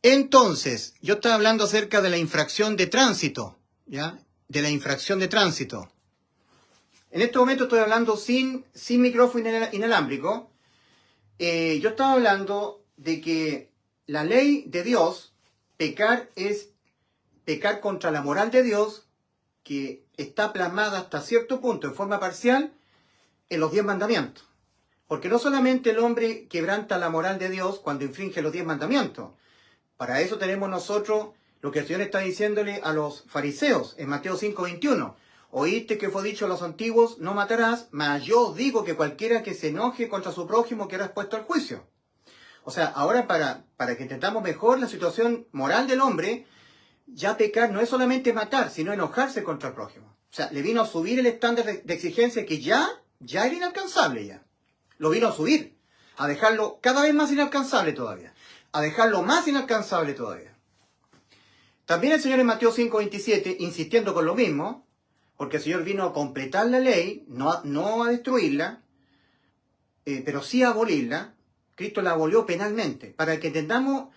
Entonces, yo estaba hablando acerca de la infracción de tránsito, ¿ya? De la infracción de tránsito. En este momento estoy hablando sin micrófono inalámbrico. Yo estaba hablando de que la ley de Dios, pecar es pecar contra la moral de Dios, que está plasmada hasta cierto punto, en forma parcial, en los 10 mandamientos. Porque no solamente el hombre quebranta la moral de Dios cuando infringe los 10 mandamientos. Para eso tenemos nosotros lo que el Señor está diciéndole a los fariseos en Mateo 5:21. Oíste que fue dicho a los antiguos, no matarás, mas yo os digo que cualquiera que se enoje contra su prójimo quedará expuesto al juicio. O sea, ahora para que entendamos mejor la situación moral del hombre, ya pecar no es solamente matar, sino enojarse contra el prójimo. O sea, le vino a subir el estándar de exigencia que ya era inalcanzable ya. Lo vino a subir, a dejarlo cada vez más inalcanzable todavía, a dejarlo más inalcanzable todavía. También el Señor en Mateo 5:27, insistiendo con lo mismo, porque el Señor vino a completar la ley, no a destruirla, pero sí a abolirla. Cristo la abolió penalmente, para que entendamos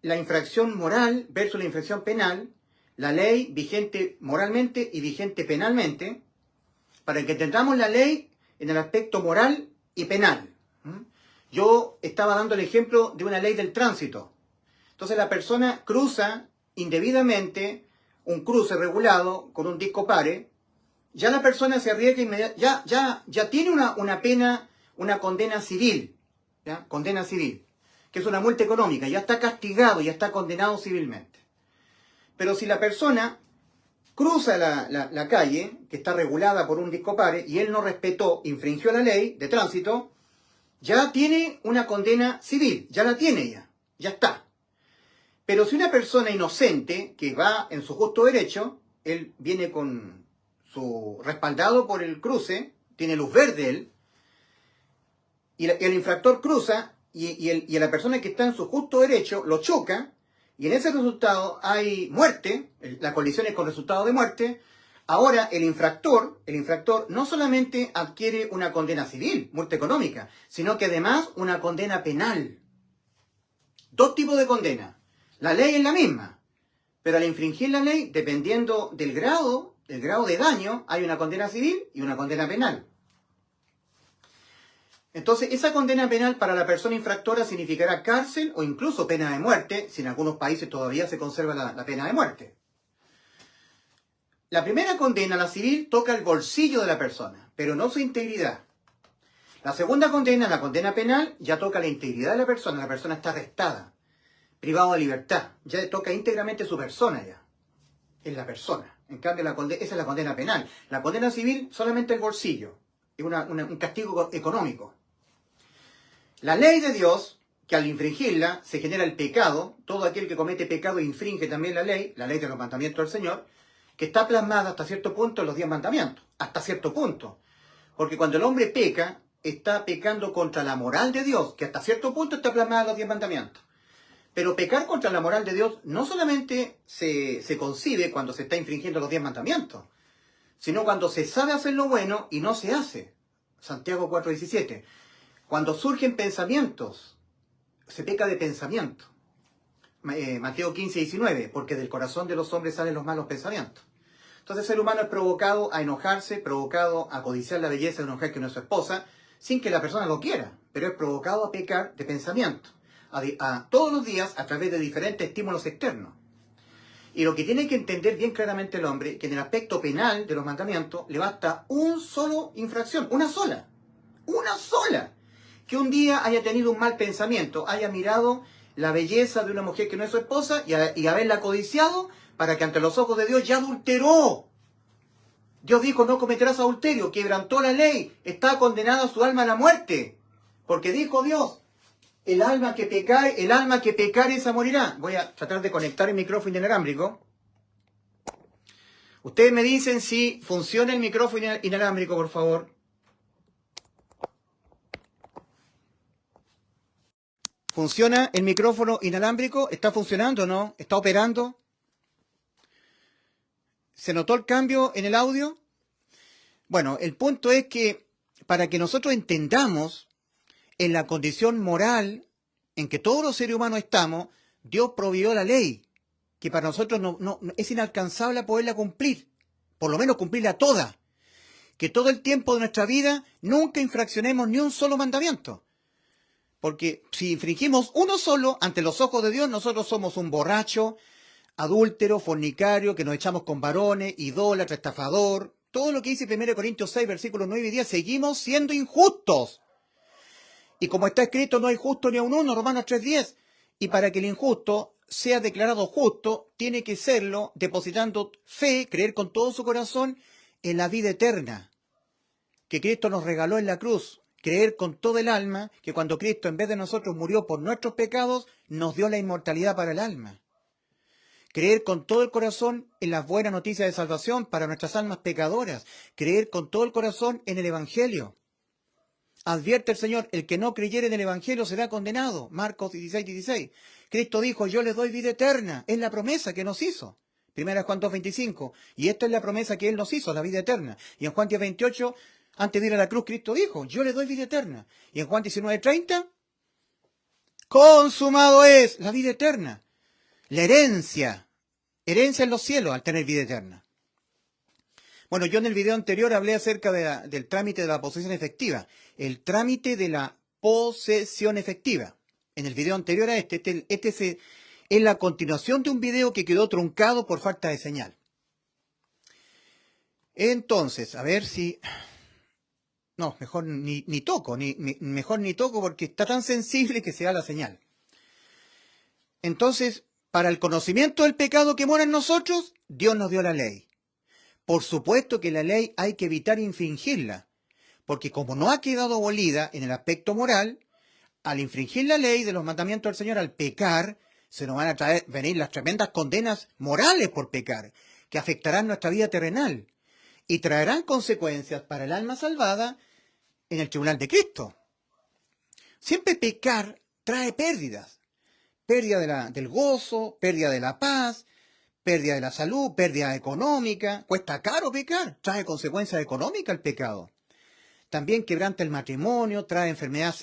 la infracción moral versus la infracción penal, la ley vigente moralmente y vigente penalmente, para que entendamos la ley en el aspecto moral y penal. Yo estaba dando el ejemplo de una ley del tránsito. Entonces la persona cruza indebidamente un cruce regulado con un disco pare, ya la persona se arriesga inmediatamente, ya tiene una pena, una condena civil, ¿ya? Condena civil, que es una multa económica, ya está castigado, ya está condenado civilmente. Pero si la persona cruza la calle, que está regulada por un disco pare, y él no respetó, infringió la ley de tránsito, ya tiene una condena civil, ya la tiene ya está. Pero si una persona inocente, que va en su justo derecho, él viene con su respaldado por el cruce, tiene luz verde él, y el infractor cruza, y la persona que está en su justo derecho lo choca, y en ese resultado hay muerte, la colisión es con resultado de muerte. Ahora el infractor no solamente adquiere una condena civil, multa económica, sino que además una condena penal. Dos tipos de condena. La ley es la misma, pero al infringir la ley, dependiendo del grado de daño, hay una condena civil y una condena penal. Entonces, esa condena penal para la persona infractora significará cárcel o incluso pena de muerte, si en algunos países todavía se conserva la pena de muerte. La primera condena, la civil, toca el bolsillo de la persona, pero no su integridad. La segunda condena, la condena penal, ya toca la integridad de la persona está arrestada, privado de libertad, ya toca íntegramente su persona ya, es la persona. En cambio, esa es la condena penal. La condena civil, solamente el bolsillo, es un castigo económico. La ley de Dios, que al infringirla se genera el pecado, todo aquel que comete pecado infringe también la ley de los mandamientos del Señor, que está plasmada hasta cierto punto en los 10 mandamientos, hasta cierto punto. Porque cuando el hombre peca, está pecando contra la moral de Dios, que hasta cierto punto está plasmada en los 10 mandamientos. Pero pecar contra la moral de Dios no solamente se concibe cuando se está infringiendo los 10 mandamientos, sino cuando se sabe hacer lo bueno y no se hace. Santiago 4:17. Cuando surgen pensamientos, se peca de pensamiento. Mateo 15:19, porque del corazón de los hombres salen los malos pensamientos. Entonces el ser humano es provocado a enojarse, provocado a codiciar la belleza de una mujer que no es su esposa, sin que la persona lo quiera, pero es provocado a pecar de pensamiento, todos los días a través de diferentes estímulos externos. Y lo que tiene que entender bien claramente el hombre, que en el aspecto penal de los mandamientos le basta una sola infracción, una sola, que un día haya tenido un mal pensamiento, haya mirado la belleza de una mujer que no es su esposa y haberla codiciado para que ante los ojos de Dios ya adulteró. Dios dijo, no cometerás adulterio, quebrantó la ley, está condenada su alma a la muerte. Porque dijo Dios, el alma que pecare, esa morirá. Voy a tratar de conectar el micrófono inalámbrico. Ustedes me dicen si funciona el micrófono inalámbrico, por favor. ¿Funciona el micrófono inalámbrico? ¿Está funcionando o no? ¿Está operando? ¿Se notó el cambio en el audio? Bueno, el punto es que para que nosotros entendamos en la condición moral en que todos los seres humanos estamos, Dios proveyó la ley, que para nosotros es inalcanzable poderla cumplir, por lo menos cumplirla toda. Que todo el tiempo de nuestra vida nunca infraccionemos ni un solo mandamiento. Porque si infringimos uno solo, ante los ojos de Dios, nosotros somos un borracho, adúltero, fornicario, que nos echamos con varones, idólatra, estafador. Todo lo que dice 1 Corintios 6, versículos 9 y 10, seguimos siendo injustos. Y como está escrito, no hay justo ni a un uno, Romanos 3:10. Y para que el injusto sea declarado justo, tiene que serlo depositando fe, creer con todo su corazón en la vida eterna que Cristo nos regaló en la cruz. Creer con todo el alma que cuando Cristo en vez de nosotros murió por nuestros pecados, nos dio la inmortalidad para el alma. Creer con todo el corazón en las buenas noticias de salvación para nuestras almas pecadoras. Creer con todo el corazón en el Evangelio. Advierte el Señor, el que no creyere en el Evangelio será condenado. Marcos 16:16. Cristo dijo, yo les doy vida eterna. Es la promesa que nos hizo. 1 Juan 2:25. Y esta es la promesa que Él nos hizo, la vida eterna. Y en Juan 10:28, antes de ir a la cruz, Cristo dijo, yo les doy vida eterna. Y en Juan 19:30, consumado es la vida eterna. La herencia en los cielos al tener vida eterna. Bueno, yo en el video anterior hablé acerca del trámite de la posesión efectiva. El trámite de la posesión efectiva. En el video anterior a este es la continuación de un video que quedó truncado por falta de señal. Entonces, a ver si... No, mejor ni toco, mejor ni toco porque está tan sensible que se da la señal. Entonces, para el conocimiento del pecado que mora en nosotros, Dios nos dio la ley. Por supuesto que la ley hay que evitar infringirla, porque como no ha quedado abolida en el aspecto moral, al infringir la ley de los mandamientos del Señor, al pecar, se nos van a venir las tremendas condenas morales por pecar, que afectarán nuestra vida terrenal y traerán consecuencias para el alma salvada en el tribunal de Cristo. Siempre pecar trae pérdidas. Pérdida del gozo, pérdida de la paz, pérdida de la salud, pérdida económica. Cuesta caro pecar, trae consecuencias económicas el pecado. También quebranta el matrimonio, trae enfermedad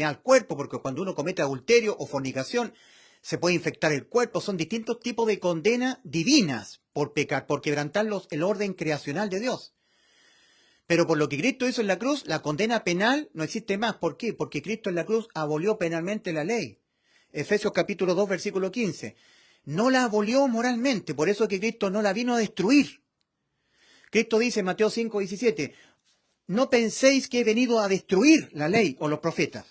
al cuerpo, porque cuando uno comete adulterio o fornicación, se puede infectar el cuerpo. Son distintos tipos de condenas divinas por pecar, por quebrantar el orden creacional de Dios. Pero por lo que Cristo hizo en la cruz, la condena penal no existe más. ¿Por qué? Porque Cristo en la cruz abolió penalmente la ley. Efesios capítulo 2, versículo 15. No la abolió moralmente, por eso que Cristo no la vino a destruir. Cristo dice en Mateo 5:17, no penséis que he venido a destruir la ley o los profetas.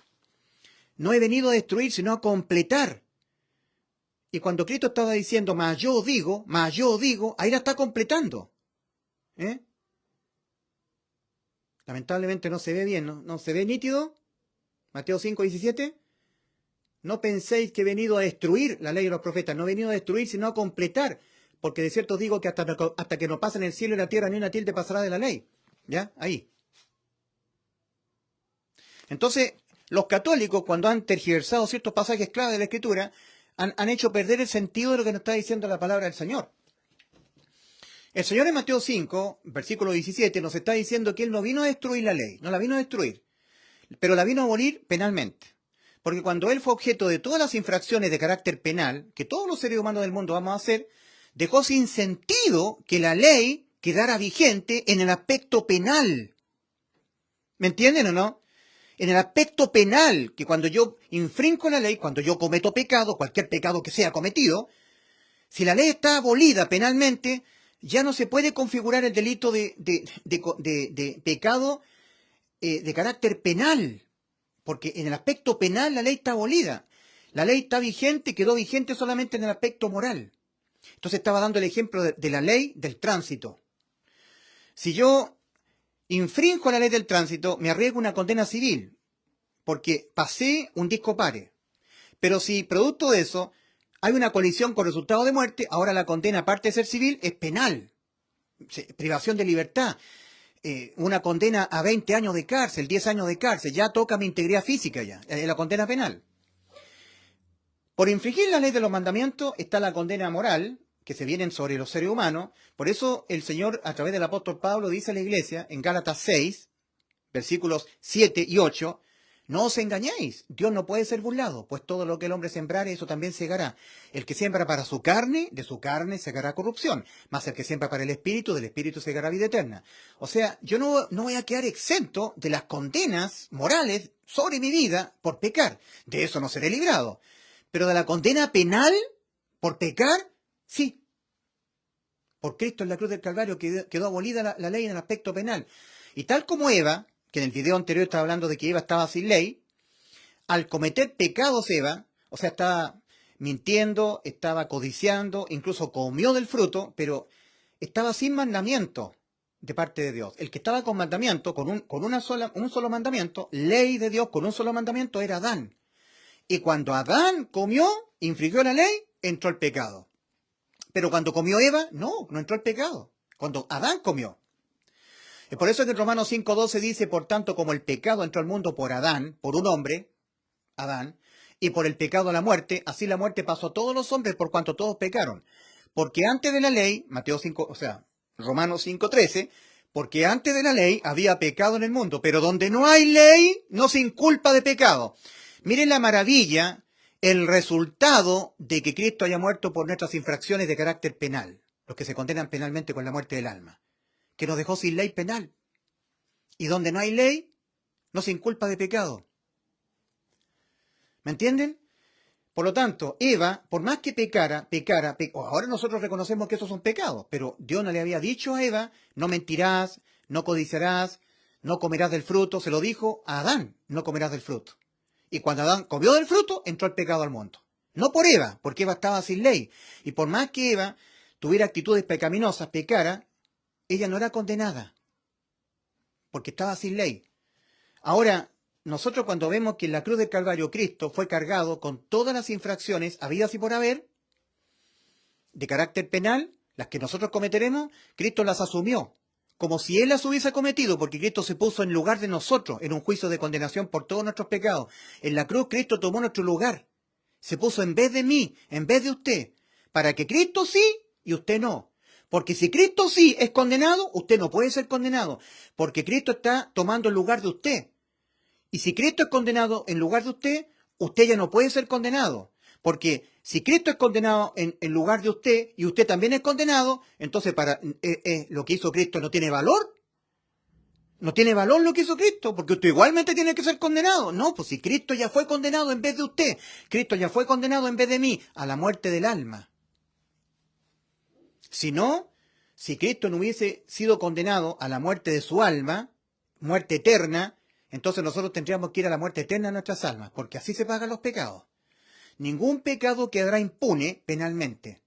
No he venido a destruir, sino a completar. Y cuando Cristo estaba diciendo, más yo digo, ahí la está completando. Lamentablemente no se ve bien, ¿no se ve nítido? Mateo 5:17. No penséis que he venido a destruir la ley de los profetas. No he venido a destruir, sino a completar. Porque de cierto os digo que hasta que no pasen el cielo y la tierra, ni una tilde pasará de la ley. ¿Ya? Ahí. Entonces, los católicos, cuando han tergiversado ciertos pasajes clave de la Escritura, han hecho perder el sentido de lo que nos está diciendo la palabra del Señor. El Señor en Mateo 5, versículo 17, nos está diciendo que Él no vino a destruir la ley, no la vino a destruir, pero la vino a abolir penalmente. Porque cuando Él fue objeto de todas las infracciones de carácter penal, que todos los seres humanos del mundo vamos a hacer, dejó sin sentido que la ley quedara vigente en el aspecto penal. ¿Me entienden o no? En el aspecto penal, que cuando yo infringo la ley, cuando yo cometo pecado, cualquier pecado que sea cometido, si la ley está abolida penalmente, ya no se puede configurar el delito de pecado de carácter penal, porque en el aspecto penal la ley está abolida. La ley está vigente, quedó vigente solamente en el aspecto moral. Entonces estaba dando el ejemplo de la ley del tránsito. Si yo infringo la ley del tránsito, me arriesgo una condena civil, porque pasé un disco pare. Pero si producto de eso hay una colisión con resultado de muerte, ahora la condena, aparte de ser civil, es penal. Privación de libertad. Una condena a 20 años de cárcel, 10 años de cárcel, ya toca mi integridad física ya, la condena penal. Por infringir la ley de los mandamientos está la condena moral, que se vienen sobre los seres humanos. Por eso el Señor, a través del apóstol Pablo, dice a la iglesia, en Gálatas 6, versículos 7 y 8, No os engañéis, Dios no puede ser burlado, pues todo lo que el hombre sembrare, eso también segará. El que siembra para su carne, de su carne segará corrupción, mas el que siembra para el espíritu, del espíritu segará vida eterna. O sea, yo no voy a quedar exento de las condenas morales sobre mi vida por pecar. De eso no seré librado. Pero de la condena penal por pecar, sí. Por Cristo en la cruz del Calvario quedó abolida la ley en el aspecto penal. Y tal como Eva, que en el video anterior estaba hablando de que Eva estaba sin ley, al cometer pecados Eva, o sea, estaba mintiendo, estaba codiciando, incluso comió del fruto, pero estaba sin mandamiento de parte de Dios. El que estaba con mandamiento, un solo mandamiento, ley de Dios con un solo mandamiento, era Adán. Y cuando Adán comió, infringió la ley, entró el pecado. Pero cuando comió Eva, no entró el pecado. Cuando Adán comió. Es por eso que en Romanos 5:12 dice, por tanto, como el pecado entró al mundo por Adán, por un hombre, Adán, y por el pecado la muerte, así la muerte pasó a todos los hombres por cuanto todos pecaron. Porque antes de la ley, Romanos 5:13, porque antes de la ley había pecado en el mundo, pero donde no hay ley, no se inculpa de pecado. Miren la maravilla, el resultado de que Cristo haya muerto por nuestras infracciones de carácter penal, los que se condenan penalmente con la muerte del alma, que nos dejó sin ley penal. Y donde no hay ley, no se inculpa de pecado. ¿Me entienden? Por lo tanto, Eva, por más que pecara, ahora nosotros reconocemos que esos son pecados, pero Dios no le había dicho a Eva, no mentirás, no codiciarás, no comerás del fruto, se lo dijo a Adán, no comerás del fruto. Y cuando Adán comió del fruto, entró el pecado al mundo. No por Eva, porque Eva estaba sin ley. Y por más que Eva tuviera actitudes pecaminosas, pecara, ella no era condenada, porque estaba sin ley. Ahora, nosotros cuando vemos que en la cruz del Calvario Cristo fue cargado con todas las infracciones habidas y por haber, de carácter penal, las que nosotros cometeremos, Cristo las asumió, como si Él las hubiese cometido, porque Cristo se puso en lugar de nosotros, en un juicio de condenación por todos nuestros pecados. En la cruz Cristo tomó nuestro lugar, se puso en vez de mí, en vez de usted, para que Cristo sí y usted no. Porque si Cristo sí es condenado, usted no puede ser condenado, porque Cristo está tomando el lugar de usted. Y si Cristo es condenado en lugar de usted ya no puede ser condenado. Porque si Cristo es condenado en lugar de usted y usted también es condenado, entonces lo que hizo Cristo no tiene valor. No tiene valor lo que hizo Cristo, porque usted igualmente tiene que ser condenado. No, pues si Cristo ya fue condenado en vez de usted, Cristo ya fue condenado en vez de mí, a la muerte del alma. Si no, si Cristo no hubiese sido condenado a la muerte de su alma, muerte eterna, entonces nosotros tendríamos que ir a la muerte eterna de nuestras almas, porque así se pagan los pecados. Ningún pecado quedará impune penalmente.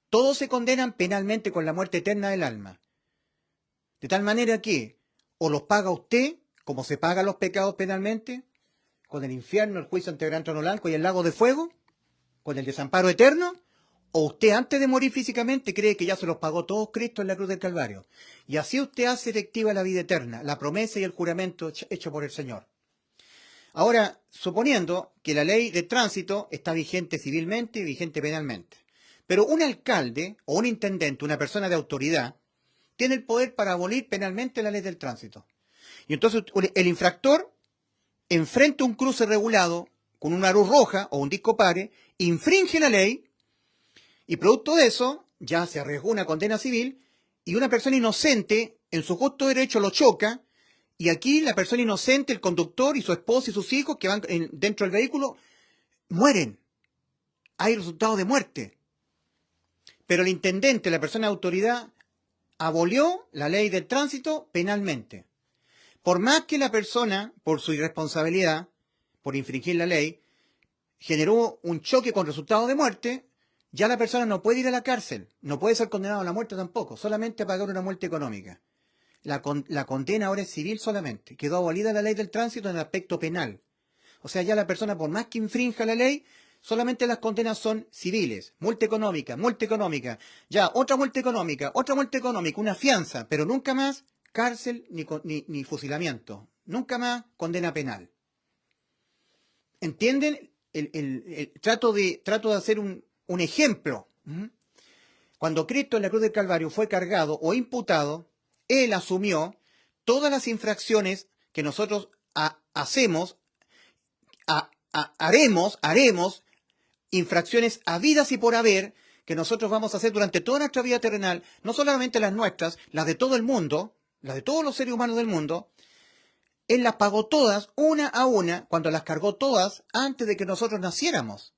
Todos se condenan penalmente con la muerte eterna del alma. De tal manera que o los paga usted, como se pagan los pecados penalmente, con el infierno, el juicio ante el gran trono blanco y el lago de fuego, con el desamparo eterno, o usted antes de morir físicamente cree que ya se los pagó todos Cristo en la cruz del Calvario. Y así usted hace efectiva la vida eterna, la promesa y el juramento hecho por el Señor. Ahora, suponiendo que la ley de tránsito está vigente civilmente y vigente penalmente, pero un alcalde o un intendente, una persona de autoridad, tiene el poder para abolir penalmente la ley del tránsito. Y entonces el infractor enfrenta un cruce regulado con una luz roja o un disco pare, infringe la ley, y producto de eso, ya se arriesgó una condena civil, y una persona inocente, en su justo derecho, lo choca, y aquí la persona inocente, el conductor y su esposa y sus hijos que van dentro del vehículo, mueren. Hay resultado de muerte. Pero el intendente, la persona de autoridad, abolió la ley del tránsito penalmente. Por más que la persona, por su irresponsabilidad, por infringir la ley, generó un choque con resultado de muerte, ya la persona no puede ir a la cárcel, no puede ser condenado a la muerte tampoco, solamente a pagar una multa económica. La condena ahora es civil solamente, quedó abolida la ley del tránsito en el aspecto penal. O sea, ya la persona, por más que infrinja la ley, solamente las condenas son civiles, multa económica, ya otra multa económica, una fianza, pero nunca más cárcel ni fusilamiento, nunca más condena penal. ¿Entienden? Trato de hacer un ejemplo. Cuando Cristo en la cruz del Calvario fue cargado o imputado, Él asumió todas las infracciones que nosotros hacemos haremos infracciones habidas y por haber que nosotros vamos a hacer durante toda nuestra vida terrenal, no solamente las nuestras, las de todo el mundo, las de todos los seres humanos del mundo. Él las pagó todas, una a una, cuando las cargó todas, antes de que nosotros naciéramos.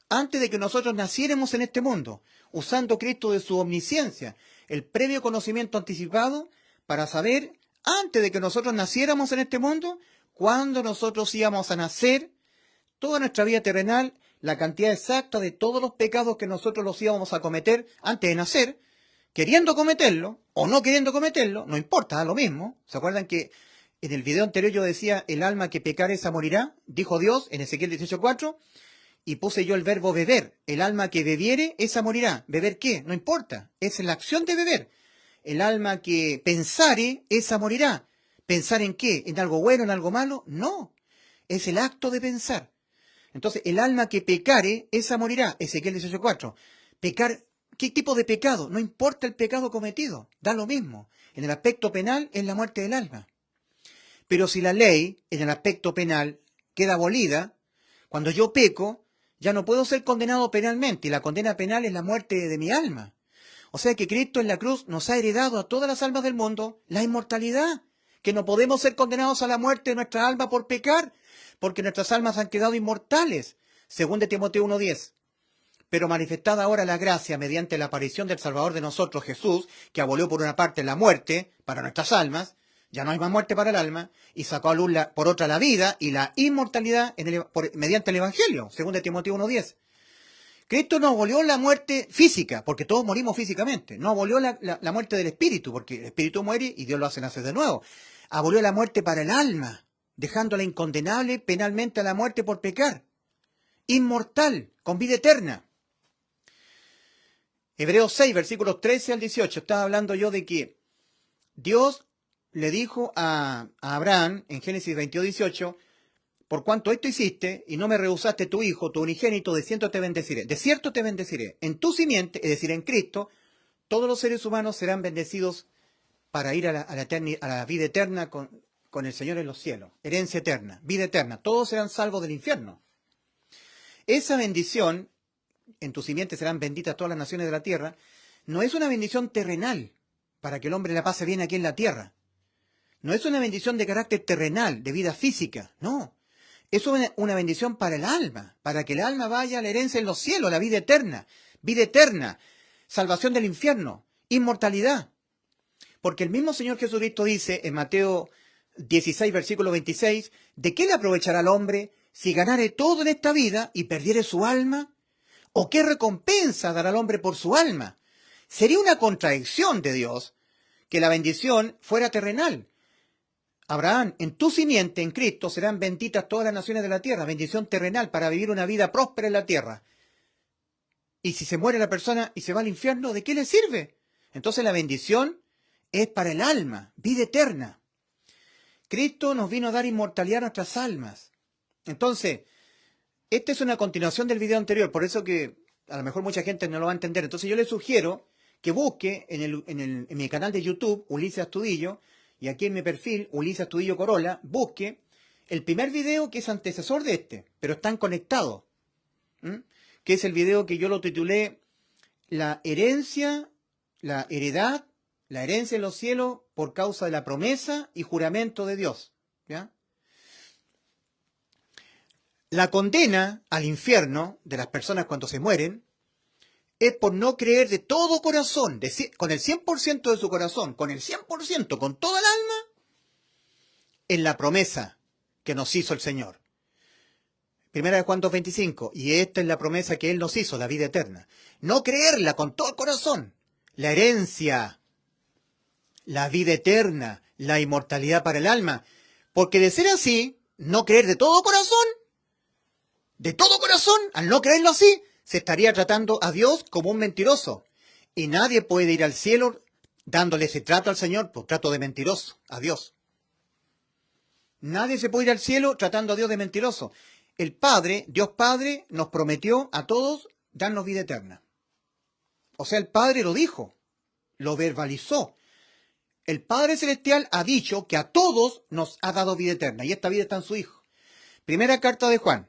Antes de que nosotros naciéramos en este mundo, usando Cristo de su omnisciencia, el previo conocimiento anticipado para saber, antes de que nosotros naciéramos en este mundo, cuándo nosotros íbamos a nacer, toda nuestra vida terrenal, la cantidad exacta de todos los pecados que nosotros los íbamos a cometer antes de nacer, queriendo cometerlo o no queriendo cometerlo, no importa, da lo mismo. ¿Se acuerdan que en el video anterior yo decía, el alma que pecare esa morirá? Dijo Dios en Ezequiel 18:4, y puse yo el verbo beber. El alma que bebiere, esa morirá. ¿Beber qué? No importa, es la acción de beber. El alma que pensare, esa morirá. ¿Pensar en qué? ¿En algo bueno, en algo malo? No, es el acto de pensar. Entonces, el alma que pecare, esa morirá. Ezequiel 18:4. Pecar, ¿qué tipo de pecado? No importa el pecado cometido, da lo mismo. En el aspecto penal es la muerte del alma. Pero si la ley, en el aspecto penal, queda abolida, cuando yo peco, ya no puedo ser condenado penalmente, y la condena penal es la muerte de mi alma. O sea que Cristo en la cruz nos ha heredado a todas las almas del mundo la inmortalidad, que no podemos ser condenados a la muerte de nuestra alma por pecar, porque nuestras almas han quedado inmortales, según de Timoteo 1:10. Pero manifestada ahora la gracia mediante la aparición del Salvador de nosotros, Jesús, que abolió por una parte la muerte para nuestras almas, ya no hay más muerte para el alma, y sacó a luz por otra la vida y la inmortalidad mediante el Evangelio, según de Timoteo 1:10. Cristo no abolió la muerte física, porque todos morimos físicamente. No abolió la muerte del espíritu, porque el espíritu muere y Dios lo hace nacer de nuevo. Abolió la muerte para el alma, dejándola incondenable penalmente a la muerte por pecar. Inmortal, con vida eterna. Hebreos 6, versículos 13 al 18. Estaba hablando yo de que Dios le dijo a Abraham, en Génesis 22:18, por cuanto esto hiciste, y no me rehusaste tu hijo, tu unigénito, de cierto te bendeciré. De cierto te bendeciré. En tu simiente, es decir, en Cristo, todos los seres humanos serán bendecidos para ir a la vida eterna con el Señor en los cielos. Herencia eterna, vida eterna. Todos serán salvos del infierno. Esa bendición, en tu simiente serán benditas todas las naciones de la tierra, no es una bendición terrenal, para que el hombre la pase bien aquí en la tierra. No es una bendición de carácter terrenal, de vida física, no. Es una bendición para el alma, para que el alma vaya a la herencia en los cielos, la vida eterna, salvación del infierno, inmortalidad. Porque el mismo Señor Jesucristo dice en Mateo 16, versículo 26, ¿de qué le aprovechará al hombre si ganare todo en esta vida y perdiere su alma? ¿O qué recompensa dará al hombre por su alma? Sería una contradicción de Dios que la bendición fuera terrenal. Abraham, en tu simiente, en Cristo, serán benditas todas las naciones de la tierra, bendición terrenal para vivir una vida próspera en la tierra. Y si se muere la persona y se va al infierno, ¿de qué le sirve? Entonces la bendición es para el alma, vida eterna. Cristo nos vino a dar inmortalidad a nuestras almas. Entonces, esta es una continuación del video anterior, por eso que a lo mejor mucha gente no lo va a entender. Entonces yo le sugiero que busque en mi canal de YouTube, Ulises Astudillo, y aquí en mi perfil, Ulises Astudillo Corolla, busque el primer video que es antecesor de este, pero están conectados, que es el video que yo lo titulé La herencia, la heredad, la herencia en los cielos por causa de la promesa y juramento de Dios. ¿Ya? La condena al infierno de las personas cuando se mueren es por no creer de todo corazón, con el 100% de su corazón, con el 100%, con toda el alma, en la promesa que nos hizo el Señor. Primera de Juan 2:25, y esta es la promesa que Él nos hizo, la vida eterna. No creerla con todo el corazón, la herencia, la vida eterna, la inmortalidad para el alma, porque de ser así, no creer de todo corazón, al no creerlo así, se estaría tratando a Dios como un mentiroso. Y nadie puede ir al cielo dándole ese trato al Señor por trato de mentiroso, a Dios. Nadie se puede ir al cielo tratando a Dios de mentiroso. El Padre, Dios Padre, nos prometió a todos darnos vida eterna. O sea, el Padre lo dijo, lo verbalizó. El Padre Celestial ha dicho que a todos nos ha dado vida eterna, y esta vida está en su Hijo. Primera carta de Juan,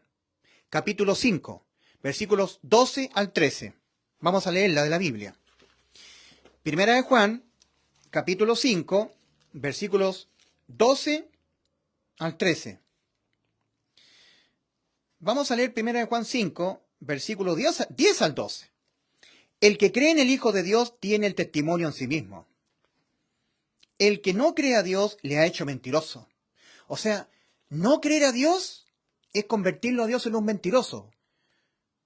capítulo 5, versículos 12 al 13. Vamos a leer la de la Biblia. Primera de Juan, capítulo 5, versículos 12 al 13. Vamos a leer Primera de Juan 5, versículos 10 al 12. El que cree en el Hijo de Dios tiene el testimonio en sí mismo. El que no cree a Dios le ha hecho mentiroso. O sea, no creer a Dios es convertirlo a Dios en un mentiroso.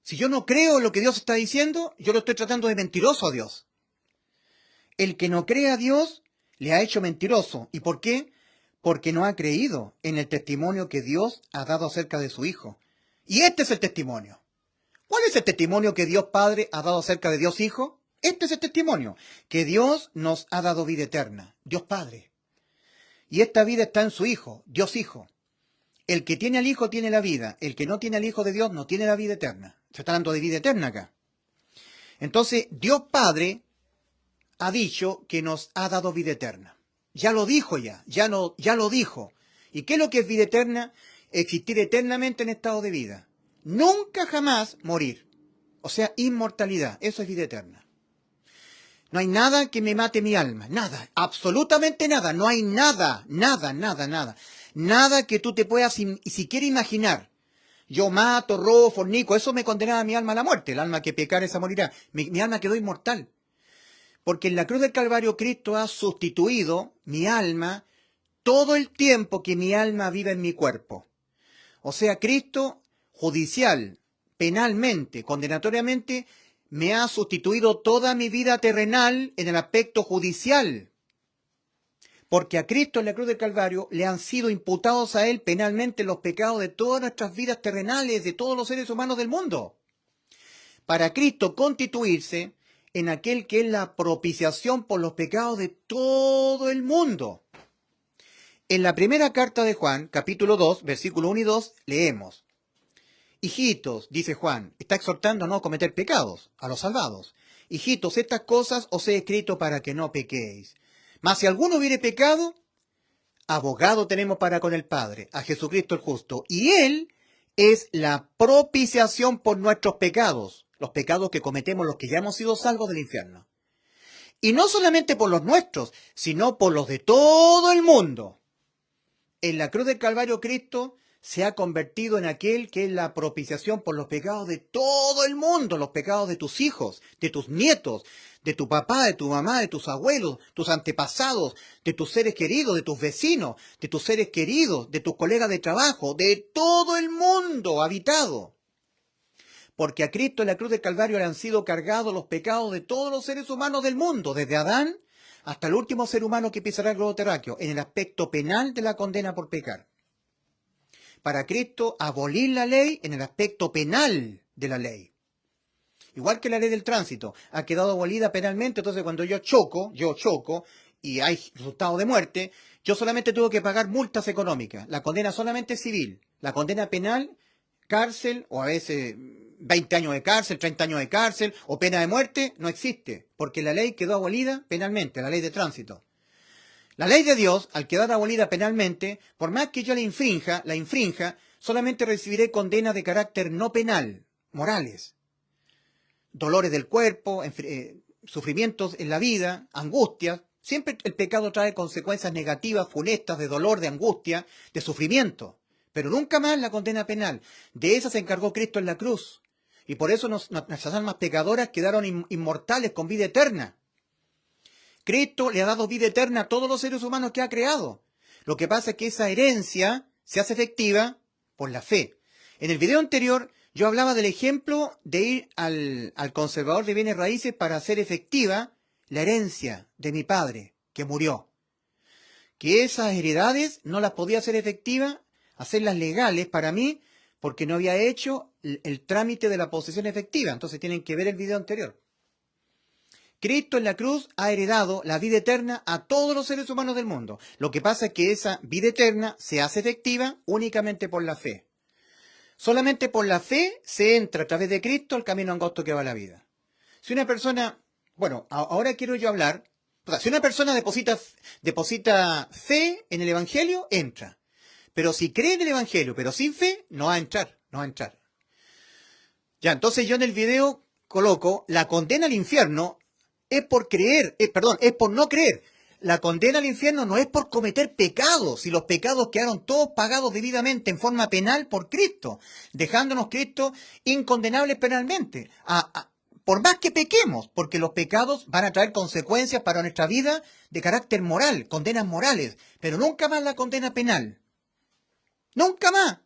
Si yo no creo en lo que Dios está diciendo, yo lo estoy tratando de mentiroso a Dios. El que no cree a Dios le ha hecho mentiroso. ¿Y por qué? Porque no ha creído en el testimonio que Dios ha dado acerca de su Hijo. Y este es el testimonio. ¿Cuál es el testimonio que Dios Padre ha dado acerca de Dios Hijo? Este es el testimonio, que Dios nos ha dado vida eterna, Dios Padre. Y esta vida está en su Hijo, Dios Hijo. El que tiene al Hijo tiene la vida, el que no tiene al Hijo de Dios no tiene la vida eterna. Se está hablando de vida eterna acá. Entonces, Dios Padre ha dicho que nos ha dado vida eterna. Ya lo dijo ya lo dijo. ¿Y qué es lo que es vida eterna? Existir eternamente en estado de vida. Nunca jamás morir. O sea, inmortalidad. Eso es vida eterna. No hay nada que me mate mi alma. Nada. Absolutamente nada. No hay nada. Nada. Nada que tú te puedas siquiera imaginar. Yo mato, robo, fornico. Eso me condenaba a mi alma a la muerte. El alma que pecare esa morirá. Mi alma quedó inmortal. Porque en la cruz del Calvario Cristo ha sustituido mi alma todo el tiempo que mi alma vive en mi cuerpo. O sea, Cristo, judicial, penalmente, condenatoriamente, me ha sustituido toda mi vida terrenal en el aspecto judicial. Porque a Cristo en la cruz del Calvario le han sido imputados a Él penalmente los pecados de todas nuestras vidas terrenales, de todos los seres humanos del mundo. Para Cristo constituirse en aquel que es la propiciación por los pecados de todo el mundo. En la primera carta de Juan, capítulo 2, versículo 1 y 2, leemos: Hijitos, dice Juan, está exhortando a no cometer pecados, a los salvados. Hijitos, estas cosas os he escrito para que no pequéis. Mas si alguno hubiere pecado, abogado tenemos para con el Padre, a Jesucristo el justo. Y Él es la propiciación por nuestros pecados, los pecados que cometemos los que ya hemos sido salvos del infierno. Y no solamente por los nuestros, sino por los de todo el mundo. En la cruz del Calvario Cristo se ha convertido en aquel que es la propiciación por los pecados de todo el mundo, los pecados de tus hijos, de tus nietos, de tu papá, de tu mamá, de tus abuelos, tus antepasados, de tus seres queridos, de tus vecinos, de tus seres queridos, de tus colegas de trabajo, de todo el mundo habitado. Porque a Cristo en la cruz del Calvario le han sido cargados los pecados de todos los seres humanos del mundo, desde Adán hasta el último ser humano que pisará el globo terráqueo, en el aspecto penal de la condena por pecar. Para Cristo, abolir la ley en el aspecto penal de la ley. Igual que la ley del tránsito, ha quedado abolida penalmente, entonces cuando yo choco, y hay resultado de muerte, yo solamente tengo que pagar multas económicas. La condena solamente es civil. La condena penal, cárcel, o a veces 20 años de cárcel, 30 años de cárcel, o pena de muerte, no existe, porque la ley quedó abolida penalmente, la ley de tránsito. La ley de Dios, al quedar abolida penalmente, por más que yo la infrinja, solamente recibiré condenas de carácter no penal, morales. Dolores del cuerpo, sufrimientos en la vida, angustias. Siempre el pecado trae consecuencias negativas, funestas, de dolor, de angustia, de sufrimiento. Pero nunca más la condena penal. De esa se encargó Cristo en la cruz. Y por eso nuestras almas pecadoras quedaron inmortales con vida eterna. Cristo le ha dado vida eterna a todos los seres humanos que ha creado. Lo que pasa es que esa herencia se hace efectiva por la fe. En el video anterior yo hablaba del ejemplo de ir al conservador de bienes raíces para hacer efectiva la herencia de mi padre, que murió. Que esas heredades no las podía hacer efectivas, hacerlas legales para mí, porque no había hecho el trámite de la posesión efectiva. Entonces tienen que ver el video anterior. Cristo en la cruz ha heredado la vida eterna a todos los seres humanos del mundo. Lo que pasa es que esa vida eterna se hace efectiva únicamente por la fe. Solamente por la fe se entra a través de Cristo al camino angosto que va a la vida. Si una persona, ahora quiero yo hablar, si una persona deposita fe en el Evangelio, entra. Pero si cree en el Evangelio, pero sin fe, no va a entrar, no va a entrar. Ya, entonces yo en el video coloco, la condena al infierno es por creer, es por no creer. La condena al infierno no es por cometer pecados, y los pecados quedaron todos pagados debidamente en forma penal por Cristo, dejándonos Cristo incondenables penalmente. Por más que pequemos, porque los pecados van a traer consecuencias para nuestra vida de carácter moral, condenas morales, pero nunca más la condena penal. Nunca más.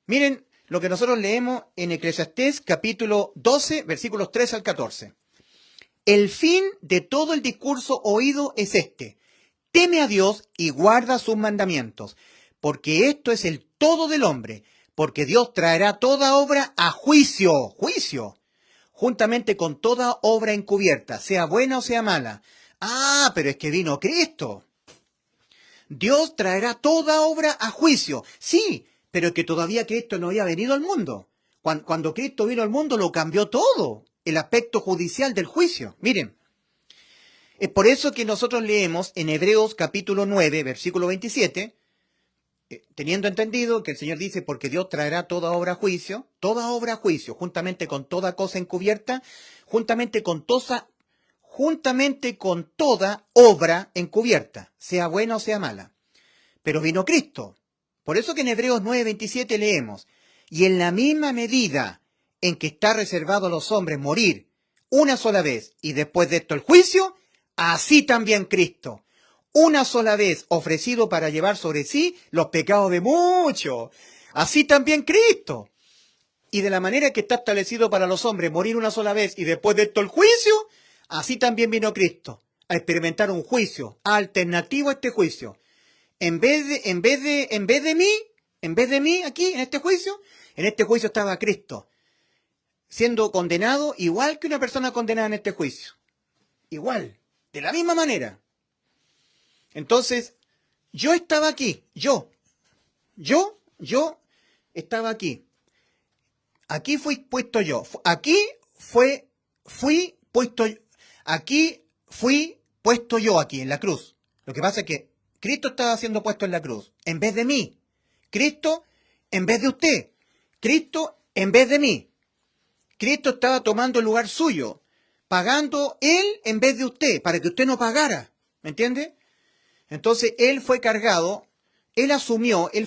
Miren lo que nosotros leemos en Eclesiastés capítulo 12, versículos 13 al 14. El fin de todo el discurso oído es este: teme a Dios y guarda sus mandamientos, porque esto es el todo del hombre, porque Dios traerá toda obra a juicio, juntamente con toda obra encubierta, sea buena o sea mala. Ah, pero es que vino Cristo. Dios traerá toda obra a juicio. Sí, pero es que todavía Cristo no había venido al mundo. Cuando Cristo vino al mundo lo cambió todo, el aspecto judicial del juicio. Miren, es por eso que nosotros leemos en Hebreos capítulo 9, versículo 27, teniendo entendido que el Señor dice, porque Dios traerá toda obra a juicio, juntamente con toda cosa encubierta, juntamente con toda obra encubierta, sea buena o sea mala. Pero vino Cristo. Por eso que en Hebreos 9:27 leemos, y en la misma medida en que está reservado a los hombres morir una sola vez y después de esto el juicio, así también Cristo, una sola vez ofrecido para llevar sobre sí los pecados de muchos. Así también Cristo. Y de la manera que está establecido para los hombres morir una sola vez y después de esto el juicio, así también vino Cristo a experimentar un juicio alternativo a este juicio. En vez de mí aquí en este juicio estaba Cristo siendo condenado igual que una persona condenada en este juicio. Igual, de la misma manera. Entonces, yo estaba aquí, yo estaba aquí. Aquí fui puesto yo. Aquí fui puesto yo aquí en la cruz. Lo que pasa es que Cristo estaba siendo puesto en la cruz, en vez de mí. Cristo en vez de usted. Cristo en vez de mí. Cristo estaba tomando el lugar suyo, pagando Él en vez de usted, para que usted no pagara. ¿Me entiende? Entonces Él fue cargado, Él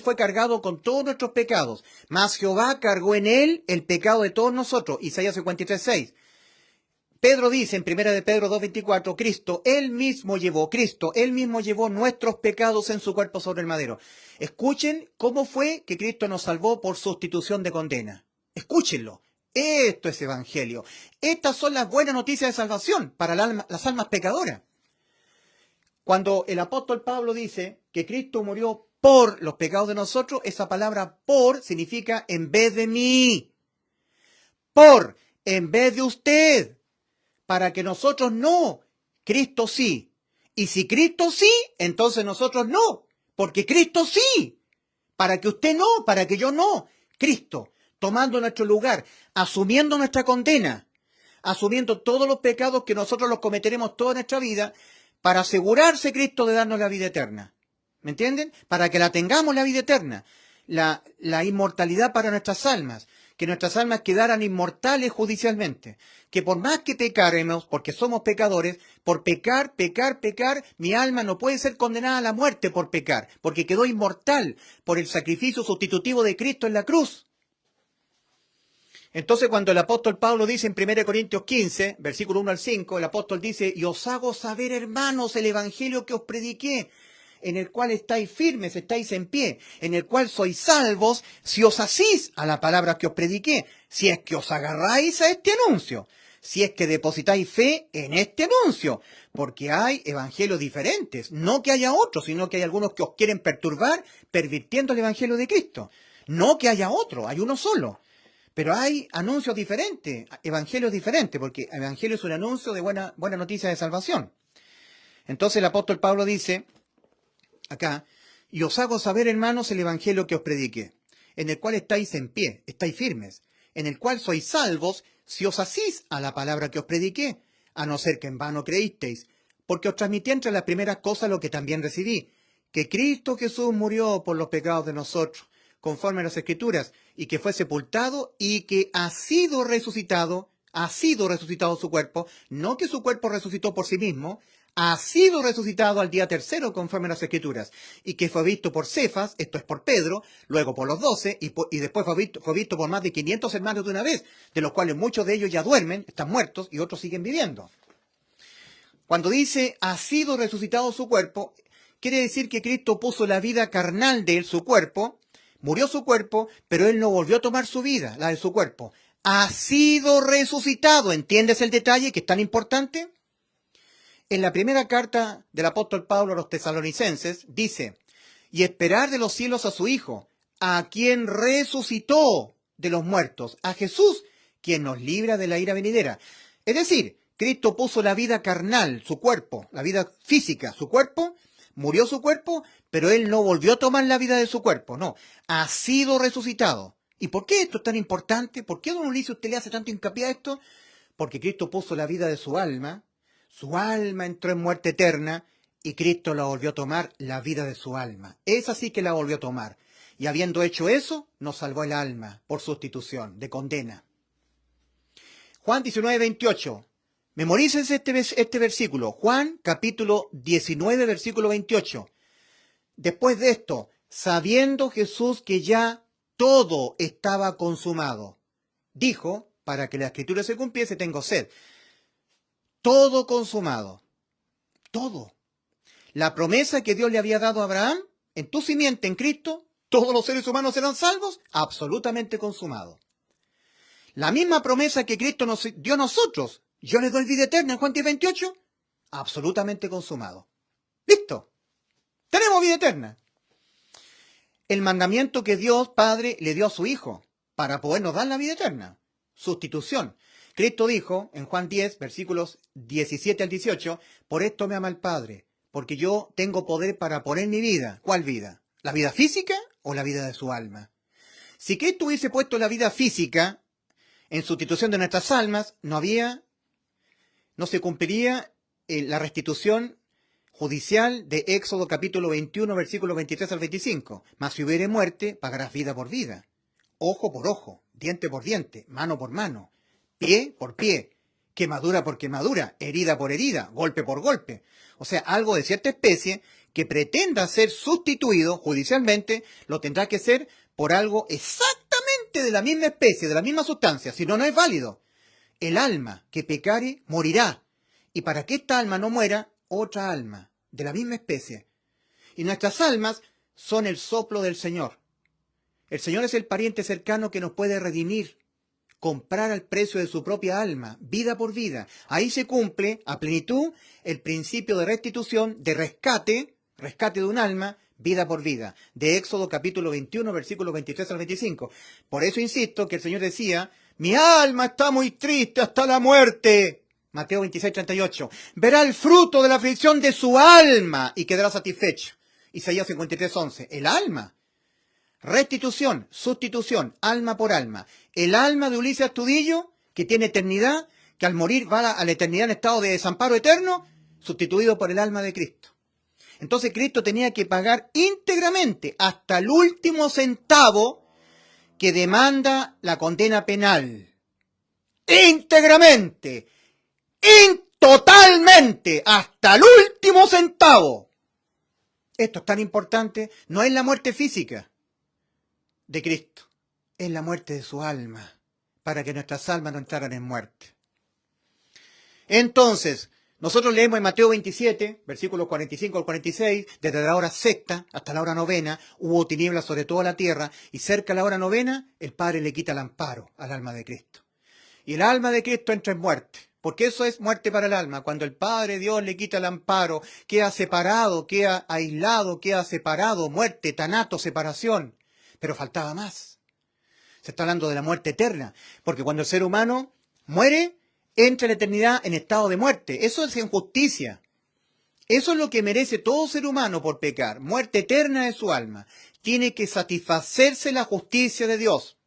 fue cargado con todos nuestros pecados. Mas Jehová cargó en Él el pecado de todos nosotros. Isaías 53:6. Pedro dice en 1 de Pedro 2:24, Cristo, Él mismo llevó nuestros pecados en su cuerpo sobre el madero. Escuchen cómo fue que Cristo nos salvó por sustitución de condena. Escúchenlo. Esto es evangelio. Estas son las buenas noticias de salvación para las almas pecadoras. Cuando el apóstol Pablo dice que Cristo murió por los pecados de nosotros, esa palabra por significa en vez de mí. Por, en vez de usted. Para que nosotros no, Cristo sí. Y si Cristo sí, entonces nosotros no, porque Cristo sí. Para que usted no, para que yo no. Cristo, tomando nuestro lugar, asumiendo nuestra condena, asumiendo todos los pecados que nosotros los cometeremos toda nuestra vida, para asegurarse Cristo de darnos la vida eterna. ¿Me entienden? Para que la tengamos la vida eterna, la inmortalidad para nuestras almas. Que nuestras almas quedaran inmortales judicialmente, que por más que pecaremos, porque somos pecadores, por pecar, mi alma no puede ser condenada a la muerte por pecar, porque quedó inmortal por el sacrificio sustitutivo de Cristo en la cruz. Entonces cuando el apóstol Pablo dice en 1 Corintios 15, versículo 1 al 5, el apóstol dice, y os hago saber, hermanos, el evangelio que os prediqué, en el cual estáis firmes, estáis en pie, en el cual sois salvos, si os asís a la palabra que os prediqué, si es que os agarráis a este anuncio, si es que depositáis fe en este anuncio, porque hay evangelios diferentes, no que haya otros, sino que hay algunos que os quieren perturbar, pervirtiendo el evangelio de Cristo. No que haya otro, hay uno solo. Pero hay anuncios diferentes, evangelios diferentes, porque el evangelio es un anuncio de buena noticia de salvación. Entonces el apóstol Pablo dice acá, y os hago saber, hermanos, el evangelio que os prediqué, en el cual estáis en pie, estáis firmes, en el cual sois salvos, si os asís a la palabra que os prediqué, a no ser que en vano creísteis, porque os transmití entre las primeras cosas lo que también recibí, que Cristo Jesús murió por los pecados de nosotros, conforme a las Escrituras, y que fue sepultado y que ha sido resucitado su cuerpo, no que su cuerpo resucitó por sí mismo, ha sido resucitado al día tercero conforme a las Escrituras, y que fue visto por Cefas, esto es por Pedro, luego por los 12, y después fue visto por más de 500 hermanos de una vez, de los cuales muchos de ellos ya duermen, están muertos, y otros siguen viviendo. Cuando dice, ha sido resucitado su cuerpo, quiere decir que Cristo puso la vida carnal de él, su cuerpo, murió su cuerpo, pero él no volvió a tomar su vida, la de su cuerpo. Ha sido resucitado. ¿Entiendes el detalle que es tan importante? En la primera carta del apóstol Pablo a los tesalonicenses dice, y esperar de los cielos a su Hijo, a quien resucitó de los muertos, a Jesús, quien nos libra de la ira venidera. Es decir, Cristo puso la vida carnal, su cuerpo, la vida física, su cuerpo, murió su cuerpo, pero él no volvió a tomar la vida de su cuerpo, no, ha sido resucitado. ¿Y por qué esto es tan importante? ¿Por qué, don Ulises, usted le hace tanto hincapié a esto? Porque Cristo puso la vida de su alma entró en muerte eterna, y Cristo la volvió a tomar, la vida de su alma. Es así que la volvió a tomar. Y habiendo hecho eso, nos salvó el alma, por sustitución, de condena. Juan 19, 28. Memorícense este versículo. Juan, capítulo 19, versículo 28. Después de esto, sabiendo Jesús que ya todo estaba consumado, dijo, para que la escritura se cumpliese, tengo sed. Todo consumado. Todo. La promesa que Dios le había dado a Abraham, en tu simiente, en Cristo, todos los seres humanos serán salvos, absolutamente consumado. La misma promesa que Cristo nos dio a nosotros, yo les doy vida eterna en Juan 10, 28, absolutamente consumado. ¡Listo! Tenemos vida eterna. El mandamiento que Dios Padre le dio a su Hijo para podernos dar la vida eterna. Sustitución. Cristo dijo en Juan 10, versículos 17 al 18, por esto me ama el Padre, porque yo tengo poder para poner mi vida. ¿Cuál vida? ¿La vida física o la vida de su alma? Si Cristo hubiese puesto la vida física en sustitución de nuestras almas, no se cumpliría la restitución judicial de Éxodo capítulo 21, versículos 23 al 25. Mas si hubiere muerte, pagarás vida por vida, ojo por ojo, diente por diente, mano por mano, pie por pie, quemadura por quemadura, herida por herida, golpe por golpe. O sea, algo de cierta especie que pretenda ser sustituido judicialmente, lo tendrá que ser por algo exactamente de la misma especie, de la misma sustancia, si no, no es válido. El alma que pecare morirá, y para que esta alma no muera, otra alma de la misma especie. Y nuestras almas son el soplo del Señor. El Señor es el pariente cercano que nos puede redimir, comprar al precio de su propia alma, vida por vida. Ahí se cumple a plenitud el principio de restitución, de rescate de un alma, vida por vida, de Éxodo capítulo 21, versículos 23 al 25. Por eso insisto que el Señor decía, mi alma está muy triste hasta la muerte. Mateo 26, 38. Verá el fruto de la aflicción de su alma y quedará satisfecho. Isaías 53, 11. El alma. Restitución, sustitución, alma por alma. El alma de Ulises Astudillo, que tiene eternidad, que al morir va a la eternidad en estado de desamparo eterno, sustituido por el alma de Cristo. Entonces Cristo tenía que pagar íntegramente, hasta el último centavo que demanda la condena penal. Íntegramente, totalmente, hasta el último centavo. Esto es tan importante, no es la muerte física de Cristo, es la muerte de su alma, para que nuestras almas no entraran en muerte. Entonces, nosotros leemos en Mateo 27, versículos 45 al 46, desde la hora sexta hasta la hora novena, hubo tinieblas sobre toda la tierra, y cerca de la hora novena, el Padre le quita el amparo al alma de Cristo. Y el alma de Cristo entra en muerte, porque eso es muerte para el alma. Cuando el Padre Dios le quita el amparo, queda separado, queda aislado, queda separado, muerte, tanato, separación. Pero faltaba más. Se está hablando de la muerte eterna, porque cuando el ser humano muere, entra en la eternidad en estado de muerte. Eso es injusticia. Eso es lo que merece todo ser humano por pecar. Muerte eterna de su alma. Tiene que satisfacerse la justicia de Dios.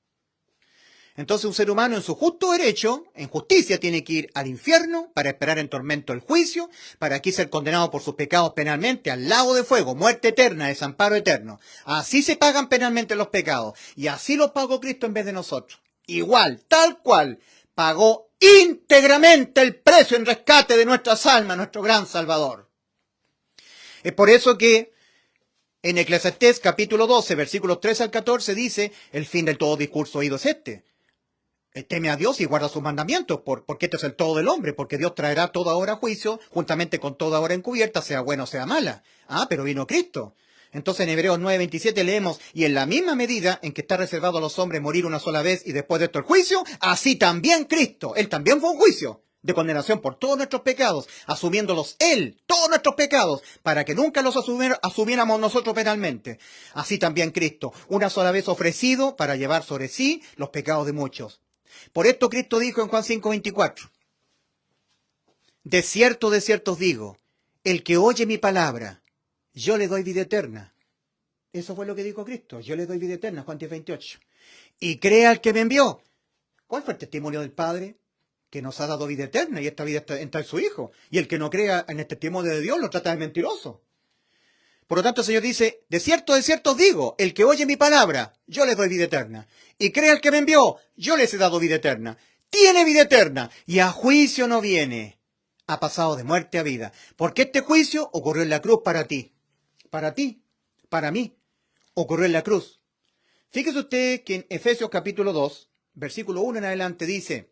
Entonces un ser humano en su justo derecho, en justicia, tiene que ir al infierno para esperar en tormento el juicio, para aquí ser condenado por sus pecados penalmente al lago de fuego, muerte eterna, desamparo eterno. Así se pagan penalmente los pecados, y así los pagó Cristo en vez de nosotros. Igual, tal cual, pagó íntegramente el precio en rescate de nuestras almas, nuestro gran Salvador. Es por eso que en Eclesiastés capítulo 12, versículos 13 al 14 dice, el fin del todo discurso oído es este. Teme a Dios y guarda sus mandamientos, porque este es el todo del hombre, porque Dios traerá toda hora a juicio, juntamente con toda hora encubierta, sea buena o sea mala. Pero vino Cristo. Entonces en Hebreos 9:27 leemos, y en la misma medida en que está reservado a los hombres morir una sola vez y después de esto el juicio, así también Cristo, Él también fue un juicio de condenación por todos nuestros pecados, asumiéndolos Él, todos nuestros pecados, para que nunca los asumiéramos nosotros penalmente. Así también Cristo, una sola vez ofrecido para llevar sobre sí los pecados de muchos. Por esto Cristo dijo en Juan 5:24, de cierto os digo, el que oye mi palabra, yo le doy vida eterna. Eso fue lo que dijo Cristo, yo le doy vida eterna, Juan 10:28. Y crea al que me envió. ¿Cuál fue el testimonio del Padre? Que nos ha dado vida eterna, y esta vida está en su Hijo. Y el que no crea en el testimonio de Dios lo trata de mentiroso. Por lo tanto, el Señor dice, de cierto os digo, el que oye mi palabra, yo le doy vida eterna. Y crea al que me envió, yo les he dado vida eterna. Tiene vida eterna, y a juicio no viene. Ha pasado de muerte a vida. Porque este juicio ocurrió en la cruz para ti, para mí. Ocurrió en la cruz. Fíjese usted que en Efesios capítulo 2, versículo 1 en adelante dice,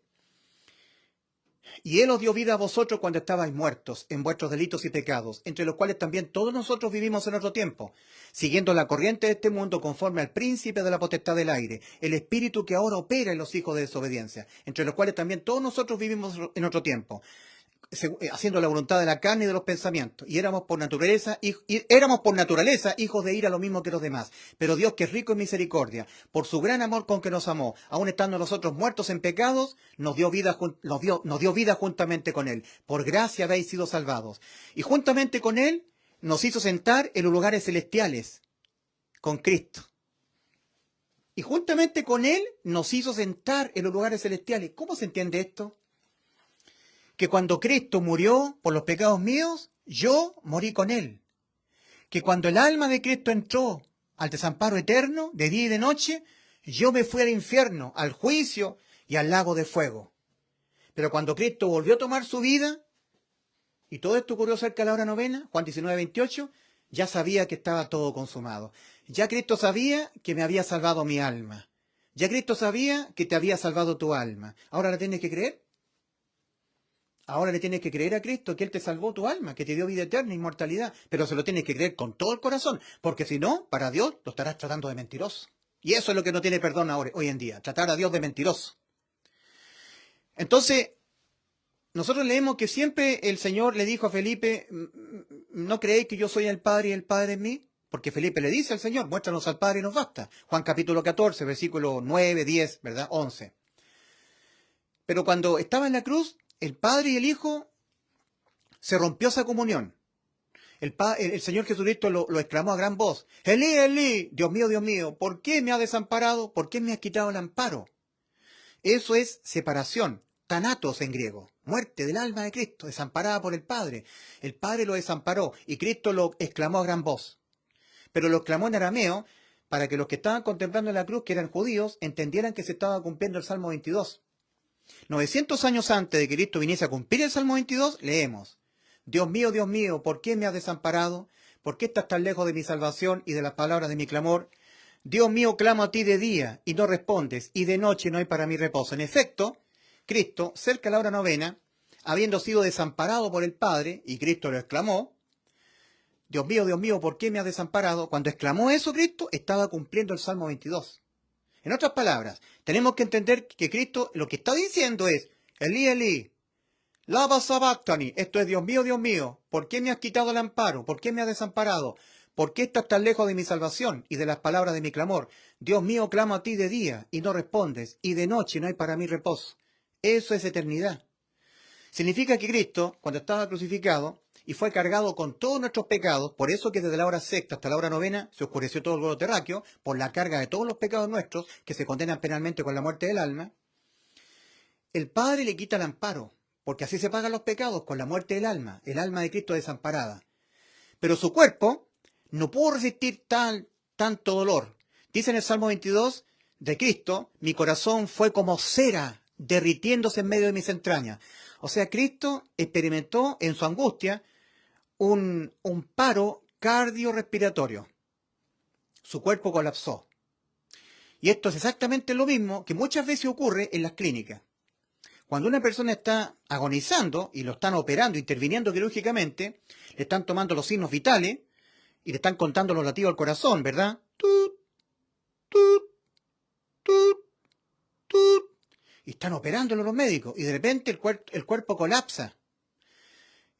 y Él os dio vida a vosotros cuando estabais muertos en vuestros delitos y pecados, entre los cuales también todos nosotros vivimos en otro tiempo, siguiendo la corriente de este mundo conforme al príncipe de la potestad del aire, el espíritu que ahora opera en los hijos de desobediencia, entre los cuales también todos nosotros vivimos en otro tiempo, haciendo la voluntad de la carne y de los pensamientos, y éramos por naturaleza hijos de ira lo mismo que los demás. Pero Dios, que es rico en misericordia, por su gran amor con que nos amó, aun estando nosotros muertos en pecados, nos dio vida juntamente con Él. Por gracia habéis sido salvados. Y juntamente con Él nos hizo sentar en los lugares celestiales, con Cristo. Y juntamente con Él nos hizo sentar en los lugares celestiales. ¿Cómo se entiende esto? Que cuando Cristo murió por los pecados míos, yo morí con Él. Que cuando el alma de Cristo entró al desamparo eterno, de día y de noche, yo me fui al infierno, al juicio y al lago de fuego. Pero cuando Cristo volvió a tomar su vida, y todo esto ocurrió cerca de la hora novena, Juan 19:28, ya sabía que estaba todo consumado. Ya Cristo sabía que me había salvado mi alma. Ya Cristo sabía que te había salvado tu alma. ¿Ahora la tienes que creer? Ahora le tienes que creer a Cristo que Él te salvó tu alma, que te dio vida eterna, inmortalidad. Pero se lo tienes que creer con todo el corazón, porque si no, para Dios lo estarás tratando de mentiroso. Y eso es lo que no tiene perdón ahora, hoy en día, tratar a Dios de mentiroso. Entonces, nosotros leemos que siempre el Señor le dijo a Felipe, ¿no creéis que yo soy el Padre y el Padre en mí? Porque Felipe le dice al Señor, muéstranos al Padre y nos basta. Juan capítulo 14, versículo 9, 10, ¿verdad? 11. Pero cuando estaba en la cruz, el Padre y el Hijo se rompió esa comunión. El Señor Jesucristo lo exclamó a gran voz. Elí, Elí, Dios mío, ¿por qué me has desamparado? ¿Por qué me has quitado el amparo? Eso es separación, thanatos en griego, muerte del alma de Cristo, desamparada por el Padre. El Padre lo desamparó y Cristo lo exclamó a gran voz. Pero lo exclamó en arameo para que los que estaban contemplando la cruz, que eran judíos, entendieran que se estaba cumpliendo el Salmo 22. 900 años antes de que Cristo viniese a cumplir el Salmo 22, leemos, Dios mío, ¿por qué me has desamparado? ¿Por qué estás tan lejos de mi salvación y de las palabras de mi clamor? Dios mío, clamo a ti de día y no respondes, y de noche no hay para mí reposo. En efecto, Cristo, cerca de la hora novena, habiendo sido desamparado por el Padre, y Cristo lo exclamó, Dios mío, ¿por qué me has desamparado? Cuando exclamó eso Cristo, estaba cumpliendo el Salmo 22. En otras palabras, tenemos que entender que Cristo lo que está diciendo es, Elí, Elí, lama sabactani, esto es Dios mío, ¿por qué me has quitado el amparo? ¿Por qué me has desamparado? ¿Por qué estás tan lejos de mi salvación y de las palabras de mi clamor? Dios mío, clamo a ti de día y no respondes, y de noche no hay para mí reposo. Eso es eternidad. Significa que Cristo, cuando estaba crucificado, y fue cargado con todos nuestros pecados. Por eso que desde la hora sexta hasta la hora novena se oscureció todo el globo terráqueo, por la carga de todos los pecados nuestros, que se condenan penalmente con la muerte del alma. El Padre le quita el amparo, porque así se pagan los pecados, con la muerte del alma, el alma de Cristo desamparada. Pero su cuerpo no pudo resistir tanto dolor. Dice en el Salmo 22 de Cristo, mi corazón fue como cera derritiéndose en medio de mis entrañas. O sea, Cristo experimentó en su angustia un paro cardiorrespiratorio. Su cuerpo colapsó. Y esto es exactamente lo mismo que muchas veces ocurre en las clínicas. Cuando una persona está agonizando y lo están operando, interviniendo quirúrgicamente, le están tomando los signos vitales y le están contando los latidos al corazón, ¿verdad? Tut, tut, tut, tut. Y están operándolo los médicos y de repente el cuerpo colapsa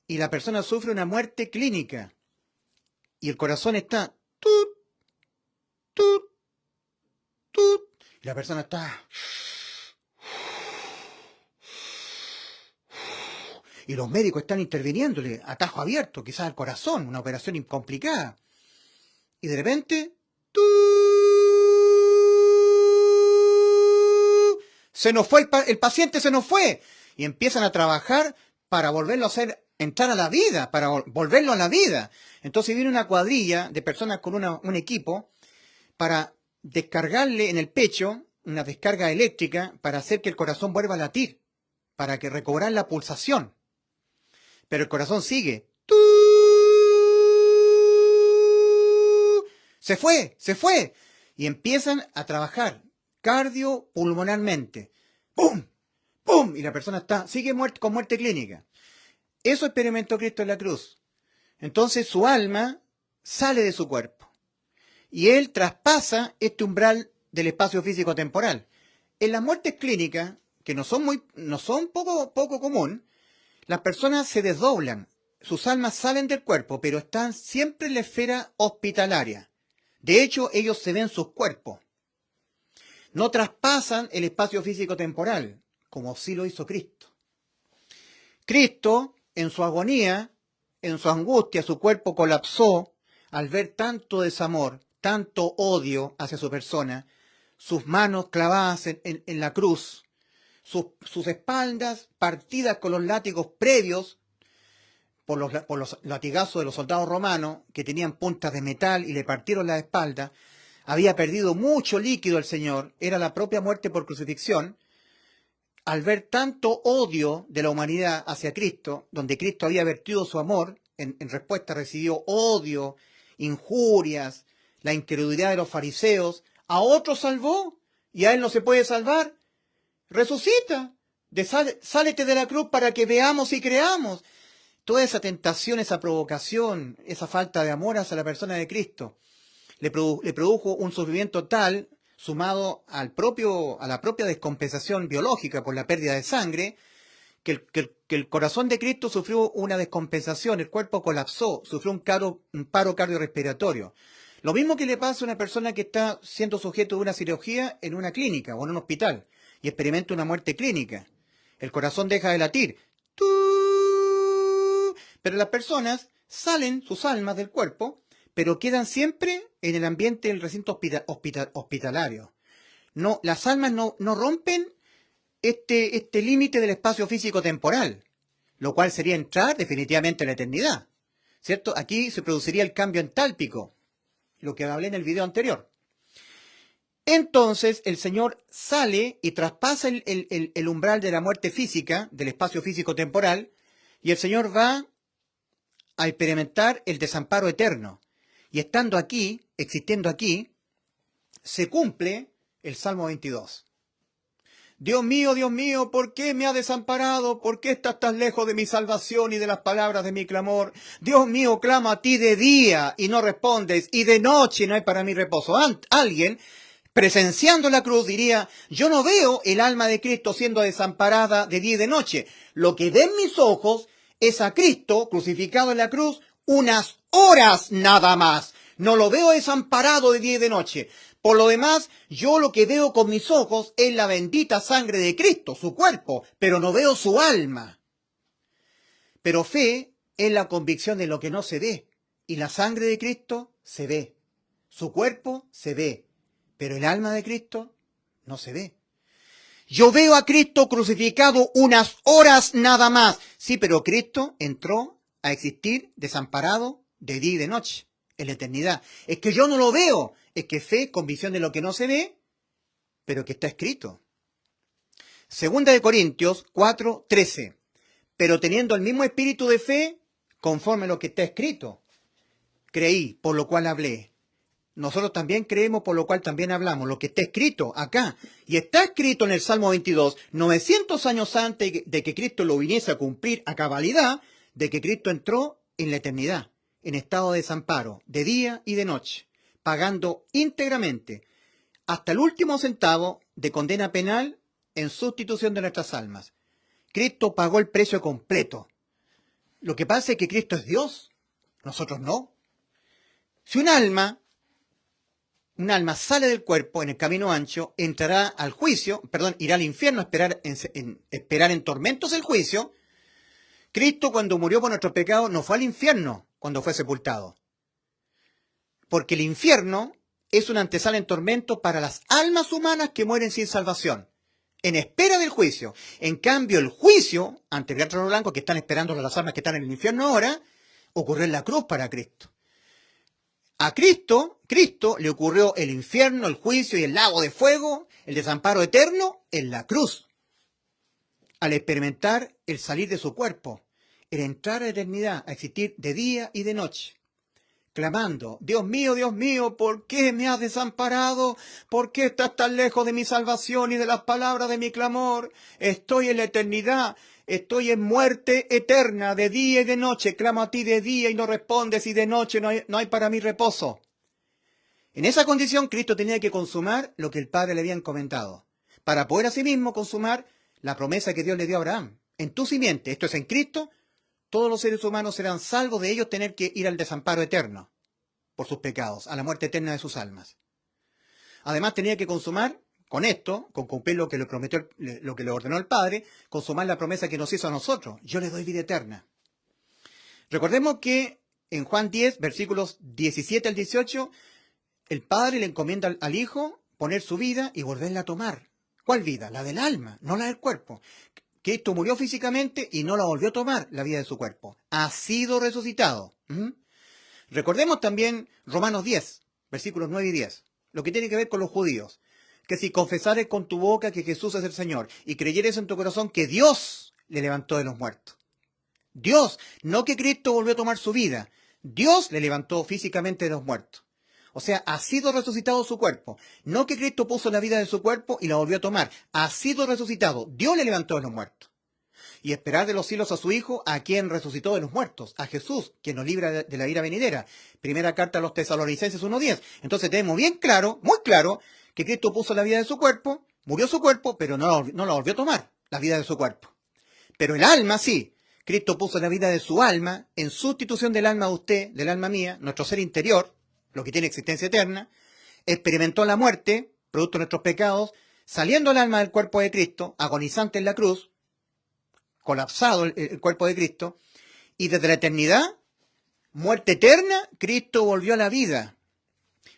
y la persona sufre una muerte clínica y el corazón está tut, tut, tut, y la persona está... Y los médicos están interviniéndole a tajo abierto, quizás al corazón, una operación complicada. Y de repente, se nos fue el paciente, se nos fue. Y empiezan a trabajar para volverlo a hacer entrar a la vida, para volverlo a la vida. Entonces viene una cuadrilla de personas con un equipo para descargarle en el pecho una descarga eléctrica para hacer que el corazón vuelva a latir, para que recobrar la pulsación. Pero el corazón sigue. Se fue. Y empiezan a trabajar cardiopulmonalmente. ¡Pum! ¡Pum! Y la persona sigue con muerte clínica. Eso experimentó Cristo en la cruz. Entonces su alma sale de su cuerpo. Y él traspasa este umbral del espacio físico-temporal. En las muertes clínicas, que no son poco común, las personas se desdoblan, sus almas salen del cuerpo, pero están siempre en la esfera hospitalaria. De hecho, ellos se ven sus cuerpos. No traspasan el espacio físico-temporal, como sí lo hizo Cristo. Cristo, en su agonía, en su angustia, su cuerpo colapsó al ver tanto desamor, tanto odio hacia su persona, sus manos clavadas en la cruz, sus espaldas partidas con los látigos previos por los latigazos de los soldados romanos que tenían puntas de metal y le partieron la espalda. Había perdido mucho líquido el Señor, era la propia muerte por crucifixión. Al ver tanto odio de la humanidad hacia Cristo, donde Cristo había vertido su amor, en respuesta recibió odio, injurias, la incredulidad de los fariseos, a otros salvó y a él no se puede salvar. Resucita, sálete de la cruz para que veamos y creamos. Toda esa tentación, esa provocación, esa falta de amor hacia la persona de Cristo, le produjo un sufrimiento tal, sumado a la propia descompensación biológica por la pérdida de sangre, que el corazón de Cristo sufrió una descompensación, el cuerpo colapsó, sufrió un paro cardiorrespiratorio. Lo mismo que le pasa a una persona que está siendo sujeto de una cirugía en una clínica o en un hospital y experimenta una muerte clínica. El corazón deja de latir. Pero las personas salen, sus almas del cuerpo, pero quedan siempre en el ambiente del recinto hospitalario. No, las almas no rompen este límite del espacio físico-temporal, lo cual sería entrar definitivamente en la eternidad. ¿Cierto? Aquí se produciría el cambio entálpico, lo que hablé en el video anterior. Entonces el Señor sale y traspasa el umbral de la muerte física, del espacio físico-temporal, y el Señor va a experimentar el desamparo eterno. Y estando aquí, existiendo aquí, se cumple el Salmo 22. Dios mío, ¿por qué me has desamparado? ¿Por qué estás tan lejos de mi salvación y de las palabras de mi clamor? Dios mío, clamo a ti de día y no respondes, y de noche no hay para mí reposo. Alguien, presenciando la cruz, diría, yo no veo el alma de Cristo siendo desamparada de día y de noche. Lo que ven mis ojos es a Cristo crucificado en la cruz unas horas nada más. No lo veo desamparado de día y de noche. Por lo demás, yo lo que veo con mis ojos es la bendita sangre de Cristo, su cuerpo, pero no veo su alma. Pero fe es la convicción de lo que no se ve. Y la sangre de Cristo se ve. Su cuerpo se ve. Pero el alma de Cristo no se ve. Yo veo a Cristo crucificado unas horas nada más. Sí, pero Cristo entró a existir desamparado de día y de noche, en la eternidad. Es que yo no lo veo. Es que fe, convicción de lo que no se ve, pero que está escrito. Segunda de Corintios 4:13. Pero teniendo el mismo espíritu de fe, conforme a lo que está escrito. Creí, por lo cual hablé. Nosotros también creemos, por lo cual también hablamos. Lo que está escrito acá. Y está escrito en el Salmo 22, 900 años antes de que Cristo lo viniese a cumplir a cabalidad, de que Cristo entró en la eternidad, en estado de desamparo, de día y de noche, pagando íntegramente hasta el último centavo de condena penal en sustitución de nuestras almas. Cristo pagó el precio completo. Lo que pasa es que Cristo es Dios, nosotros no. Si un alma sale del cuerpo en el camino ancho, entrará al juicio, irá al infierno a esperar en tormentos el juicio. Cristo, cuando murió por nuestros pecados, no fue al infierno cuando fue sepultado. Porque el infierno es una antesala en tormento para las almas humanas que mueren sin salvación, en espera del juicio. En cambio, el juicio ante el gran trono blanco, que están esperando las almas que están en el infierno ahora, ocurrió en la cruz para Cristo. A Cristo le ocurrió el infierno, el juicio y el lago de fuego, el desamparo eterno en la cruz. Al experimentar el salir de su cuerpo, el entrar a la eternidad, a existir de día y de noche, clamando, Dios mío, ¿por qué me has desamparado? ¿Por qué estás tan lejos de mi salvación y de las palabras de mi clamor? Estoy en la eternidad, estoy en muerte eterna, de día y de noche, clamo a ti de día y no respondes, y de noche no hay para mí reposo. En esa condición, Cristo tenía que consumar lo que el Padre le había encomendado, para poder asimismo consumar la promesa que Dios le dio a Abraham. En tu simiente, esto es en Cristo, todos los seres humanos serán salvos de ellos tener que ir al desamparo eterno por sus pecados, a la muerte eterna de sus almas. Además tenía que consumar con esto, con cumplir lo que le prometió, lo que le ordenó el Padre, consumar la promesa que nos hizo a nosotros. Yo le doy vida eterna. Recordemos que en Juan 10, versículos 17 al 18, el Padre le encomienda al Hijo poner su vida y volverla a tomar. ¿Cuál vida? La del alma, no la del cuerpo. Cristo murió físicamente y no la volvió a tomar, la vida de su cuerpo. Ha sido resucitado. Recordemos también Romanos 10, versículos 9 y 10, lo que tiene que ver con los judíos. Que si confesares con tu boca que Jesús es el Señor y creyeres en tu corazón que Dios le levantó de los muertos. Dios, no que Cristo volvió a tomar su vida. Dios le levantó físicamente de los muertos. O sea, ha sido resucitado su cuerpo. No que Cristo puso la vida de su cuerpo y la volvió a tomar. Ha sido resucitado. Dios le levantó de los muertos. Y esperar de los cielos a su Hijo, a quien resucitó de los muertos. A Jesús, quien nos libra de la ira venidera. Primera carta a los Tesalonicenses 1:10. Entonces tenemos bien claro, muy claro, que Cristo puso la vida de su cuerpo, murió su cuerpo, pero no la volvió a tomar, la vida de su cuerpo. Pero el alma sí. Cristo puso la vida de su alma en sustitución del alma de usted, del alma mía, nuestro ser interior, lo que tiene existencia eterna, experimentó la muerte, producto de nuestros pecados, saliendo el alma del cuerpo de Cristo, agonizante en la cruz, colapsado el cuerpo de Cristo, y desde la eternidad, muerte eterna, Cristo volvió a la vida,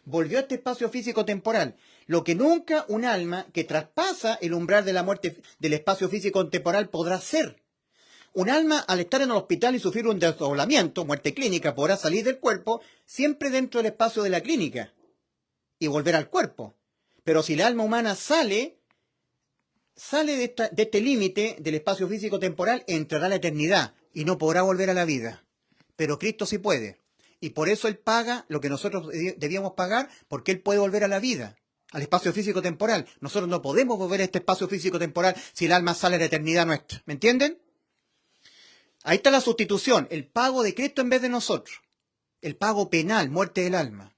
volvió a este espacio físico-temporal, lo que nunca un alma que traspasa el umbral de la muerte del espacio físico-temporal podrá ser. Un alma, al estar en el hospital y sufrir un desdoblamiento, muerte clínica, podrá salir del cuerpo siempre dentro del espacio de la clínica y volver al cuerpo. Pero si el alma humana sale de este límite del espacio físico-temporal, entrará a la eternidad y no podrá volver a la vida. Pero Cristo sí puede. Y por eso Él paga lo que nosotros debíamos pagar, porque Él puede volver a la vida, al espacio físico-temporal. Nosotros no podemos volver a este espacio físico-temporal si el alma sale a la eternidad nuestra. ¿Me entienden? Ahí está la sustitución, el pago de Cristo en vez de nosotros. El pago penal, muerte del alma.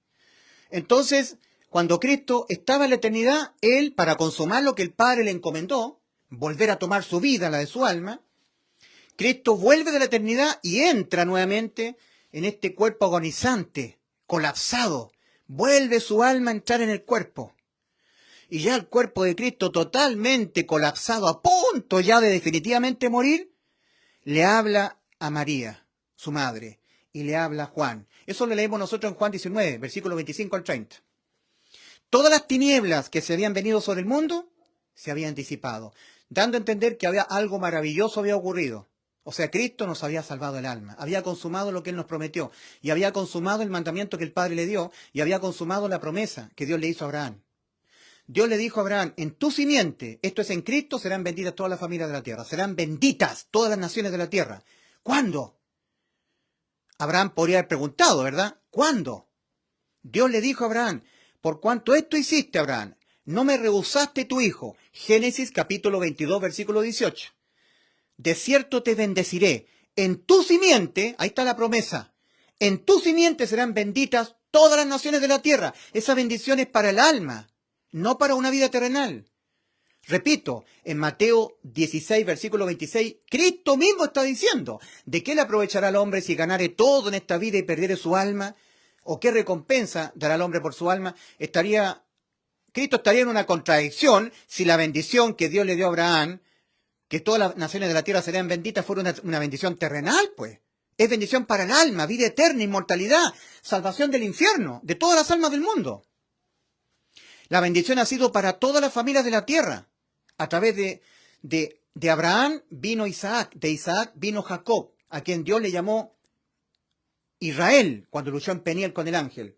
Entonces, cuando Cristo estaba en la eternidad, Él, para consumar lo que el Padre le encomendó, volver a tomar su vida, la de su alma, Cristo vuelve de la eternidad y entra nuevamente en este cuerpo agonizante, colapsado. Vuelve su alma a entrar en el cuerpo. Y ya el cuerpo de Cristo totalmente colapsado, a punto ya de definitivamente morir, le habla a María, su madre, y le habla a Juan. Eso lo leemos nosotros en Juan 19, versículos 25 al 30. Todas las tinieblas que se habían venido sobre el mundo se habían disipado, dando a entender que algo maravilloso había ocurrido. O sea, Cristo nos había salvado el alma, había consumado lo que Él nos prometió, y había consumado el mandamiento que el Padre le dio, y había consumado la promesa que Dios le hizo a Abraham. Dios le dijo a Abraham, en tu simiente, esto es en Cristo, serán benditas todas las familias de la tierra, serán benditas todas las naciones de la tierra. ¿Cuándo? Abraham podría haber preguntado, ¿verdad? ¿Cuándo? Dios le dijo a Abraham, por cuanto esto hiciste, Abraham, no me rehusaste tu hijo. Génesis capítulo 22, versículo 18. De cierto te bendeciré. En tu simiente, ahí está la promesa, en tu simiente serán benditas todas las naciones de la tierra. Esa bendición es para el alma, no para una vida terrenal. Repito, en Mateo 16, versículo 26, Cristo mismo está diciendo, ¿de qué le aprovechará al hombre si ganare todo en esta vida y perdiere su alma? ¿O qué recompensa dará al hombre por su alma? Cristo estaría en una contradicción si la bendición que Dios le dio a Abraham, que todas las naciones de la tierra serían benditas, fuera una bendición terrenal, pues. Es bendición para el alma, vida eterna, inmortalidad, salvación del infierno, de todas las almas del mundo. La bendición ha sido para todas las familias de la tierra. A través de Abraham vino Isaac, de Isaac vino Jacob, a quien Dios le llamó Israel, cuando luchó en Peniel con el ángel.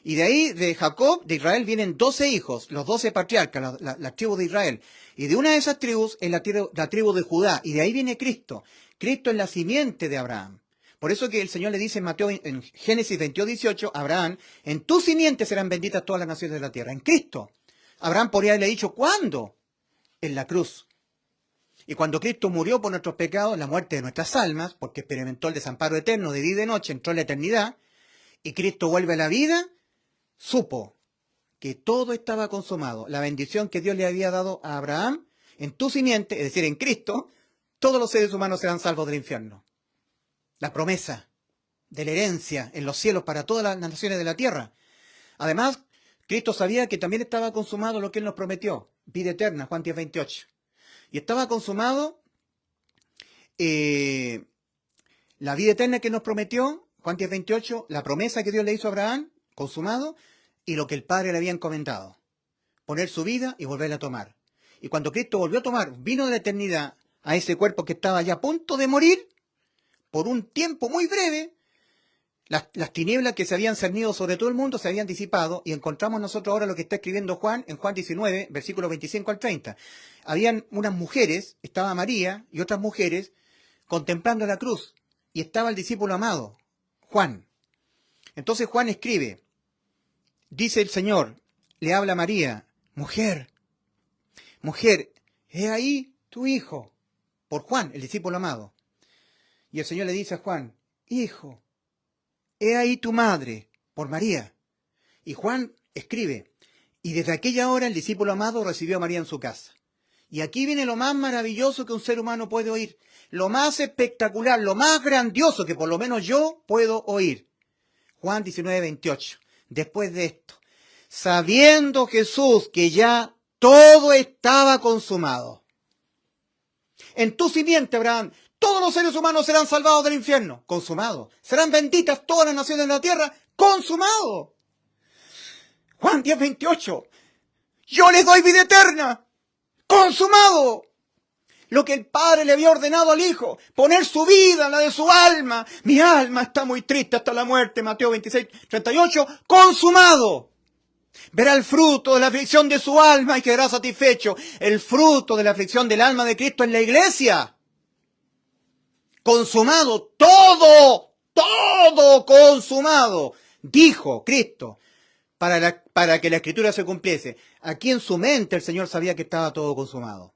Y de ahí, de Jacob, de Israel, vienen 12 hijos, los 12 patriarcas, la tribu de Israel. Y de una de esas tribus es la tribu de Judá. Y de ahí viene Cristo. Cristo es la simiente de Abraham. Por eso que el Señor le dice en Génesis 22, 18, Abraham, en tu simiente serán benditas todas las naciones de la tierra. En Cristo. Abraham podría haberle dicho, ¿cuándo? En la cruz. Y cuando Cristo murió por nuestros pecados, la muerte de nuestras almas, porque experimentó el desamparo eterno de día y de noche, entró en la eternidad, y Cristo vuelve a la vida, supo que todo estaba consumado. La bendición que Dios le había dado a Abraham, en tu simiente, es decir, en Cristo, todos los seres humanos serán salvos del infierno. La promesa de la herencia en los cielos para todas las naciones de la tierra. Además, Cristo sabía que también estaba consumado lo que Él nos prometió, vida eterna, Juan 10, 28. Y estaba consumado la vida eterna que nos prometió, Juan 10, 28, la promesa que Dios le hizo a Abraham, consumado, y lo que el Padre le había encomendado, poner su vida y volverla a tomar. Y cuando Cristo volvió a tomar, vino de la eternidad a ese cuerpo que estaba ya a punto de morir, por un tiempo muy breve, las tinieblas que se habían cernido sobre todo el mundo se habían disipado, y encontramos nosotros ahora lo que está escribiendo Juan en Juan 19, versículos 25 al 30. Habían unas mujeres, estaba María y otras mujeres, contemplando la cruz, y estaba el discípulo amado, Juan. Entonces Juan escribe, dice el Señor, le habla a María, mujer, he ahí tu hijo, por Juan, el discípulo amado. Y el Señor le dice a Juan, hijo, he ahí tu madre, por María. Y Juan escribe, y desde aquella hora el discípulo amado recibió a María en su casa. Y aquí viene lo más maravilloso que un ser humano puede oír, lo más espectacular, lo más grandioso que por lo menos yo puedo oír. Juan 19, 28. Después de esto, sabiendo Jesús que ya todo estaba consumado. En tu simiente, Abraham, todos los seres humanos serán salvados del infierno. Consumado. Serán benditas todas las naciones de la tierra. Consumado. Juan 10, 28. Yo les doy vida eterna. Consumado. Lo que el Padre le había ordenado al Hijo. Poner su vida, la de su alma. Mi alma está muy triste hasta la muerte. Mateo 26, 38. Consumado. Verá el fruto de la aflicción de su alma y quedará satisfecho. El fruto de la aflicción del alma de Cristo en la iglesia. Consumado, todo consumado, dijo Cristo, para que la Escritura se cumpliese. Aquí en su mente el Señor sabía que estaba todo consumado.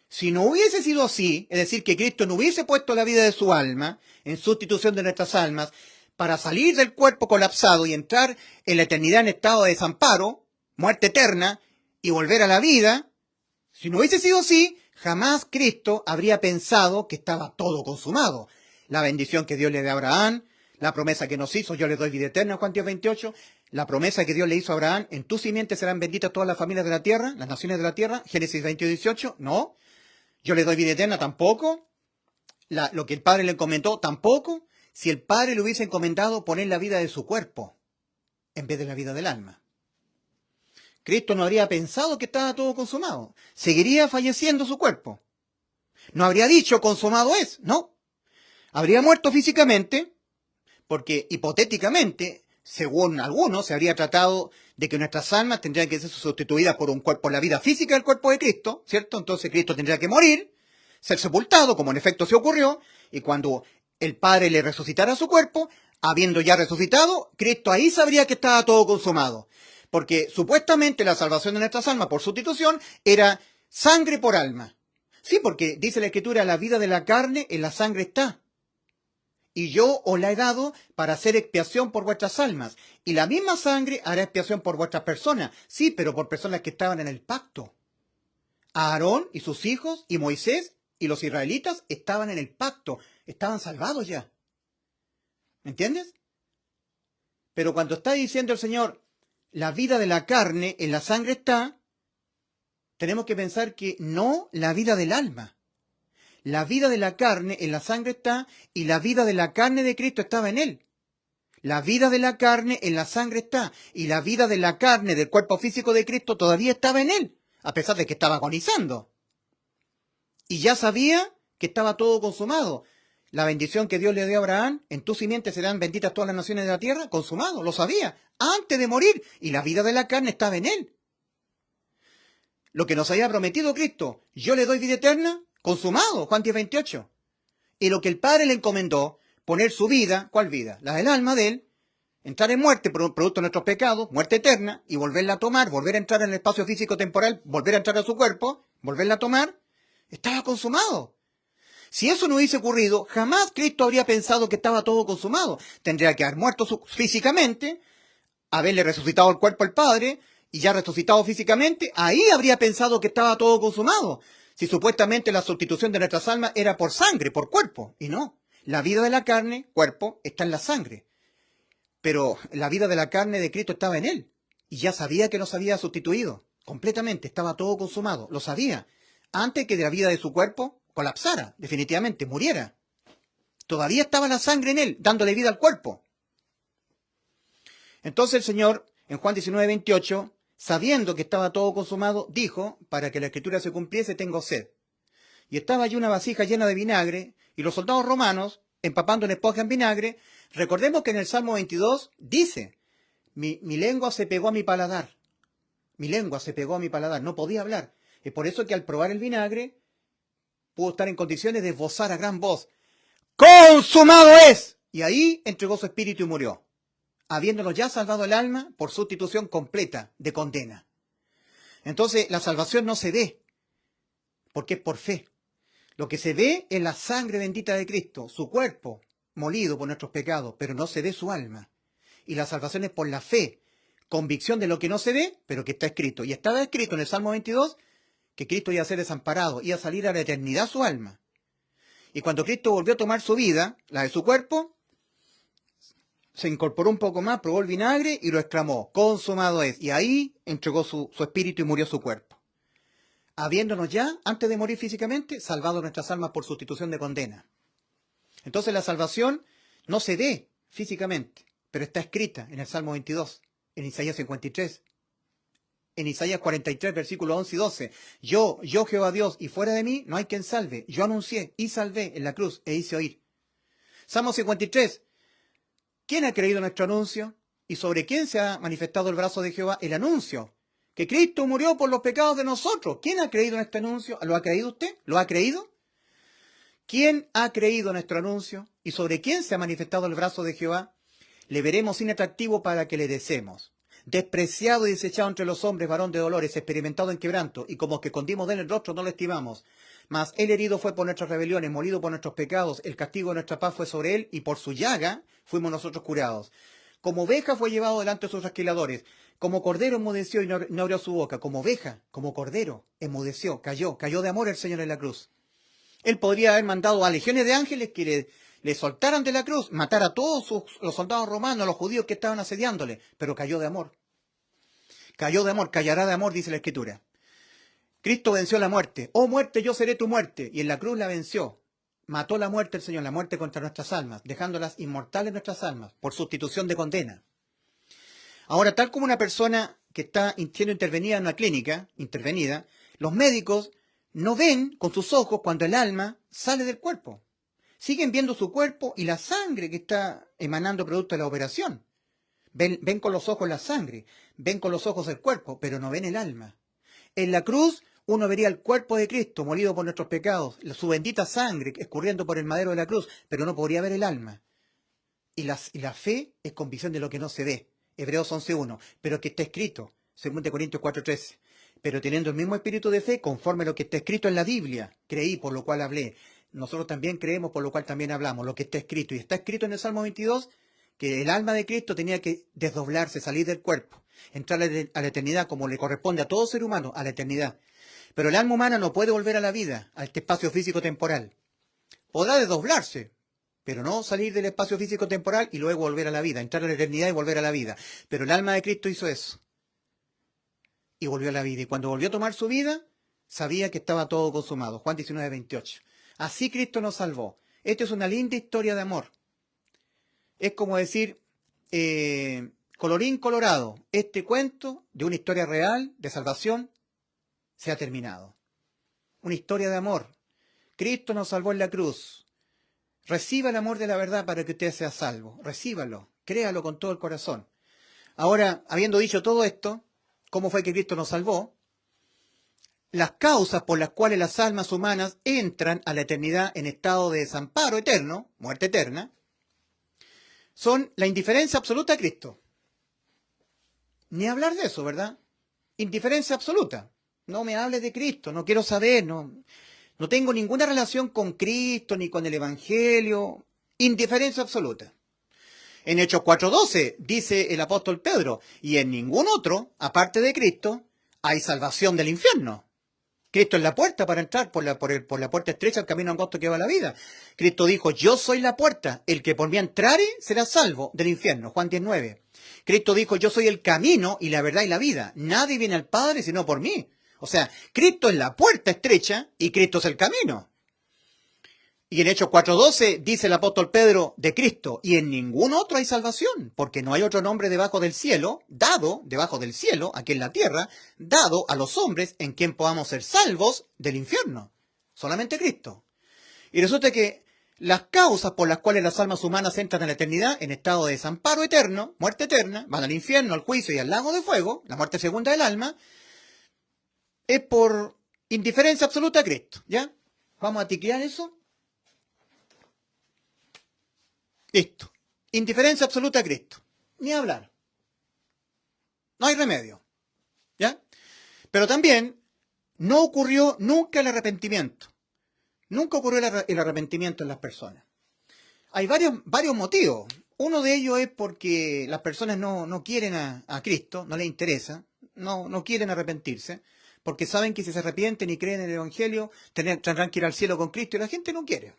Si no hubiese sido así, es decir, que Cristo no hubiese puesto la vida de su alma en sustitución de nuestras almas, para salir del cuerpo colapsado y entrar en la eternidad en estado de desamparo, muerte eterna, y volver a la vida, si no hubiese sido así, jamás Cristo habría pensado que estaba todo consumado. La bendición que Dios le dio a Abraham, la promesa que nos hizo, yo le doy vida eterna, Juan 10, 28, la promesa que Dios le hizo a Abraham, en tu simiente serán benditas todas las familias de la tierra, las naciones de la tierra, Génesis 22, 18, no. Yo le doy vida eterna, tampoco. lo que el Padre le encomendó, tampoco si el Padre le hubiese encomendado poner la vida de su cuerpo en vez de la vida del alma. Cristo no habría pensado que estaba todo consumado. Seguiría falleciendo su cuerpo. No habría dicho consumado es, no. Habría muerto físicamente, porque hipotéticamente, según algunos, se habría tratado de que nuestras almas tendrían que ser sustituidas por un cuerpo, por la vida física del cuerpo de Cristo, ¿cierto? Entonces Cristo tendría que morir, ser sepultado, como en efecto se ocurrió, y cuando el Padre le resucitara su cuerpo, habiendo ya resucitado, Cristo ahí sabría que estaba todo consumado. Porque supuestamente la salvación de nuestras almas por sustitución era sangre por alma. Sí, porque dice la Escritura, la vida de la carne en la sangre está. Y yo os la he dado para hacer expiación por vuestras almas. Y la misma sangre hará expiación por vuestras personas. Sí, pero por personas que estaban en el pacto. Aarón y sus hijos y Moisés y los israelitas estaban en el pacto. Estaban salvados ya. ¿Me entiendes? Pero cuando está diciendo el Señor, la vida de la carne en la sangre está, tenemos que pensar que no la vida del alma. La vida de la carne en la sangre está, y la vida de la carne de Cristo estaba en él. La vida de la carne en la sangre está, y la vida de la carne del cuerpo físico de Cristo todavía estaba en él, a pesar de que estaba agonizando. Y ya sabía que estaba todo consumado. La bendición que Dios le dio a Abraham, en tu simiente serán benditas todas las naciones de la tierra, consumado, lo sabía, antes de morir, y la vida de la carne estaba en él. Lo que nos había prometido Cristo, yo le doy vida eterna, consumado, Juan 10:28. Y lo que el Padre le encomendó, poner su vida, ¿cuál vida? La del alma de él, entrar en muerte, producto de nuestros pecados, muerte eterna, y volverla a tomar, volver a entrar en el espacio físico-temporal, volver a entrar a su cuerpo, volverla a tomar, estaba consumado. Si eso no hubiese ocurrido, jamás Cristo habría pensado que estaba todo consumado. Tendría que haber muerto físicamente, haberle resucitado el cuerpo al Padre, y ya resucitado físicamente, ahí habría pensado que estaba todo consumado. Si supuestamente la sustitución de nuestras almas era por sangre, por cuerpo, y no. La vida de la carne, cuerpo, está en la sangre. Pero la vida de la carne de Cristo estaba en él, y ya sabía que nos había sustituido, completamente, estaba todo consumado, lo sabía, antes que la vida de su cuerpo colapsara, definitivamente, muriera. Todavía estaba la sangre en él, dándole vida al cuerpo. Entonces el Señor, en Juan 19:28, sabiendo que estaba todo consumado, dijo, para que la escritura se cumpliese, tengo sed. Y estaba allí una vasija llena de vinagre, y los soldados romanos, empapando una esponja en vinagre, recordemos que en el Salmo 22 dice, mi lengua se pegó a mi paladar. Mi lengua se pegó a mi paladar, no podía hablar. Es por eso que al probar el vinagre, pudo estar en condiciones de esbozar a gran voz, ¡consumado es! Y ahí entregó su espíritu y murió, habiéndonos ya salvado el alma por sustitución completa de condena. Entonces, la salvación no se ve, porque es por fe. Lo que se ve es la sangre bendita de Cristo, su cuerpo molido por nuestros pecados, pero no se ve su alma. Y la salvación es por la fe, convicción de lo que no se ve, pero que está escrito. Y estaba escrito en el Salmo 22 que Cristo iba a ser desamparado, iba a salir a la eternidad su alma. Y cuando Cristo volvió a tomar su vida, la de su cuerpo, se incorporó un poco más, probó el vinagre y lo exclamó, consumado es. Y ahí entregó su espíritu y murió su cuerpo. Habiéndonos ya, antes de morir físicamente, salvado nuestras almas por sustitución de condena. Entonces la salvación no se ve físicamente, pero está escrita en el Salmo 22, en Isaías 53, en Isaías 43, versículos 11 y 12. Yo Jehová Dios, y fuera de mí no hay quien salve. Yo anuncié y salvé en la cruz e hice oír. Salmo 53. ¿Quién ha creído nuestro anuncio? ¿Y sobre quién se ha manifestado el brazo de Jehová? El anuncio. Que Cristo murió por los pecados de nosotros. ¿Quién ha creído en este anuncio? ¿Lo ha creído usted? ¿Lo ha creído? ¿Quién ha creído nuestro anuncio? ¿Y sobre quién se ha manifestado el brazo de Jehová? Le veremos inatractivo para que le deseemos. Despreciado y desechado entre los hombres, varón de dolores, experimentado en quebranto, y como que escondimos de él el rostro, no lo estimamos. Mas él herido fue por nuestras rebeliones, molido por nuestros pecados, el castigo de nuestra paz fue sobre él, y por su llaga fuimos nosotros curados. Como oveja fue llevado delante de sus trasquiladores, como cordero enmudeció y no abrió su boca, como oveja, como cordero, enmudeció, cayó de amor el Señor en la cruz. Él podría haber mandado a legiones de ángeles que le soltaran de la cruz, matar a todos los soldados romanos, los judíos que estaban asediándole, pero cayó de amor. Cayó de amor, callará de amor, dice la Escritura. Cristo venció la muerte. Oh muerte, yo seré tu muerte. Y en la cruz la venció. mató la muerte el Señor, la muerte contra nuestras almas, dejándolas inmortales nuestras almas, por sustitución de condena. Ahora, tal como una persona que está siendo intervenida en una clínica, los médicos no ven con sus ojos cuando el alma sale del cuerpo. Siguen viendo su cuerpo y la sangre que está emanando producto de la operación. Ven con los ojos la sangre, ven con los ojos el cuerpo, pero no ven el alma. En la cruz uno vería el cuerpo de Cristo molido por nuestros pecados, su bendita sangre escurriendo por el madero de la cruz, pero no podría ver el alma. Y la fe es convicción de lo que no se ve. Hebreos 11.1, pero que está escrito, 2 Corintios 4.13. Pero teniendo el mismo espíritu de fe, conforme a lo que está escrito en la Biblia, creí, por lo cual hablé. Nosotros también creemos, por lo cual también hablamos, lo que está escrito. Y está escrito en el Salmo 22, que el alma de Cristo tenía que desdoblarse, salir del cuerpo, entrar a la eternidad, como le corresponde a todo ser humano, a la eternidad. Pero el alma humana no puede volver a la vida, a este espacio físico-temporal. Podrá desdoblarse, pero no salir del espacio físico-temporal y luego volver a la vida, entrar a la eternidad y volver a la vida. Pero el alma de Cristo hizo eso. Y volvió a la vida. Y cuando volvió a tomar su vida, sabía que estaba todo consumado. Juan 19:28. Así Cristo nos salvó. Esta es una linda historia de amor. Es como decir, colorín colorado, este cuento de una historia real de salvación se ha terminado. Una historia de amor. Cristo nos salvó en la cruz. Reciba el amor de la verdad para que usted sea salvo. Recíbalo, créalo con todo el corazón. Ahora, habiendo dicho todo esto, ¿cómo fue que Cristo nos salvó? Las causas por las cuales las almas humanas entran a la eternidad en estado de desamparo eterno, muerte eterna, son la indiferencia absoluta a Cristo. Ni hablar de eso, ¿verdad? Indiferencia absoluta. No me hables de Cristo, no quiero saber, no tengo ninguna relación con Cristo ni con el Evangelio. Indiferencia absoluta. En Hechos 4:12 dice el apóstol Pedro, y en ningún otro, aparte de Cristo, hay salvación del infierno. Cristo es la puerta para entrar por la puerta estrecha al camino angosto que va a la vida. Cristo dijo, yo soy la puerta, el que por mí entrare será salvo del infierno. Juan 19. Cristo dijo, yo soy el camino y la verdad y la vida. Nadie viene al Padre sino por mí. O sea, Cristo es la puerta estrecha y Cristo es el camino. Y en Hechos 4:12 dice el apóstol Pedro de Cristo, y en ningún otro hay salvación, porque no hay otro nombre debajo del cielo, dado, debajo del cielo, aquí en la tierra, dado a los hombres en quien podamos ser salvos del infierno. Solamente Cristo. Y resulta que las causas por las cuales las almas humanas entran en la eternidad, en estado de desamparo eterno, muerte eterna, van al infierno, al juicio y al lago de fuego, la muerte segunda del alma, es por indiferencia absoluta a Cristo. ¿Ya? ¿Vamos a tiquear eso? Listo. Indiferencia absoluta a Cristo. Ni hablar. No hay remedio. ¿Ya? Pero también no ocurrió nunca el arrepentimiento. Nunca ocurrió el arrepentimiento en las personas. Hay varios motivos. Uno de ellos es porque las personas no quieren a Cristo, no les interesa, no quieren arrepentirse, porque saben que si se arrepienten y creen en el Evangelio, tendrán que ir al cielo con Cristo, y la gente no quiere.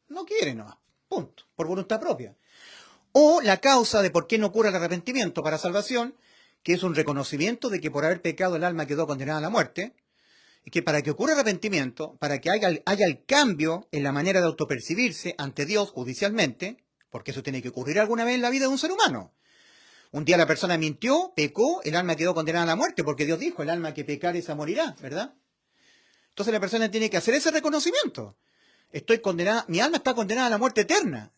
No quiere nomás. Punto. Por voluntad propia. O la causa de por qué no ocurre el arrepentimiento para salvación, que es un reconocimiento de que por haber pecado el alma quedó condenada a la muerte, y que para que ocurra arrepentimiento, para que haya el cambio en la manera de autopercibirse ante Dios judicialmente, porque eso tiene que ocurrir alguna vez en la vida de un ser humano. Un día la persona mintió, pecó, el alma quedó condenada a la muerte, porque Dios dijo, el alma que pecare esa morirá, ¿verdad? Entonces la persona tiene que hacer ese reconocimiento. Estoy condenada, mi alma está condenada a la muerte eterna.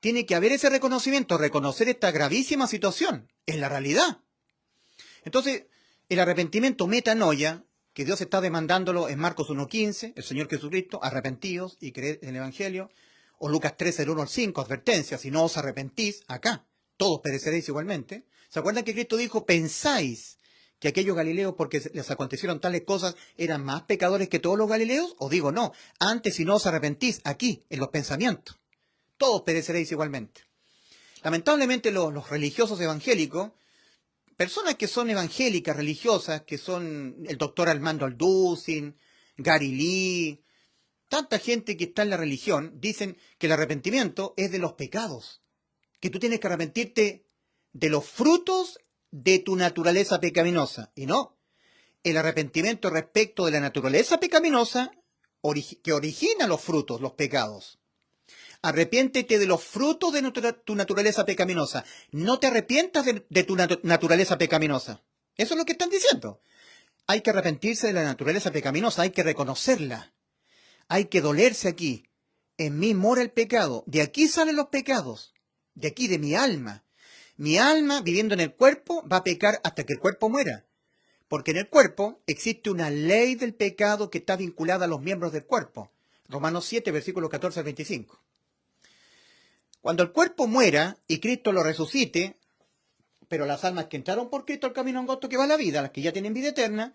Tiene que haber ese reconocimiento, reconocer esta gravísima situación, en la realidad. Entonces, el arrepentimiento metanoia, que Dios está demandándolo en Marcos 1:15, el Señor Jesucristo, arrepentidos y creed en el Evangelio, o Lucas 13, del 1 al 5, advertencia, si no os arrepentís, acá, todos pereceréis igualmente. ¿Se acuerdan que Cristo dijo, pensáis que aquellos galileos, porque les acontecieron tales cosas, eran más pecadores que todos los galileos? O digo, no, antes si no os arrepentís, aquí, en los pensamientos, todos pereceréis igualmente. Lamentablemente los religiosos evangélicos, personas que son evangélicas, religiosas, que son el doctor Armando Alducin, Gary Lee, tanta gente que está en la religión, dicen que el arrepentimiento es de los pecados, que tú tienes que arrepentirte de los frutos de tu naturaleza pecaminosa. Y no, el arrepentimiento respecto de la naturaleza pecaminosa que origina los frutos, los pecados. Arrepiéntete de los frutos de tu naturaleza pecaminosa. No te arrepientas de tu naturaleza pecaminosa. Eso es lo que están diciendo. Hay que arrepentirse de la naturaleza pecaminosa, hay que reconocerla. Hay que dolerse aquí. En mí mora el pecado. De aquí salen los pecados. De aquí, de mi alma. Mi alma, viviendo en el cuerpo, va a pecar hasta que el cuerpo muera. Porque en el cuerpo existe una ley del pecado que está vinculada a los miembros del cuerpo. Romanos 7, versículos 14 al 25. Cuando el cuerpo muera y Cristo lo resucite, pero las almas que entraron por Cristo al camino angosto que va a la vida, las que ya tienen vida eterna,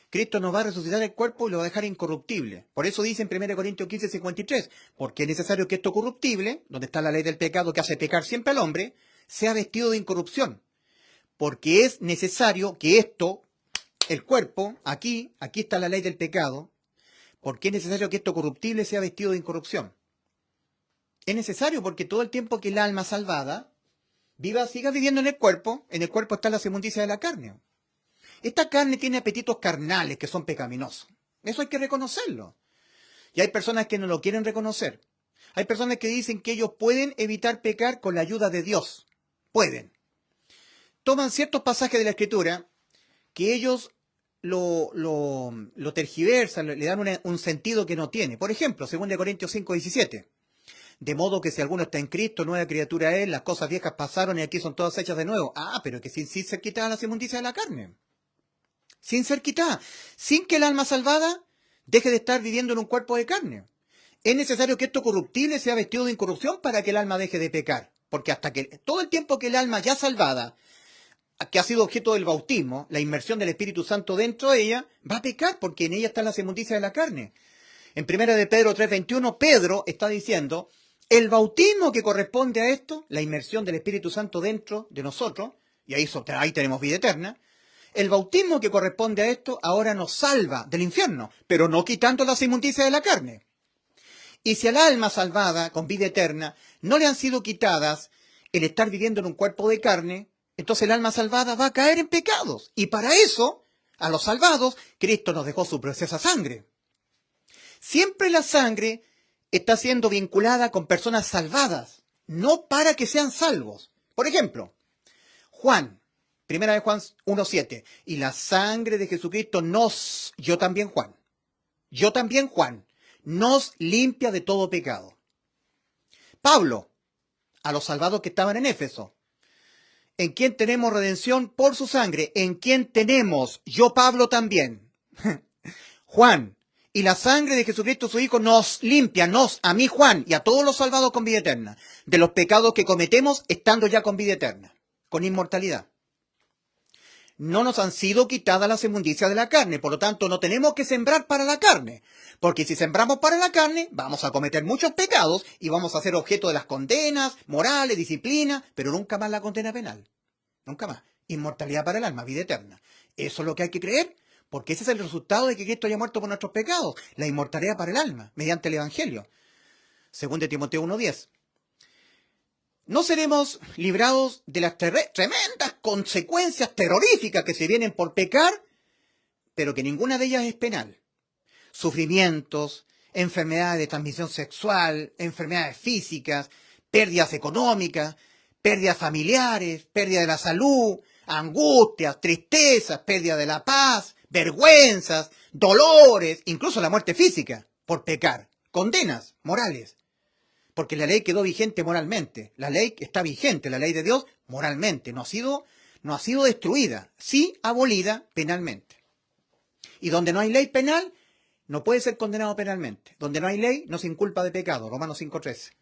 Cristo nos va a resucitar el cuerpo y lo va a dejar incorruptible. Por eso dice en 1 Corintios 15, 53, porque es necesario que esto corruptible, donde está la ley del pecado que hace pecar siempre al hombre, sea vestido de incorrupción. Porque es necesario que esto, el cuerpo, aquí está la ley del pecado, porque es necesario que esto corruptible sea vestido de incorrupción. Es necesario porque todo el tiempo que el alma salvada siga viviendo en el cuerpo está la inmundicia de la carne. Esta carne tiene apetitos carnales que son pecaminosos. Eso hay que reconocerlo. Y hay personas que no lo quieren reconocer. Hay personas que dicen que ellos pueden evitar pecar con la ayuda de Dios. Pueden. Toman ciertos pasajes de la Escritura que ellos lo tergiversan, le dan un sentido que no tiene. Por ejemplo, 2 Corintios 5, 17. De modo que si alguno está en Cristo, nueva criatura es, las cosas viejas pasaron y aquí son todas hechas de nuevo. Pero que sin ser quitada la inmundicia de la carne. Sin ser quitada. Sin que el alma salvada deje de estar viviendo en un cuerpo de carne. Es necesario que esto corruptible sea vestido de incorrupción para que el alma deje de pecar. Porque hasta que todo el tiempo que el alma ya salvada, que ha sido objeto del bautismo, la inmersión del Espíritu Santo dentro de ella, va a pecar porque en ella está la inmundicia de la carne. En 1 de Pedro 3:21, Pedro está diciendo, el bautismo que corresponde a esto, la inmersión del Espíritu Santo dentro de nosotros, y ahí tenemos vida eterna, el bautismo que corresponde a esto ahora nos salva del infierno, pero no quitando las inmundicias de la carne. Y si al alma salvada con vida eterna no le han sido quitadas el estar viviendo en un cuerpo de carne, entonces el alma salvada va a caer en pecados. Y para eso, a los salvados, Cristo nos dejó su preciosa sangre. Siempre la sangre está siendo vinculada con personas salvadas, no para que sean salvos. Por ejemplo, Juan, 1 de Juan 1:7, y la sangre de Jesucristo yo también Juan, nos limpia de todo pecado. Pablo, a los salvados que estaban en Éfeso, en quien tenemos redención por su sangre, en quien tenemos, yo Pablo también, Juan, y la sangre de Jesucristo su Hijo nos limpia, a mí Juan, y a todos los salvados con vida eterna, de los pecados que cometemos estando ya con vida eterna, con inmortalidad. No nos han sido quitadas las inmundicias de la carne, por lo tanto no tenemos que sembrar para la carne, porque si sembramos para la carne vamos a cometer muchos pecados y vamos a ser objeto de las condenas morales, disciplina, pero nunca más la condena penal, nunca más. Inmortalidad para el alma, vida eterna. Eso es lo que hay que creer, porque ese es el resultado de que Cristo haya muerto por nuestros pecados, la inmortalidad para el alma, mediante el Evangelio. 2 Timoteo 1:10. No seremos librados de las tremendas consecuencias terroríficas que se vienen por pecar, pero que ninguna de ellas es penal. Sufrimientos, enfermedades de transmisión sexual, enfermedades físicas, pérdidas económicas, pérdidas familiares, pérdida de la salud, angustias, tristezas, pérdida de la paz, vergüenzas, dolores, incluso la muerte física por pecar, condenas morales. Porque la ley quedó vigente moralmente. La ley está vigente, la ley de Dios, moralmente. No ha sido destruida, sí abolida penalmente. Y donde no hay ley penal, no puede ser condenado penalmente. Donde no hay ley, no se inculpa de pecado. Romanos 5:13.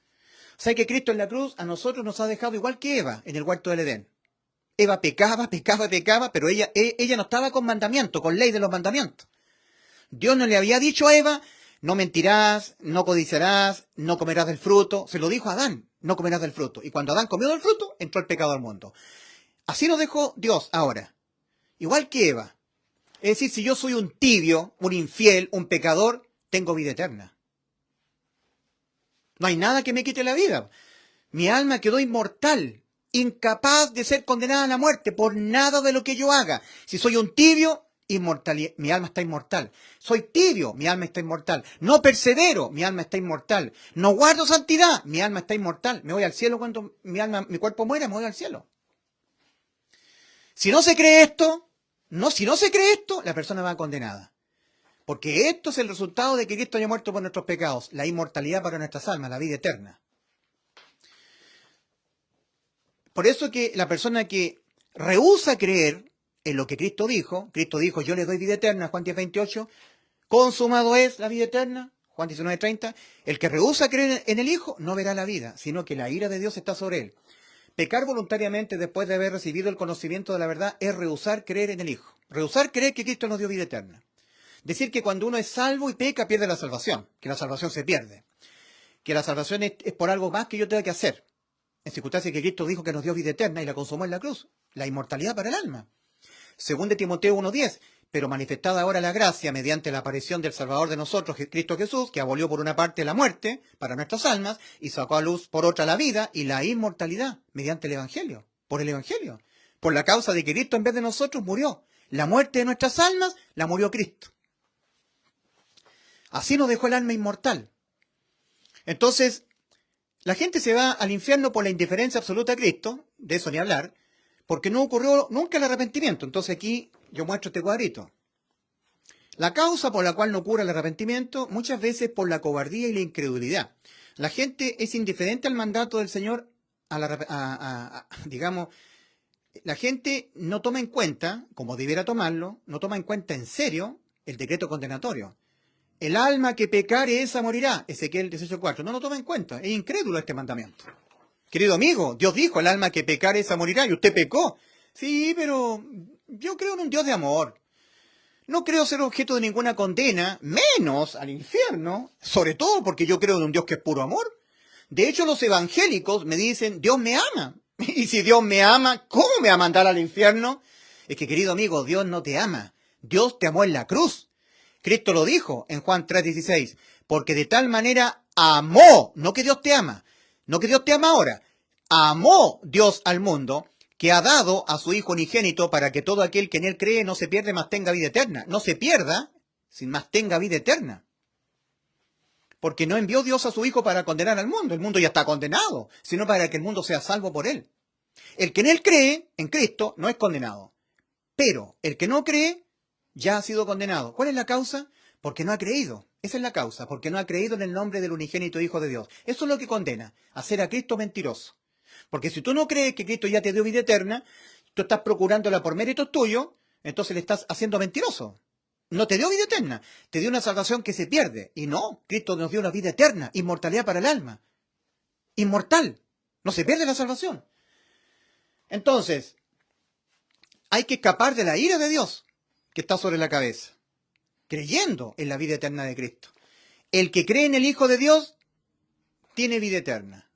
O sea que Cristo en la cruz a nosotros nos ha dejado igual que Eva en el huerto del Edén. Eva pecaba, pero ella no estaba con mandamiento, con ley de los mandamientos. Dios no le había dicho a Eva, no mentirás, no codiciarás, no comerás del fruto. Se lo dijo a Adán, no comerás del fruto. Y cuando Adán comió del fruto, entró el pecado al mundo. Así nos dejó Dios ahora. Igual que Eva. Es decir, si yo soy un tibio, un infiel, un pecador, tengo vida eterna. No hay nada que me quite la vida. Mi alma quedó inmortal, incapaz de ser condenada a la muerte por nada de lo que yo haga. Si soy un tibio, mi alma está inmortal. Soy tibio, mi alma está inmortal. No persevero, mi alma está inmortal. No guardo santidad, mi alma está inmortal. Me voy al cielo cuando mi cuerpo muera, me voy al cielo. Si no se cree esto, la persona va condenada. Porque esto es el resultado de que Cristo haya muerto por nuestros pecados, la inmortalidad para nuestras almas, la vida eterna. Por eso que la persona que rehúsa creer en lo que Cristo dijo, yo les doy vida eterna, Juan 10:28, consumado es la vida eterna, Juan 19:30, el que rehúsa creer en el Hijo no verá la vida, sino que la ira de Dios está sobre él. Pecar voluntariamente después de haber recibido el conocimiento de la verdad es rehusar creer en el Hijo, rehusar creer que Cristo nos dio vida eterna. Decir que cuando uno es salvo y peca pierde la salvación, que la salvación se pierde, que la salvación es por algo más que yo tenga que hacer. En circunstancias que Cristo dijo que nos dio vida eterna y la consumó en la cruz, la inmortalidad para el alma. Según de Timoteo 1:10, pero manifestada ahora la gracia mediante la aparición del Salvador de nosotros, Cristo Jesús, que abolió por una parte la muerte para nuestras almas y sacó a luz por otra la vida y la inmortalidad mediante el Evangelio, por el Evangelio, por la causa de que Cristo en vez de nosotros murió. La muerte de nuestras almas la murió Cristo. Así nos dejó el alma inmortal. Entonces, la gente se va al infierno por la indiferencia absoluta a Cristo, de eso ni hablar, porque no ocurrió nunca el arrepentimiento. Entonces aquí yo muestro este cuadrito. La causa por la cual no ocurre el arrepentimiento, muchas veces por la cobardía y la incredulidad. La gente es indiferente al mandato del Señor, digamos, la gente no toma en cuenta, como debiera tomarlo, no toma en cuenta en serio el decreto condenatorio. El alma que pecare, esa morirá. Ezequiel 18:4. No lo toma en cuenta. Es incrédulo este mandamiento. Querido amigo, Dios dijo, el alma que pecare, esa morirá. Y usted pecó. Sí, pero yo creo en un Dios de amor. No creo ser objeto de ninguna condena, menos al infierno. Sobre todo porque yo creo en un Dios que es puro amor. De hecho, los evangélicos me dicen, Dios me ama. Y si Dios me ama, ¿cómo me va a mandar al infierno? Es que, querido amigo, Dios no te ama. Dios te amó en la cruz. Cristo lo dijo en Juan 3:16, porque de tal manera amó, no que Dios te ama, no que Dios te ama ahora, amó Dios al mundo, que ha dado a su Hijo unigénito para que todo aquel que en él cree no se pierda, mas tenga vida eterna. No se pierda, sin más tenga vida eterna. Porque no envió Dios a su Hijo para condenar al mundo, el mundo ya está condenado, sino para que el mundo sea salvo por él. El que en él cree, en Cristo, no es condenado. Pero el que no cree, ya ha sido condenado. ¿Cuál es la causa? Porque no ha creído. Esa es la causa, porque no ha creído en el nombre del unigénito Hijo de Dios. Eso es lo que condena, hacer a Cristo mentiroso. Porque si tú no crees que Cristo ya te dio vida eterna, tú estás procurándola por méritos tuyos, entonces le estás haciendo mentiroso. No te dio vida eterna, te dio una salvación que se pierde. Y no, Cristo nos dio una vida eterna, inmortalidad para el alma. Inmortal. No se pierde la salvación. Entonces, hay que escapar de la ira de Dios que está sobre la cabeza, creyendo en la vida eterna de Cristo. El que cree en el Hijo de Dios tiene vida eterna.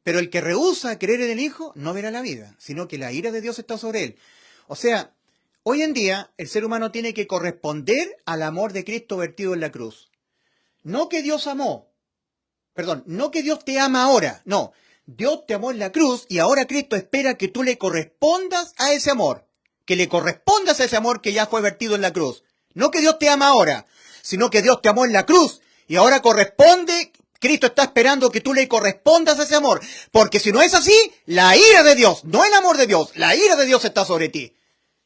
Pero el que rehúsa creer en el Hijo no verá la vida, sino que la ira de Dios está sobre él. O sea, hoy en día el ser humano tiene que corresponder al amor de Cristo vertido en la cruz. No que Dios amó, no que Dios te ama ahora, no. Dios te amó en la cruz y ahora Cristo espera que tú le correspondas a ese amor. Que le correspondas a ese amor que ya fue vertido en la cruz. No que Dios te ama ahora, sino que Dios te amó en la cruz y ahora corresponde, Cristo está esperando que tú le correspondas a ese amor. Porque si no es así, la ira de Dios, no el amor de Dios, la ira de Dios está sobre ti.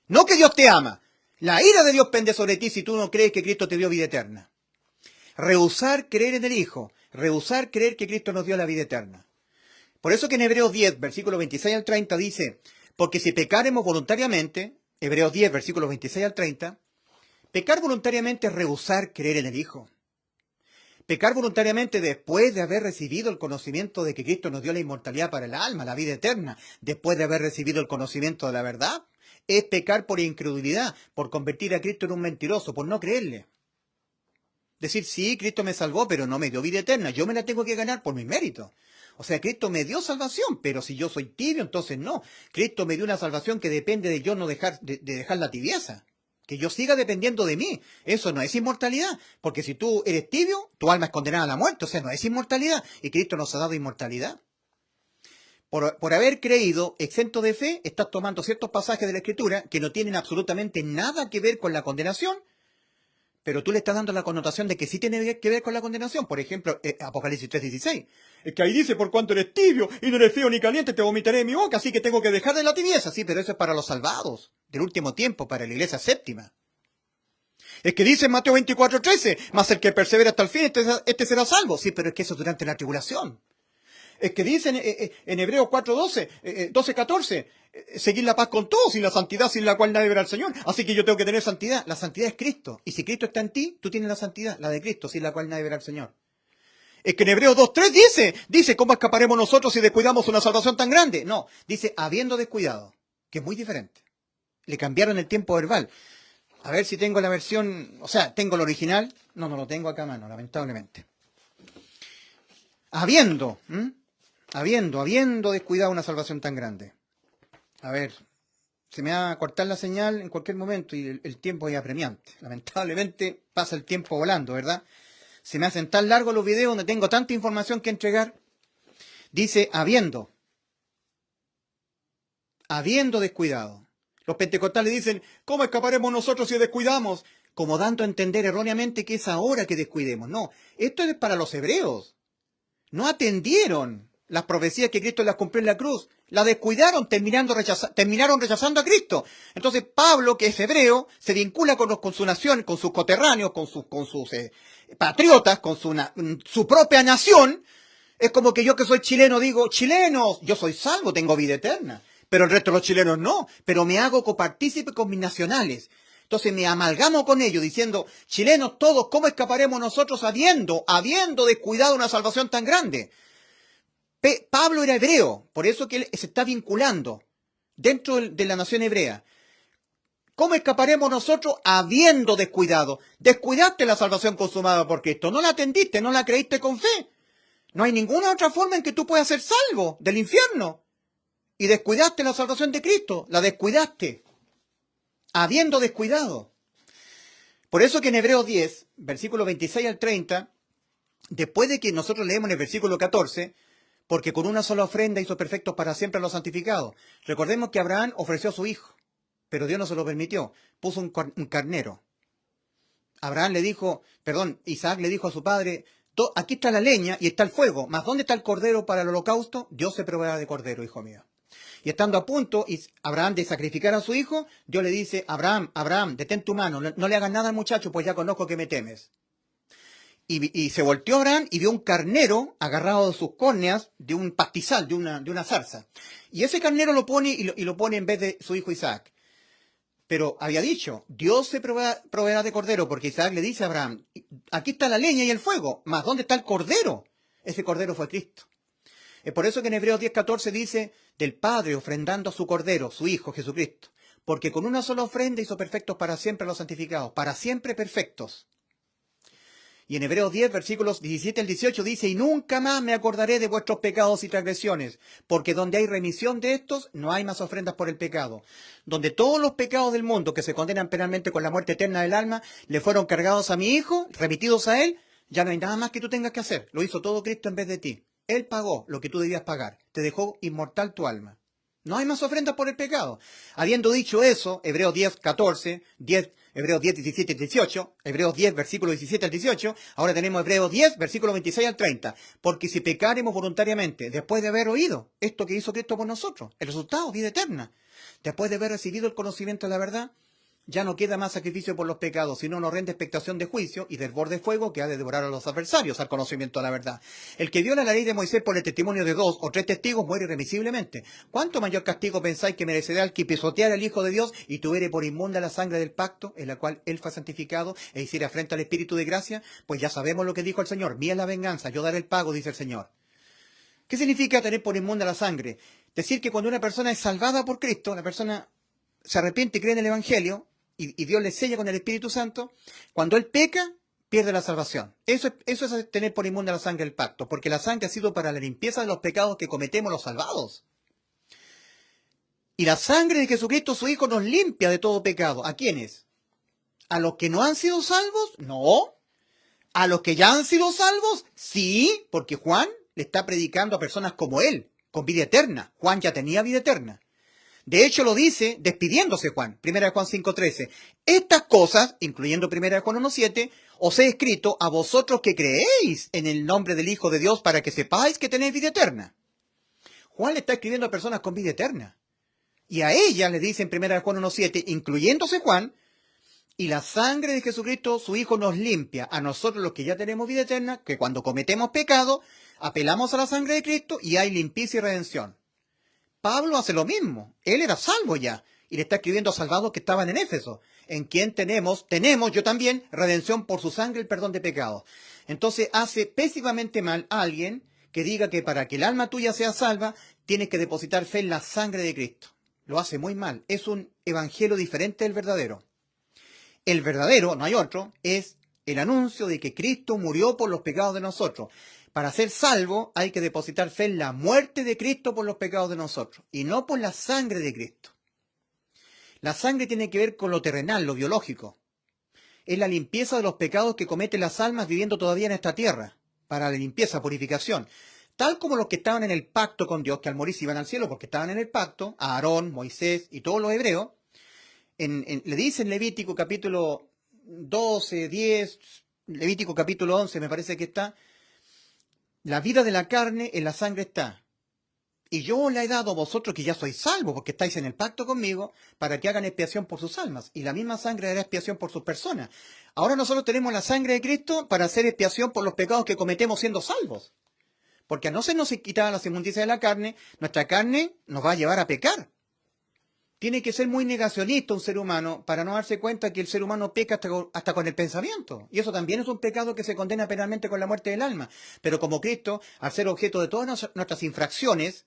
No que Dios te ama. La ira de Dios pende sobre ti si tú no crees que Cristo te dio vida eterna. Rehusar creer en el Hijo, rehusar creer que Cristo nos dio la vida eterna. Por eso que en Hebreos 10, versículos 26 al 30 dice, porque si pecaremos voluntariamente, Hebreos 10, versículos 26 al 30, pecar voluntariamente es rehusar creer en el Hijo. Pecar voluntariamente después de haber recibido el conocimiento de que Cristo nos dio la inmortalidad para el alma, la vida eterna, después de haber recibido el conocimiento de la verdad, es pecar por incredulidad, por convertir a Cristo en un mentiroso, por no creerle. Decir, sí, Cristo me salvó, pero no me dio vida eterna, yo me la tengo que ganar por mis méritos. O sea, Cristo me dio salvación, pero si yo soy tibio, entonces no. Cristo me dio una salvación que depende de yo no dejar, de dejar la tibieza. Que yo siga dependiendo de mí. Eso no es inmortalidad. Porque si tú eres tibio, tu alma es condenada a la muerte. O sea, no es inmortalidad. Y Cristo nos ha dado inmortalidad. Por haber creído exento de fe, estás tomando ciertos pasajes de la Escritura que no tienen absolutamente nada que ver con la condenación, pero tú le estás dando la connotación de que sí tiene que ver con la condenación. Por ejemplo, Apocalipsis 3:16. Es que ahí dice, por cuanto eres tibio y no eres frío ni caliente, te vomitaré de mi boca, así que tengo que dejar de la tibieza. Sí, pero eso es para los salvados del último tiempo, para la iglesia séptima. Es que dice en Mateo 24:13, mas el que persevera hasta el fin, este será salvo. Sí, pero es que eso es durante la tribulación. Es que dice en Hebreos 4:12, 12:14, seguir la paz con todos y la santidad sin la cual nadie verá al Señor. Así que yo tengo que tener santidad. La santidad es Cristo. Y si Cristo está en ti, tú tienes la santidad, la de Cristo, sin la cual nadie verá al Señor. Es que en Hebreos 2:3 dice, ¿cómo escaparemos nosotros si descuidamos una salvación tan grande? No, dice, habiendo descuidado, que es muy diferente. Le cambiaron el tiempo verbal. A ver si tengo la versión, o sea, ¿tengo el original? No lo tengo acá a mano, lamentablemente. Habiendo descuidado una salvación tan grande. A ver, se me va a cortar la señal en cualquier momento y el tiempo es apremiante. Lamentablemente pasa el tiempo volando, ¿verdad? Se me hacen tan largos los videos donde tengo tanta información que entregar. Dice, habiendo descuidado. Los pentecostales dicen, ¿cómo escaparemos nosotros si descuidamos? Como dando a entender erróneamente que es ahora que descuidemos. No, esto es para los hebreos. No atendieron las profecías que Cristo las cumplió en la cruz. La descuidaron, terminaron rechazando a Cristo. Entonces Pablo, que es hebreo, se vincula con su nación, con sus coterráneos, con sus patriotas, con su propia nación. Es como que yo que soy chileno digo, chilenos, yo soy salvo, tengo vida eterna. Pero el resto de los chilenos no. Pero me hago copartícipe con mis nacionales. Entonces me amalgamo con ellos diciendo, chilenos todos, ¿cómo escaparemos nosotros habiendo descuidado una salvación tan grande? Pablo era hebreo, por eso que él se está vinculando dentro de la nación hebrea. ¿Cómo escaparemos nosotros habiendo descuidado? Descuidaste la salvación consumada por Cristo, no la atendiste, no la creíste con fe. No hay ninguna otra forma en que tú puedas ser salvo del infierno. Y descuidaste la salvación de Cristo, la descuidaste. Habiendo descuidado. Por eso que en Hebreos 10, versículos 26 al 30, después de que nosotros leemos en el versículo 14, porque con una sola ofrenda hizo perfectos para siempre a los santificados. Recordemos que Abraham ofreció a su hijo, pero Dios no se lo permitió. Puso un carnero. Isaac le dijo a su padre, aquí está la leña y está el fuego, mas ¿dónde está el cordero para el holocausto? Dios se proveerá de cordero, hijo mío. Y estando a punto, Abraham, de sacrificar a su hijo, Dios le dice, Abraham, detén tu mano, no le hagas nada al muchacho, pues ya conozco que me temes. Y se volteó Abraham y vio un carnero agarrado de sus córneas de un pastizal, de una zarza. Y ese carnero lo pone y lo pone en vez de su hijo Isaac. Pero había dicho, Dios se proveerá de cordero, porque Isaac le dice a Abraham, aquí está la leña y el fuego, mas ¿dónde está el cordero? Ese cordero fue Cristo. Es por eso que en Hebreos 10:14 dice, del Padre ofrendando a su Cordero, su Hijo Jesucristo, porque con una sola ofrenda hizo perfectos para siempre a los santificados, para siempre perfectos. Y en Hebreos 10, versículos 17 al 18 dice, y nunca más me acordaré de vuestros pecados y transgresiones, porque donde hay remisión de estos, no hay más ofrendas por el pecado. Donde todos los pecados del mundo que se condenan penalmente con la muerte eterna del alma, le fueron cargados a mi Hijo, remitidos a Él, ya no hay nada más que tú tengas que hacer. Lo hizo todo Cristo en vez de ti. Él pagó lo que tú debías pagar. Te dejó inmortal tu alma. No hay más ofrendas por el pecado. Habiendo dicho eso, Hebreos 10, 14, Hebreos 10, 17 y 18, Hebreos 10, versículo 17 al 18, ahora tenemos Hebreos 10, versículo 26 al 30. Porque si pecaremos voluntariamente, después de haber oído esto que hizo Cristo por nosotros, el resultado, vida eterna, después de haber recibido el conocimiento de la verdad, ya no queda más sacrificio por los pecados, sino una horrenda expectación de juicio y del borde de fuego que ha de devorar a los adversarios al conocimiento de la verdad. El que viola la ley de Moisés por el testimonio de 2 o 3 testigos muere irremisiblemente. ¿Cuánto mayor castigo pensáis que merecerá el que pisoteara al Hijo de Dios y tuviere por inmunda la sangre del pacto en la cual él fue santificado e hiciera frente al Espíritu de gracia? Pues ya sabemos lo que dijo el Señor. Mía es la venganza, yo daré el pago, dice el Señor. ¿Qué significa tener por inmunda la sangre? Decir que cuando una persona es salvada por Cristo, la persona se arrepiente y cree en el Evangelio, y Dios le sella con el Espíritu Santo, cuando él peca, pierde la salvación. Eso es tener por inmunda la sangre del pacto, porque la sangre ha sido para la limpieza de los pecados que cometemos los salvados. Y la sangre de Jesucristo, su Hijo, nos limpia de todo pecado. ¿A quiénes? ¿A los que no han sido salvos? No. ¿A los que ya han sido salvos? Sí, porque Juan le está predicando a personas como él, con vida eterna. Juan ya tenía vida eterna. De hecho lo dice despidiéndose Juan, 1 Juan 5:13. Estas cosas, incluyendo 1 Juan 1:7, os he escrito a vosotros que creéis en el nombre del Hijo de Dios para que sepáis que tenéis vida eterna. Juan le está escribiendo a personas con vida eterna. Y a ella le dice en 1 Juan 1:7, incluyéndose Juan, y la sangre de Jesucristo, su Hijo, nos limpia a nosotros los que ya tenemos vida eterna, que cuando cometemos pecado, apelamos a la sangre de Cristo y hay limpieza y redención. Pablo hace lo mismo. Él era salvo ya. Y le está escribiendo a salvados que estaban en Éfeso. En quien tenemos yo también, redención por su sangre, el perdón de pecados. Entonces hace pésimamente mal a alguien que diga que para que el alma tuya sea salva, tienes que depositar fe en la sangre de Cristo. Lo hace muy mal. Es un evangelio diferente del verdadero. El verdadero, no hay otro, es el anuncio de que Cristo murió por los pecados de nosotros. Para ser salvo hay que depositar fe en la muerte de Cristo por los pecados de nosotros y no por la sangre de Cristo. La sangre tiene que ver con lo terrenal, lo biológico. Es la limpieza de los pecados que cometen las almas viviendo todavía en esta tierra, para la limpieza, purificación. Tal como los que estaban en el pacto con Dios, que al morir se iban al cielo porque estaban en el pacto, Aarón, Moisés y todos los hebreos, le dice en Levítico capítulo 12, 10, Levítico capítulo 11 me parece que está, la vida de la carne en la sangre está. Y yo la he dado a vosotros que ya sois salvos, porque estáis en el pacto conmigo, para que hagan expiación por sus almas. Y la misma sangre hará expiación por sus personas. Ahora nosotros tenemos la sangre de Cristo para hacer expiación por los pecados que cometemos siendo salvos. Porque a no ser nos quitada las inmundicias de la carne, nuestra carne nos va a llevar a pecar. Tiene que ser muy negacionista un ser humano para no darse cuenta que el ser humano peca hasta con el pensamiento. Y eso también es un pecado que se condena penalmente con la muerte del alma. Pero como Cristo, al ser objeto de todas nuestras infracciones,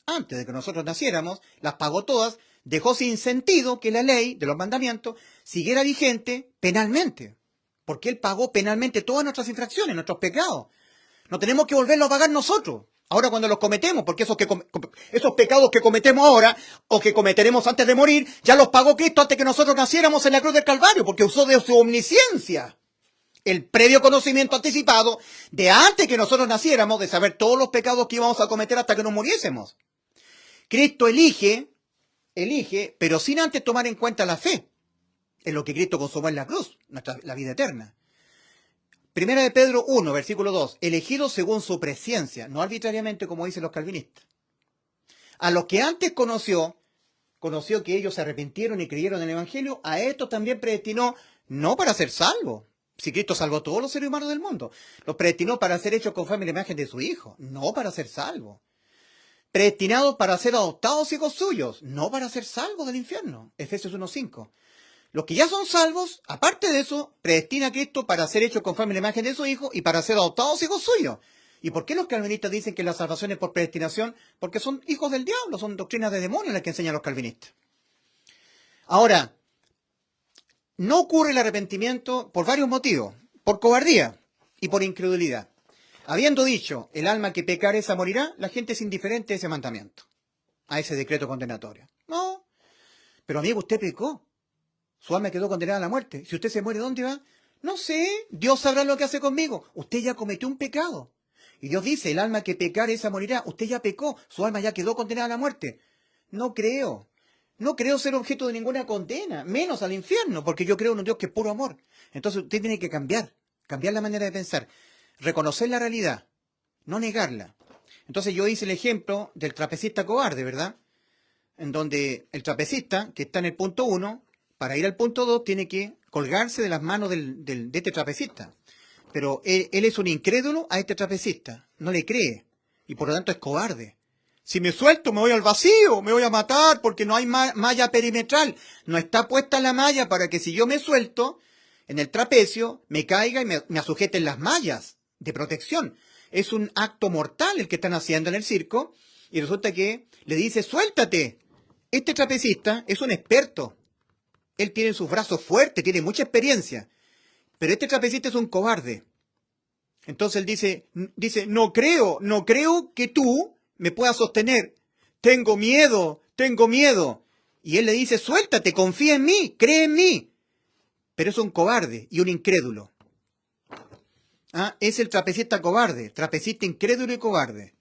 antes de que nosotros naciéramos, las pagó todas, dejó sin sentido que la ley de los mandamientos siguiera vigente penalmente. Porque Él pagó penalmente todas nuestras infracciones, nuestros pecados. No tenemos que volverlos a pagar nosotros. Ahora cuando los cometemos, porque esos pecados que cometemos ahora o que cometeremos antes de morir, ya los pagó Cristo antes que nosotros naciéramos en la cruz del Calvario, porque usó de su omnisciencia el previo conocimiento anticipado de antes que nosotros naciéramos, de saber todos los pecados que íbamos a cometer hasta que nos muriésemos. Cristo elige, pero sin antes tomar en cuenta la fe en lo que Cristo consumó en la cruz, la vida eterna. Primera de Pedro 1, versículo 2, elegidos según su presciencia, no arbitrariamente como dicen los calvinistas. A los que antes conoció que ellos se arrepintieron y creyeron en el Evangelio, a estos también predestinó, no para ser salvos. Si Cristo salvó a todos los seres humanos del mundo, los predestinó para ser hechos conforme a la imagen de su Hijo, no para ser salvos. Predestinados para ser adoptados hijos suyos, no para ser salvos del infierno. Efesios 1:5. Los que ya son salvos, aparte de eso, predestina a Cristo para ser hechos conforme a la imagen de su Hijo y para ser adoptados hijos suyos. ¿Y por qué los calvinistas dicen que la salvación es por predestinación? Porque son hijos del diablo, son doctrinas de demonios las que enseñan los calvinistas. Ahora, no ocurre el arrepentimiento por varios motivos. Por cobardía y por incredulidad. Habiendo dicho, el alma que pecare esa morirá, la gente es indiferente a ese mandamiento, a ese decreto condenatorio. No, pero amigo, usted pecó. Su alma quedó condenada a la muerte. Si usted se muere, ¿dónde va? No sé, Dios sabrá lo que hace conmigo. Usted ya cometió un pecado. Y Dios dice, el alma que pecare esa morirá. Usted ya pecó, su alma ya quedó condenada a la muerte. No creo. No creo ser objeto de ninguna condena, menos al infierno, porque yo creo en un Dios que es puro amor. Entonces usted tiene que cambiar la manera de pensar. Reconocer la realidad, no negarla. Entonces yo hice el ejemplo del trapecista cobarde, ¿verdad? En donde el trapecista, que está en el punto 1, para ir al punto 2 tiene que colgarse de las manos de este trapecista. Pero él es un incrédulo a este trapecista, no le cree, y por lo tanto es cobarde. Si me suelto me voy al vacío, me voy a matar porque no hay malla perimetral. No está puesta la malla para que si yo me suelto en el trapecio, me caiga y me asujeten las mallas de protección. Es un acto mortal el que están haciendo en el circo y resulta que le dice, suéltate. Este trapecista es un experto. Él tiene sus brazos fuertes, tiene mucha experiencia. Pero este trapecista es un cobarde. Entonces él dice, no creo que tú me puedas sostener. Tengo miedo. Y él le dice, suéltate, confía en mí, cree en mí. Pero es un cobarde y un incrédulo. Es el trapecista cobarde, trapecista incrédulo y cobarde.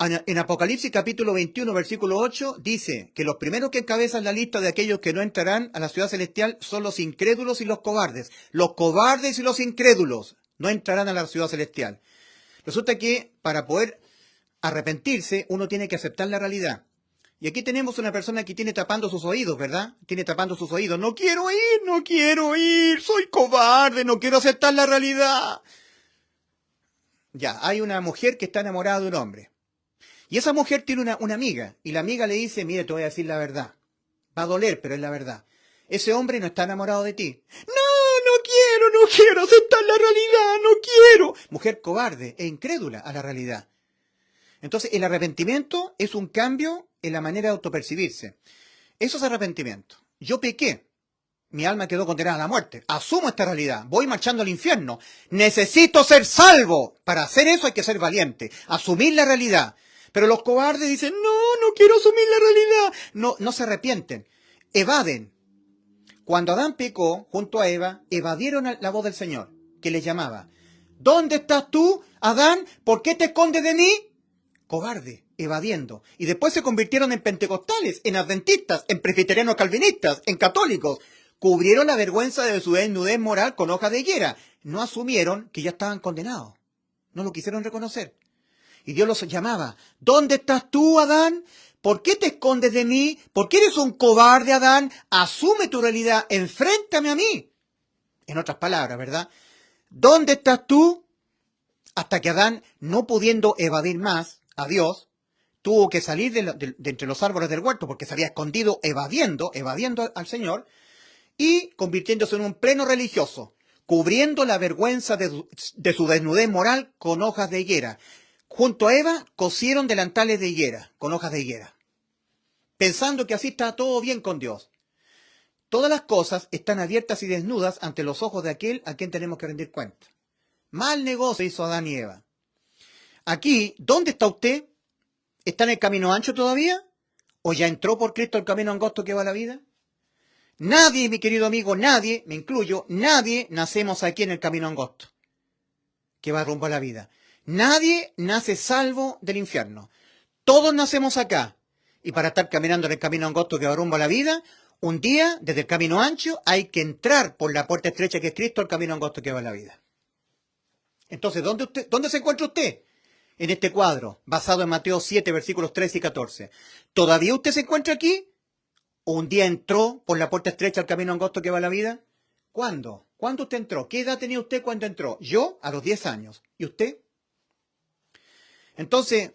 En Apocalipsis capítulo 21, versículo 8, dice que los primeros que encabezan la lista de aquellos que no entrarán a la ciudad celestial son los incrédulos y los cobardes. Los cobardes y los incrédulos no entrarán a la ciudad celestial. Resulta que para poder arrepentirse, uno tiene que aceptar la realidad. Y aquí tenemos una persona que tiene tapando sus oídos, ¿verdad? Tiene tapando sus oídos. No quiero ir, soy cobarde, no quiero aceptar la realidad. Ya, hay una mujer que está enamorada de un hombre. Y esa mujer tiene una amiga, y la amiga le dice, mire, te voy a decir la verdad. Va a doler, pero es la verdad. Ese hombre no está enamorado de ti. No quiero aceptar la realidad, no quiero. Mujer cobarde e incrédula a la realidad. Entonces, el arrepentimiento es un cambio en la manera de autopercibirse. Eso es arrepentimiento. Yo pequé. Mi alma quedó condenada a la muerte. Asumo esta realidad. Voy marchando al infierno. Necesito ser salvo. Para hacer eso hay que ser valiente. Asumir la realidad. Pero los cobardes dicen, no quiero asumir la realidad. No se arrepienten. Evaden. Cuando Adán pecó, junto a Eva, evadieron la voz del Señor, que les llamaba. ¿Dónde estás tú, Adán? ¿Por qué te escondes de mí? Cobarde, evadiendo. Y después se convirtieron en pentecostales, en adventistas, en presbiterianos calvinistas, en católicos. Cubrieron la vergüenza de su desnudez moral con hojas de higuera. No asumieron que ya estaban condenados. No lo quisieron reconocer. Y Dios los llamaba. ¿Dónde estás tú, Adán? ¿Por qué te escondes de mí? ¿Por qué eres un cobarde, Adán? Asume tu realidad. Enfréntame a mí. En otras palabras, ¿verdad? ¿Dónde estás tú? Hasta que Adán, no pudiendo evadir más a Dios, tuvo que salir de entre los árboles del huerto porque se había escondido evadiendo al Señor y convirtiéndose en un pleno religioso, cubriendo la vergüenza de su desnudez moral con hojas de higuera. Junto a Eva cosieron delantales de higuera, con hojas de higuera, pensando que así está todo bien con Dios. Todas las cosas están abiertas y desnudas ante los ojos de aquel a quien tenemos que rendir cuenta. Mal negocio hizo Adán y Eva. Aquí, ¿dónde está usted? ¿Está en el camino ancho todavía? ¿O ya entró por Cristo el camino angosto que va a la vida? Nadie, mi querido amigo, nadie, me incluyo, nadie nacemos aquí en el camino angosto que va rumbo a la vida. Nadie nace salvo del infierno. Todos nacemos acá. Y para estar caminando en el camino angosto que va rumbo a la vida, un día, desde el camino ancho, hay que entrar por la puerta estrecha que es Cristo, el camino angosto que va a la vida. Entonces, ¿dónde se encuentra usted? En este cuadro, basado en Mateo 7, versículos 13 y 14. ¿Todavía usted se encuentra aquí? ¿O un día entró por la puerta estrecha al camino angosto que va a la vida? ¿Cuándo? ¿Cuándo usted entró? ¿Qué edad tenía usted cuando entró? Yo, a los 10 años. ¿Y usted? Entonces,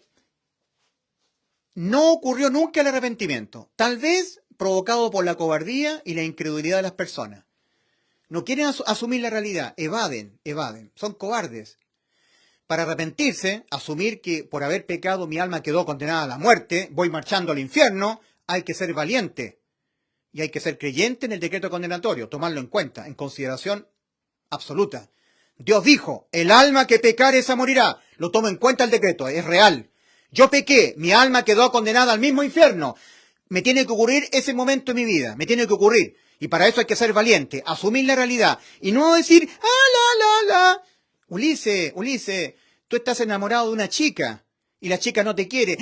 no ocurrió nunca el arrepentimiento. Tal vez provocado por la cobardía y la incredulidad de las personas. No quieren asumir la realidad. Evaden. Son cobardes. Para arrepentirse, asumir que por haber pecado mi alma quedó condenada a la muerte, voy marchando al infierno, hay que ser valiente. Y hay que ser creyente en el decreto condenatorio, tomarlo en cuenta, en consideración absoluta. Dios dijo, el alma que pecare esa morirá. Lo tomo en cuenta el decreto, es real. Yo pequé, mi alma quedó condenada al mismo infierno. Me tiene que ocurrir ese momento en mi vida, me tiene que ocurrir. Y para eso hay que ser valiente, asumir la realidad. Y no decir, Ulises, tú estás enamorado de una chica y la chica no te quiere.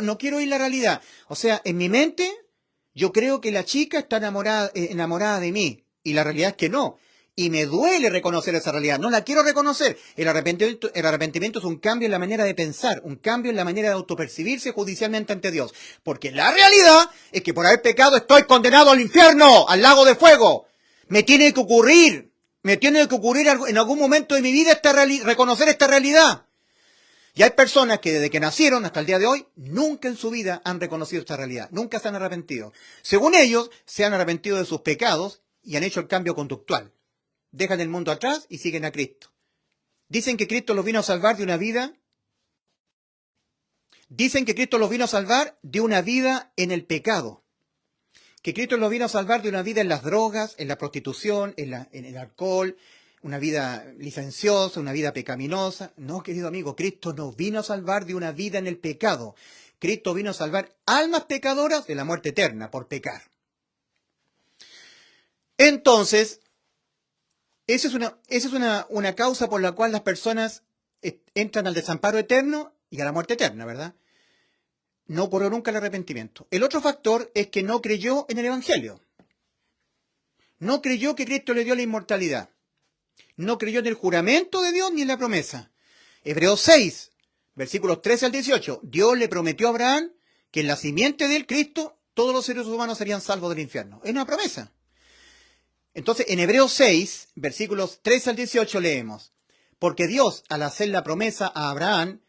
No quiero oír la realidad. O sea, en mi mente, yo creo que la chica está enamorada de mí y la realidad es que no. Y me duele reconocer esa realidad, no la quiero reconocer. El arrepentimiento es un cambio en la manera de pensar, un cambio en la manera de autopercibirse judicialmente ante Dios. Porque la realidad es que por haber pecado estoy condenado al infierno, al lago de fuego. Me tiene que ocurrir en algún momento de mi vida reconocer esta realidad. Y hay personas que desde que nacieron hasta el día de hoy, nunca en su vida han reconocido esta realidad, nunca se han arrepentido. Según ellos, se han arrepentido de sus pecados y han hecho el cambio conductual. Dejan el mundo atrás y siguen a Cristo. Dicen que Cristo los vino a salvar de una vida. Dicen que Cristo los vino a salvar de una vida en el pecado. Que Cristo los vino a salvar de una vida en las drogas, en la prostitución, en el alcohol, una vida licenciosa, una vida pecaminosa. No, querido amigo, Cristo nos vino a salvar de una vida en el pecado. Cristo vino a salvar almas pecadoras de la muerte eterna por pecar. Entonces, esa es una causa por la cual las personas entran al desamparo eterno y a la muerte eterna, ¿verdad? No ocurrió nunca el arrepentimiento. El otro factor es que no creyó en el Evangelio. No creyó que Cristo le dio la inmortalidad. No creyó en el juramento de Dios ni en la promesa. Hebreos 6, versículos 13 al 18. Dios le prometió a Abraham que en la simiente del Cristo todos los seres humanos serían salvos del infierno. Es una promesa. Entonces, en Hebreos 6, versículos 13 al 18 leemos: porque Dios, al hacer la promesa a Abraham,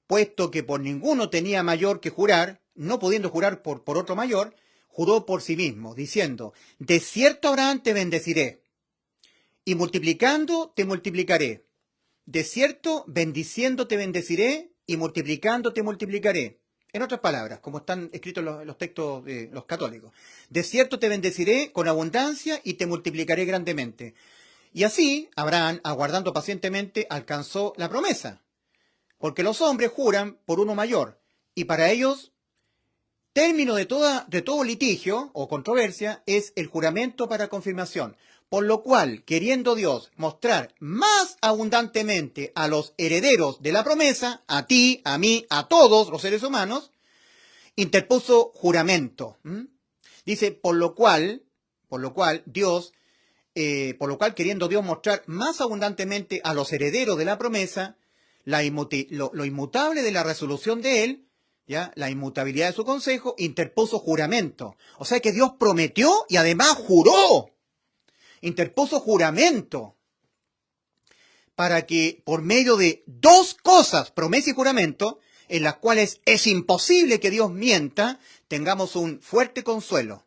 puesto que por ninguno tenía mayor que jurar, no pudiendo jurar por otro mayor, juró por sí mismo, diciendo: de cierto, Abraham, te bendeciré, y multiplicando te multiplicaré. De cierto, bendiciendo te bendeciré, y multiplicando te multiplicaré. En otras palabras, como están escritos los textos de los católicos: de cierto te bendeciré con abundancia y te multiplicaré grandemente. Y así, Abraham, aguardando pacientemente, alcanzó la promesa. Porque los hombres juran por uno mayor, y para ellos, término de todo litigio o controversia es el juramento para confirmación. Por lo cual, queriendo Dios mostrar más abundantemente a los herederos de la promesa, a ti, a mí, a todos los seres humanos, interpuso juramento. Dice, por lo cual, queriendo Dios mostrar más abundantemente a los herederos de la promesa, lo inmutable de la resolución de él, ¿ya? La inmutabilidad de su consejo, interpuso juramento. O sea que Dios prometió y además juró. Interpuso juramento para que por medio de dos cosas, promesa y juramento, en las cuales es imposible que Dios mienta, tengamos un fuerte consuelo.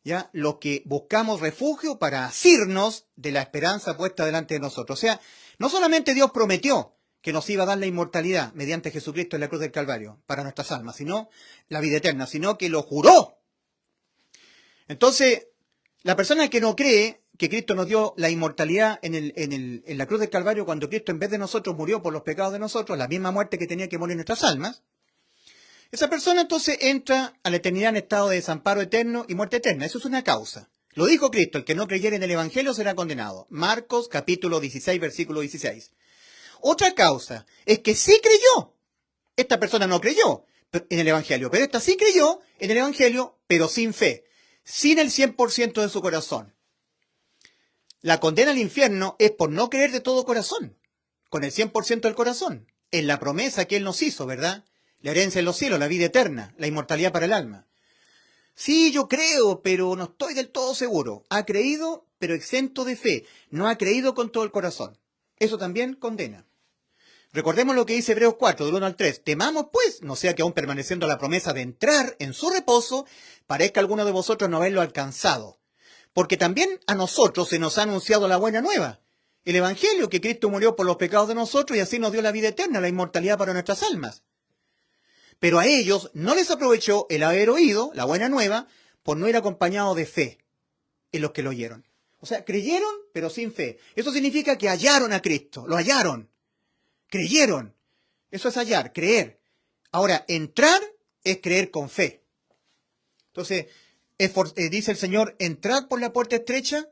¿Ya? Lo que buscamos refugio para asirnos de la esperanza puesta delante de nosotros. O sea, no solamente Dios prometió que nos iba a dar la inmortalidad mediante Jesucristo en la cruz del Calvario para nuestras almas, sino la vida eterna, sino que lo juró. Entonces, la persona que no cree que Cristo nos dio la inmortalidad en la cruz del Calvario, cuando Cristo en vez de nosotros murió por los pecados de nosotros, la misma muerte que tenía que morir nuestras almas, esa persona entonces entra a la eternidad en estado de desamparo eterno y muerte eterna. Eso es una causa. Lo dijo Cristo: el que no creyere en el Evangelio será condenado. Marcos capítulo 16, versículo 16. Otra causa es que sí creyó. Esta persona no creyó en el Evangelio, pero esta sí creyó en el Evangelio, pero sin fe, sin el 100% de su corazón. La condena al infierno es por no creer de todo corazón, con el 100% del corazón, en la promesa que Él nos hizo, ¿verdad? La herencia en los cielos, la vida eterna, la inmortalidad para el alma. Sí, yo creo, pero no estoy del todo seguro. Ha creído, pero exento de fe. No ha creído con todo el corazón. Eso también condena. Recordemos lo que dice Hebreos 4, del 1 al 3. Temamos, pues, no sea que aún permaneciendo la promesa de entrar en su reposo, parezca alguno de vosotros no haberlo alcanzado. Porque también a nosotros se nos ha anunciado la buena nueva, el Evangelio, que Cristo murió por los pecados de nosotros y así nos dio la vida eterna, la inmortalidad para nuestras almas. Pero a ellos no les aprovechó el haber oído la buena nueva por no ir acompañado de fe en los que lo oyeron. O sea, creyeron, pero sin fe. Eso significa que hallaron a Cristo, lo hallaron, creyeron. Eso es hallar, creer. Ahora, entrar es creer con fe. Entonces, dice el Señor: entrad por la puerta estrecha,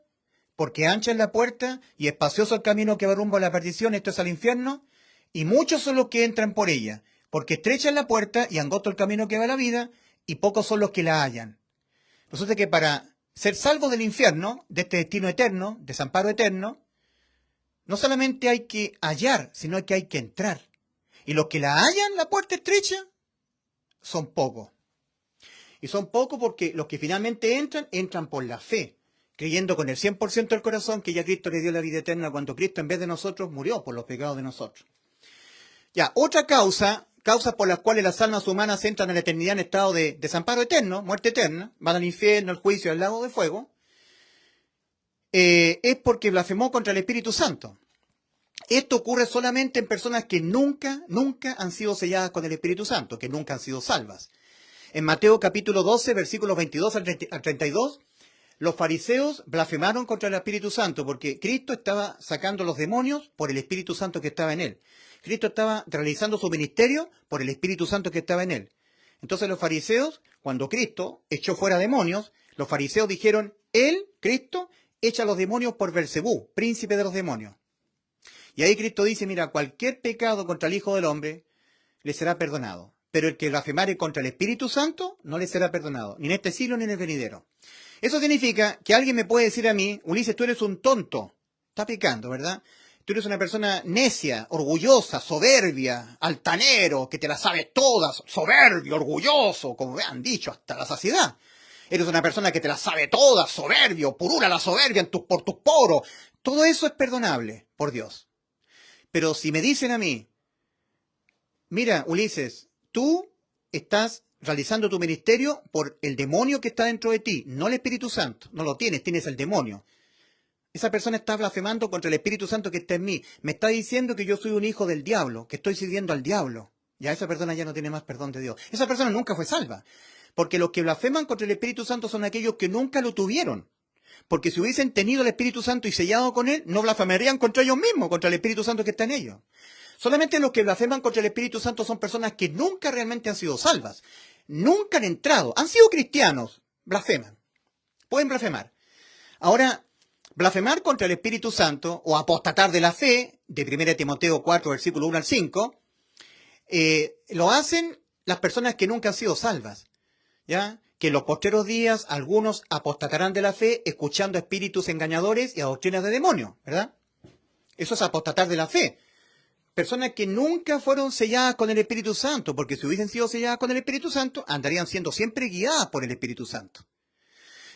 porque ancha es la puerta y espacioso el camino que va rumbo a la perdición, esto es al infierno, y muchos son los que entran por ella. Porque estrecha es la puerta y angosto el camino que va a la vida, y pocos son los que la hallan. Resulta que para ser salvos del infierno, de este destino eterno, desamparo eterno, no solamente hay que hallar, sino que hay que entrar. Y los que la hallan, la puerta estrecha, son pocos. Y son pocos porque los que finalmente entran por la fe, creyendo con el 100% del corazón que ya Cristo le dio la vida eterna cuando Cristo en vez de nosotros murió por los pecados de nosotros. Ya, otra causas por las cuales las almas humanas entran a la eternidad en estado de desamparo eterno, muerte eterna, van al infierno, al juicio, al lago de fuego, es porque blasfemó contra el Espíritu Santo. Esto ocurre solamente en personas que nunca han sido selladas con el Espíritu Santo, que nunca han sido salvas. En Mateo capítulo 12, versículos 22 al 32, los fariseos blasfemaron contra el Espíritu Santo porque Cristo estaba sacando los demonios por el Espíritu Santo que estaba en él. Cristo estaba realizando su ministerio por el Espíritu Santo que estaba en él. Entonces los fariseos, cuando Cristo echó fuera demonios, los fariseos dijeron: Él, Cristo, echa los demonios por Belcebú, príncipe de los demonios. Y ahí Cristo dice, mira, cualquier pecado contra el Hijo del Hombre le será perdonado. Pero el que blasfemare contra el Espíritu Santo no le será perdonado, ni en este siglo ni en el venidero. Eso significa que alguien me puede decir a mí, Ulises, tú eres un tonto. Está pecando, ¿verdad? Tú eres una persona necia, orgullosa, soberbia, altanero, que te las sabe todas, soberbio, orgulloso, como me han dicho hasta la saciedad. Eres una persona que te las sabe todas, soberbio, purula la soberbia por tus poros. Todo eso es perdonable por Dios. Pero si me dicen a mí, mira, Ulises, tú estás realizando tu ministerio por el demonio que está dentro de ti, no el Espíritu Santo. No lo tienes, tienes el demonio. Esa persona está blasfemando contra el Espíritu Santo que está en mí. Me está diciendo que yo soy un hijo del diablo, que estoy sirviendo al diablo. Ya esa persona ya no tiene más perdón de Dios. Esa persona nunca fue salva. Porque los que blasfeman contra el Espíritu Santo son aquellos que nunca lo tuvieron. Porque si hubiesen tenido el Espíritu Santo y sellado con él, no blasfemarían contra ellos mismos, contra el Espíritu Santo que está en ellos. Solamente los que blasfeman contra el Espíritu Santo son personas que nunca realmente han sido salvas. Nunca han entrado. Han sido cristianos. Blasfeman. Pueden blasfemar. Ahora, blasfemar contra el Espíritu Santo o apostatar de la fe, de 1 Timoteo 4, versículo 1 al 5, lo hacen las personas que nunca han sido salvas. ¿Ya? Que en los postreros días algunos apostatarán de la fe escuchando espíritus engañadores y a doctrinas de demonios, ¿verdad? Eso es apostatar de la fe. Personas que nunca fueron selladas con el Espíritu Santo, porque si hubiesen sido selladas con el Espíritu Santo, andarían siendo siempre guiadas por el Espíritu Santo.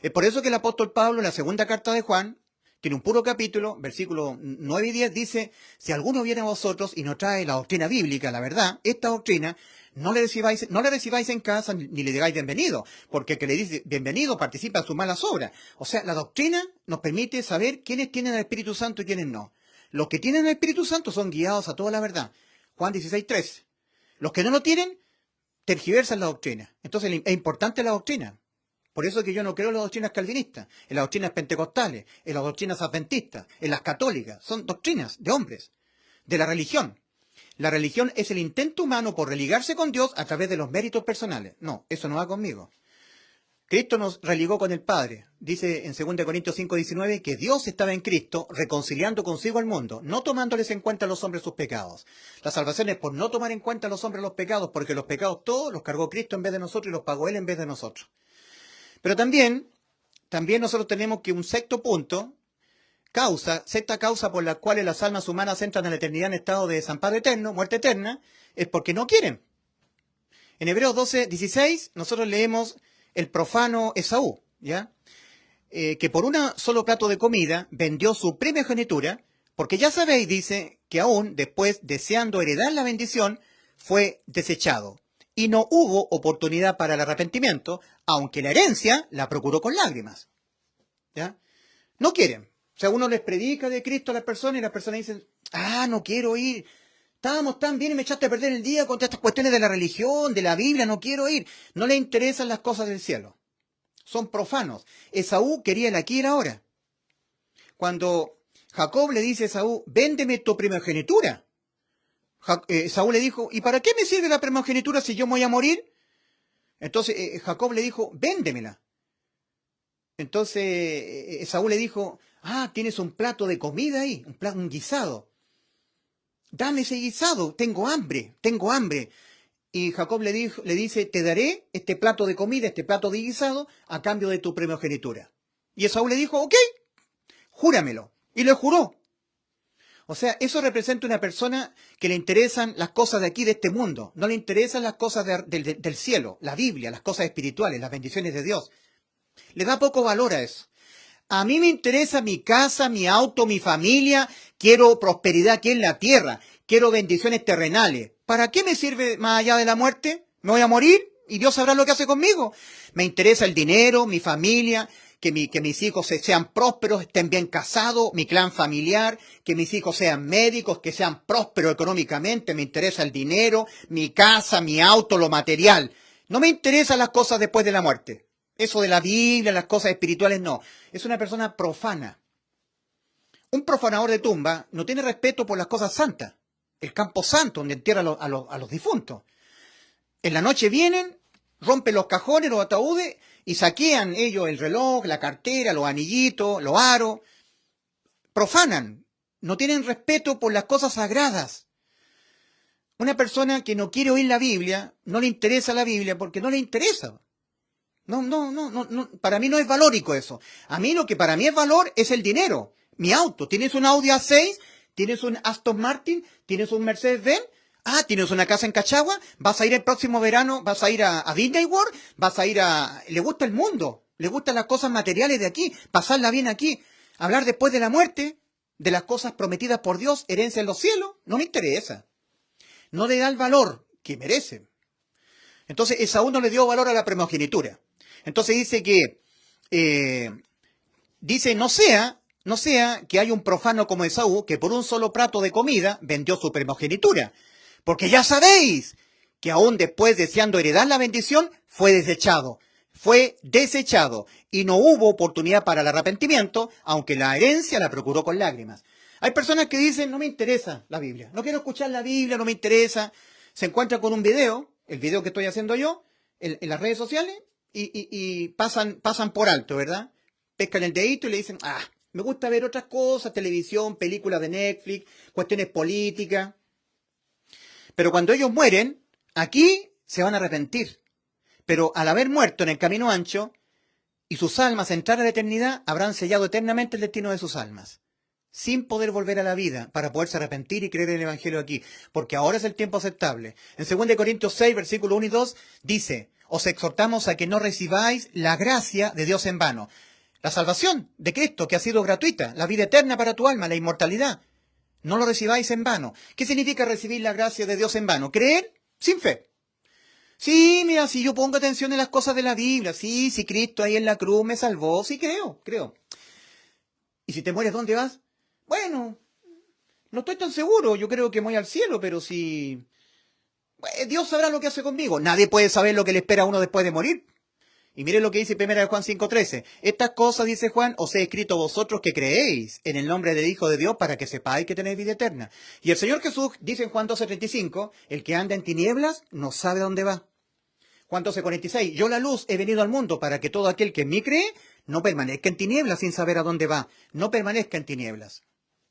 Es por eso que el apóstol Pablo, en la segunda carta de Juan, tiene un puro capítulo, versículos 9 y 10, dice, si alguno viene a vosotros y no trae la doctrina bíblica, la verdad, esta doctrina, no le recibáis en casa ni le digáis bienvenido, porque el que le dice bienvenido participa en sus malas obras. O sea, la doctrina nos permite saber quiénes tienen el Espíritu Santo y quiénes no. Los que tienen el Espíritu Santo son guiados a toda la verdad. Juan 16:13. Los que no lo tienen, tergiversan la doctrina. Entonces es importante la doctrina. Por eso es que yo no creo en las doctrinas calvinistas, en las doctrinas pentecostales, en las doctrinas adventistas, en las católicas. Son doctrinas de hombres, de la religión. La religión es el intento humano por religarse con Dios a través de los méritos personales. No, eso no va conmigo. Cristo nos religó con el Padre. Dice en 2 Corintios 5:19 que Dios estaba en Cristo reconciliando consigo al mundo, no tomándoles en cuenta a los hombres sus pecados. La salvación es por no tomar en cuenta a los hombres los pecados, porque los pecados todos los cargó Cristo en vez de nosotros y los pagó Él en vez de nosotros. Pero también nosotros tenemos que un sexto punto, sexta causa por la cual las almas humanas entran a la eternidad en estado de desamparo eterno, muerte eterna, es porque no quieren. En Hebreos 12:16 nosotros leemos el profano Esaú, ¿ya? Que por un solo plato de comida vendió su primogenitura, porque ya sabéis, dice, que aún después, deseando heredar la bendición, fue desechado. Y no hubo oportunidad para el arrepentimiento, aunque la herencia la procuró con lágrimas. ¿Ya? No quieren. O sea, uno les predica de Cristo a las personas y las personas dicen, no quiero ir. Estábamos tan bien y me echaste a perder el día con todas estas cuestiones de la religión, de la Biblia, no quiero ir. No les interesan las cosas del cielo. Son profanos. Esaú quería el aquí y el ahora. Cuando Jacob le dice a Esaú, véndeme tu primogenitura. Esaú le dijo, ¿y para qué me sirve la primogenitura si yo me voy a morir? Entonces Jacob le dijo, véndemela. Entonces Esaú le dijo, tienes un plato de comida ahí, un guisado. Dame ese guisado, tengo hambre. Y Jacob le dice, te daré este plato de comida, este plato de guisado, a cambio de tu primogenitura. Y Esaú le dijo, ok, júramelo. Y le juró. O sea, eso representa una persona que le interesan las cosas de aquí, de este mundo. No le interesan las cosas del cielo, la Biblia, las cosas espirituales, las bendiciones de Dios. Le da poco valor a eso. A mí me interesa mi casa, mi auto, mi familia. Quiero prosperidad aquí en la tierra. Quiero bendiciones terrenales. ¿Para qué me sirve más allá de la muerte? ¿Me voy a morir? Y Dios sabrá lo que hace conmigo. Me interesa el dinero, mi familia, que mis hijos sean prósperos, estén bien casados, mi clan familiar, que mis hijos sean médicos, que sean prósperos económicamente. Me interesa el dinero, mi casa, mi auto, lo material. No me interesan las cosas después de la muerte. Eso de la Biblia, las cosas espirituales, no. Es una persona profana. Un profanador de tumba no tiene respeto por las cosas santas. El campo santo, donde entierra a los difuntos. En la noche vienen, rompen los cajones, los ataúdes, y saquean ellos el reloj, la cartera, los anillitos, los aros. Profanan. no tienen respeto por las cosas sagradas. Una persona que no quiere oír la Biblia, no le interesa la Biblia porque no le interesa. No, para mí no es valórico eso. A mí lo que para mí es valor es el dinero. Mi auto, ¿tienes un Audi A6? ¿Tienes un Aston Martin? ¿Tienes un Mercedes-Benz? Ah, ¿tienes una casa en Cachagua? ¿Vas a ir el próximo verano? ¿Vas a ir a Disney World? ¿Vas a ir a...? Le gusta el mundo, le gustan las cosas materiales de aquí, pasarla bien aquí, hablar después de la muerte, de las cosas prometidas por Dios, herencia en los cielos, no me interesa. No le da el valor que merece. Entonces Esaú no le dio valor a la primogenitura. Entonces dice que, no sea que haya un profano como Esaú que por un solo plato de comida vendió su primogenitura. Porque ya sabéis que aún después deseando heredar la bendición, fue desechado y no hubo oportunidad para el arrepentimiento, aunque la herencia la procuró con lágrimas. Hay personas que dicen, no me interesa la Biblia, no quiero escuchar la Biblia, no me interesa. Se encuentran con un video, el video que estoy haciendo yo, en las redes sociales, y pasan por alto, ¿verdad? Pescan el dedito y le dicen, me gusta ver otras cosas, televisión, películas de Netflix, cuestiones políticas. Pero cuando ellos mueren, aquí se van a arrepentir. Pero al haber muerto en el camino ancho, y sus almas entrar a la eternidad, habrán sellado eternamente el destino de sus almas, sin poder volver a la vida, para poderse arrepentir y creer en el Evangelio aquí, porque ahora es el tiempo aceptable. En 2 Corintios 6, versículos 1 y 2, dice, os exhortamos a que no recibáis la gracia de Dios en vano. La salvación de Cristo, que ha sido gratuita, la vida eterna para tu alma, la inmortalidad, no lo recibáis en vano. ¿Qué significa recibir la gracia de Dios en vano? Creer sin fe. Sí, mira, si yo pongo atención en las cosas de la Biblia, sí, si Cristo ahí en la cruz me salvó, sí creo. ¿Y si te mueres, dónde vas? Bueno, no estoy tan seguro, yo creo que voy al cielo, pero si... Dios sabrá lo que hace conmigo. Nadie puede saber lo que le espera a uno después de morir. Y miren lo que dice 1 Juan 5:13. Estas cosas, dice Juan, os he escrito vosotros que creéis en el nombre del Hijo de Dios para que sepáis que tenéis vida eterna. Y el Señor Jesús dice en Juan 12:35, el que anda en tinieblas no sabe dónde va. Juan 12:46, yo la luz he venido al mundo para que todo aquel que en mí cree no permanezca en tinieblas sin saber a dónde va. No permanezca en tinieblas.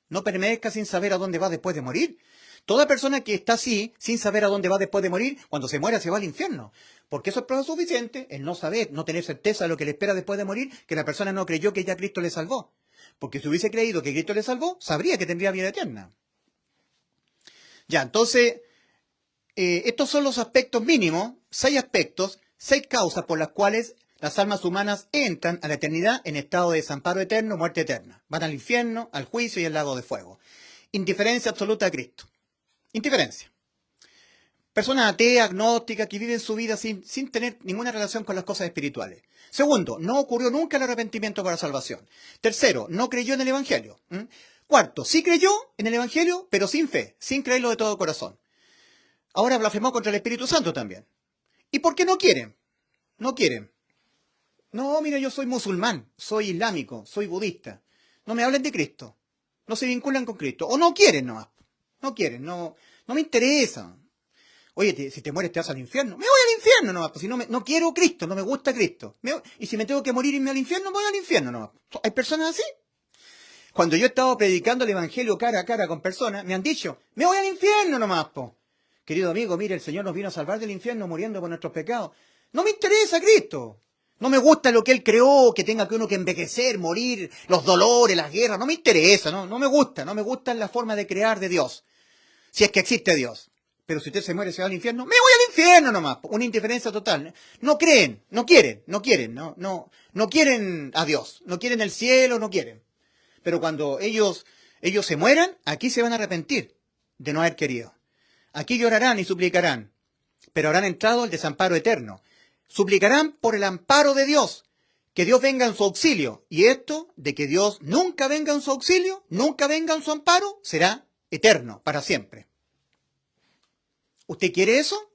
No permanezca sin saber a dónde va después de morir. Toda persona que está así, sin saber a dónde va después de morir, cuando se muera se va al infierno. Porque eso es prueba suficiente, el no saber, no tener certeza de lo que le espera después de morir, que la persona no creyó que ya Cristo le salvó. Porque si hubiese creído que Cristo le salvó, sabría que tendría vida eterna. Ya, entonces, estos son los aspectos mínimos, 6 aspectos, 6 causas por las cuales las almas humanas entran a la eternidad en estado de desamparo eterno, muerte eterna. Van al infierno, al juicio y al lago de fuego. Indiferencia absoluta a Cristo. Indiferencia. Personas ateas, agnósticas, que viven su vida sin tener ninguna relación con las cosas espirituales. Segundo, no ocurrió nunca el arrepentimiento para salvación. Tercero, no creyó en el Evangelio. Cuarto, sí creyó en el Evangelio, pero sin fe, sin creerlo de todo corazón. Ahora blasfemó contra el Espíritu Santo también. ¿Y por qué no quieren? No quieren. No, mira, yo soy musulmán, soy islámico, soy budista. No me hablen de Cristo. No se vinculan con Cristo. O no quieren nomás. No quieren, no me interesa. Oye, si te mueres te vas al infierno. Me voy al infierno nomás, pues si no quiero Cristo, no me gusta Cristo. Y si me tengo que morir y irme al infierno, voy al infierno nomás. ¿Hay personas así? Cuando yo he estado predicando el Evangelio cara a cara con personas, me han dicho, me voy al infierno nomás, po. Querido amigo, mire, el Señor nos vino a salvar del infierno muriendo por nuestros pecados. No me interesa Cristo. No me gusta lo que Él creó, que tenga que uno que envejecer, morir, los dolores, las guerras. No me interesa, no me gusta la forma de crear de Dios. Si es que existe Dios. Pero si usted se muere y se va al infierno, me voy al infierno nomás. Una indiferencia total. No creen, no quieren a Dios. No quieren el cielo, no quieren. Pero cuando ellos se mueran, aquí se van a arrepentir de no haber querido. Aquí llorarán y suplicarán, pero habrán entrado al desamparo eterno. Suplicarán por el amparo de Dios, que Dios venga en su auxilio. Y esto, de que Dios nunca venga en su auxilio, nunca venga en su amparo, será eterno, para siempre. ¿Usted quiere eso?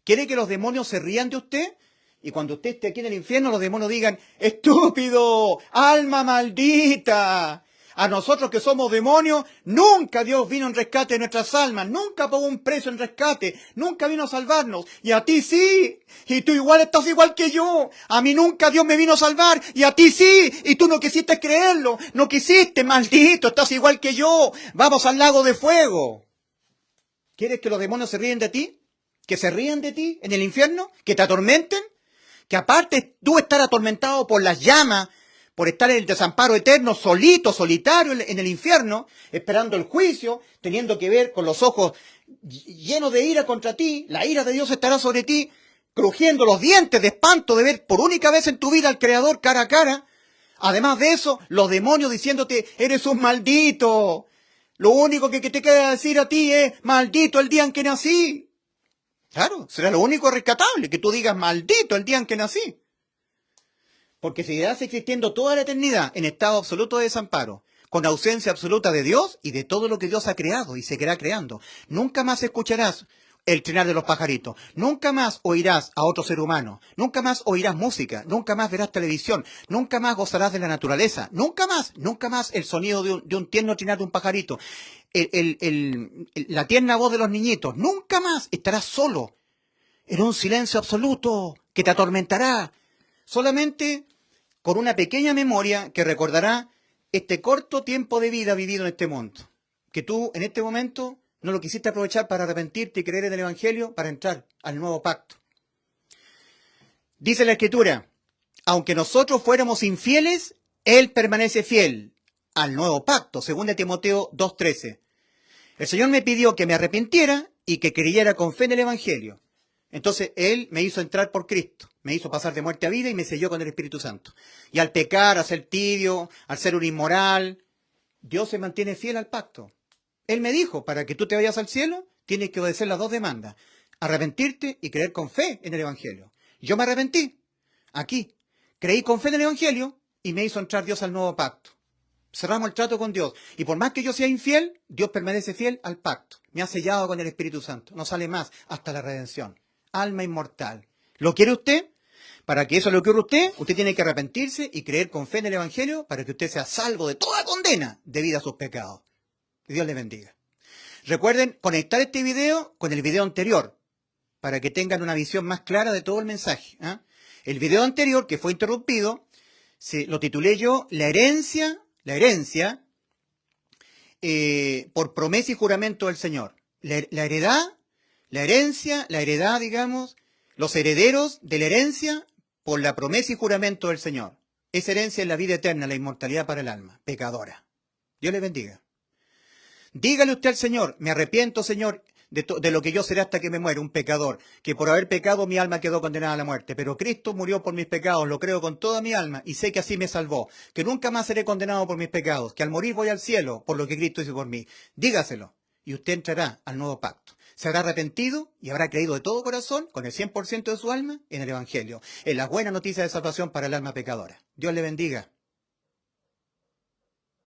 ¿Quiere que los demonios se rían de usted? Y cuando usted esté aquí en el infierno, los demonios digan, estúpido, alma maldita, A nosotros que somos demonios, nunca Dios vino en rescate de nuestras almas, nunca pagó un precio en rescate, nunca vino a salvarnos. Y a ti sí, y tú igual estás igual que yo. A mí nunca Dios me vino a salvar, y a ti sí, y tú no quisiste creerlo, no quisiste, maldito, estás igual que yo. Vamos al lago de fuego. ¿Quieres que los demonios se ríen de ti? ¿Que se ríen de ti en el infierno? ¿Que te atormenten? Que aparte tú estar atormentado por las llamas, por estar en el desamparo eterno, solito, solitario en el infierno, esperando el juicio, teniendo que ver con los ojos llenos de ira contra ti, la ira de Dios estará sobre ti, crujiendo los dientes de espanto de ver por única vez en tu vida al Creador cara a cara. Además de eso, los demonios diciéndote, eres un maldito. Lo único que te queda decir a ti es, maldito el día en que nací. Claro, será lo único rescatable, que tú digas, maldito el día en que nací. Porque seguirás existiendo toda la eternidad en estado absoluto de desamparo, con ausencia absoluta de Dios y de todo lo que Dios ha creado y seguirá creando. Nunca más escucharás el trinar de los pajaritos, nunca más oirás a otro ser humano, nunca más oirás música, nunca más verás televisión, nunca más gozarás de la naturaleza, nunca más el sonido de un tierno trinar de un pajarito, la tierna voz de los niñitos, nunca más estarás solo, en un silencio absoluto que te atormentará. Solamente con una pequeña memoria que recordará este corto tiempo de vida vivido en este mundo. Que tú en este momento no lo quisiste aprovechar para arrepentirte y creer en el Evangelio para entrar al nuevo pacto. Dice la Escritura, aunque nosotros fuéramos infieles, Él permanece fiel al nuevo pacto, según de Timoteo 2:13. El Señor me pidió que me arrepintiera y que creyera con fe en el Evangelio. Entonces Él me hizo entrar por Cristo, me hizo pasar de muerte a vida y me selló con el Espíritu Santo. Y al pecar, a ser tibio, al ser un inmoral, Dios se mantiene fiel al pacto. Él me dijo, para que tú te vayas al cielo, tienes que obedecer las dos demandas, arrepentirte y creer con fe en el Evangelio. Yo me arrepentí, aquí, creí con fe en el Evangelio y me hizo entrar Dios al nuevo pacto. Cerramos el trato con Dios. Y por más que yo sea infiel, Dios permanece fiel al pacto. Me ha sellado con el Espíritu Santo. No sale más hasta la redención. Alma inmortal. ¿Lo quiere usted? Para que eso le ocurra a usted, usted tiene que arrepentirse y creer con fe en el Evangelio para que usted sea salvo de toda condena debido a sus pecados. Que Dios le bendiga. Recuerden conectar este video con el video anterior para que tengan una visión más clara de todo el mensaje. El video anterior, que fue interrumpido, lo titulé yo La herencia por promesa y juramento del Señor. La heredad, digamos, los herederos de la herencia por la promesa y juramento del Señor. Esa herencia es la vida eterna, la inmortalidad para el alma, pecadora. Dios le bendiga. Dígale usted al Señor, me arrepiento, Señor, de lo que yo seré hasta que me muera, un pecador, que por haber pecado mi alma quedó condenada a la muerte, pero Cristo murió por mis pecados, lo creo con toda mi alma y sé que así me salvó, que nunca más seré condenado por mis pecados, que al morir voy al cielo por lo que Cristo hizo por mí. Dígaselo y usted entrará al nuevo pacto. Se habrá arrepentido y habrá creído de todo corazón, con el 100% de su alma, en el Evangelio, en las buenas noticias de salvación para el alma pecadora. Dios le bendiga.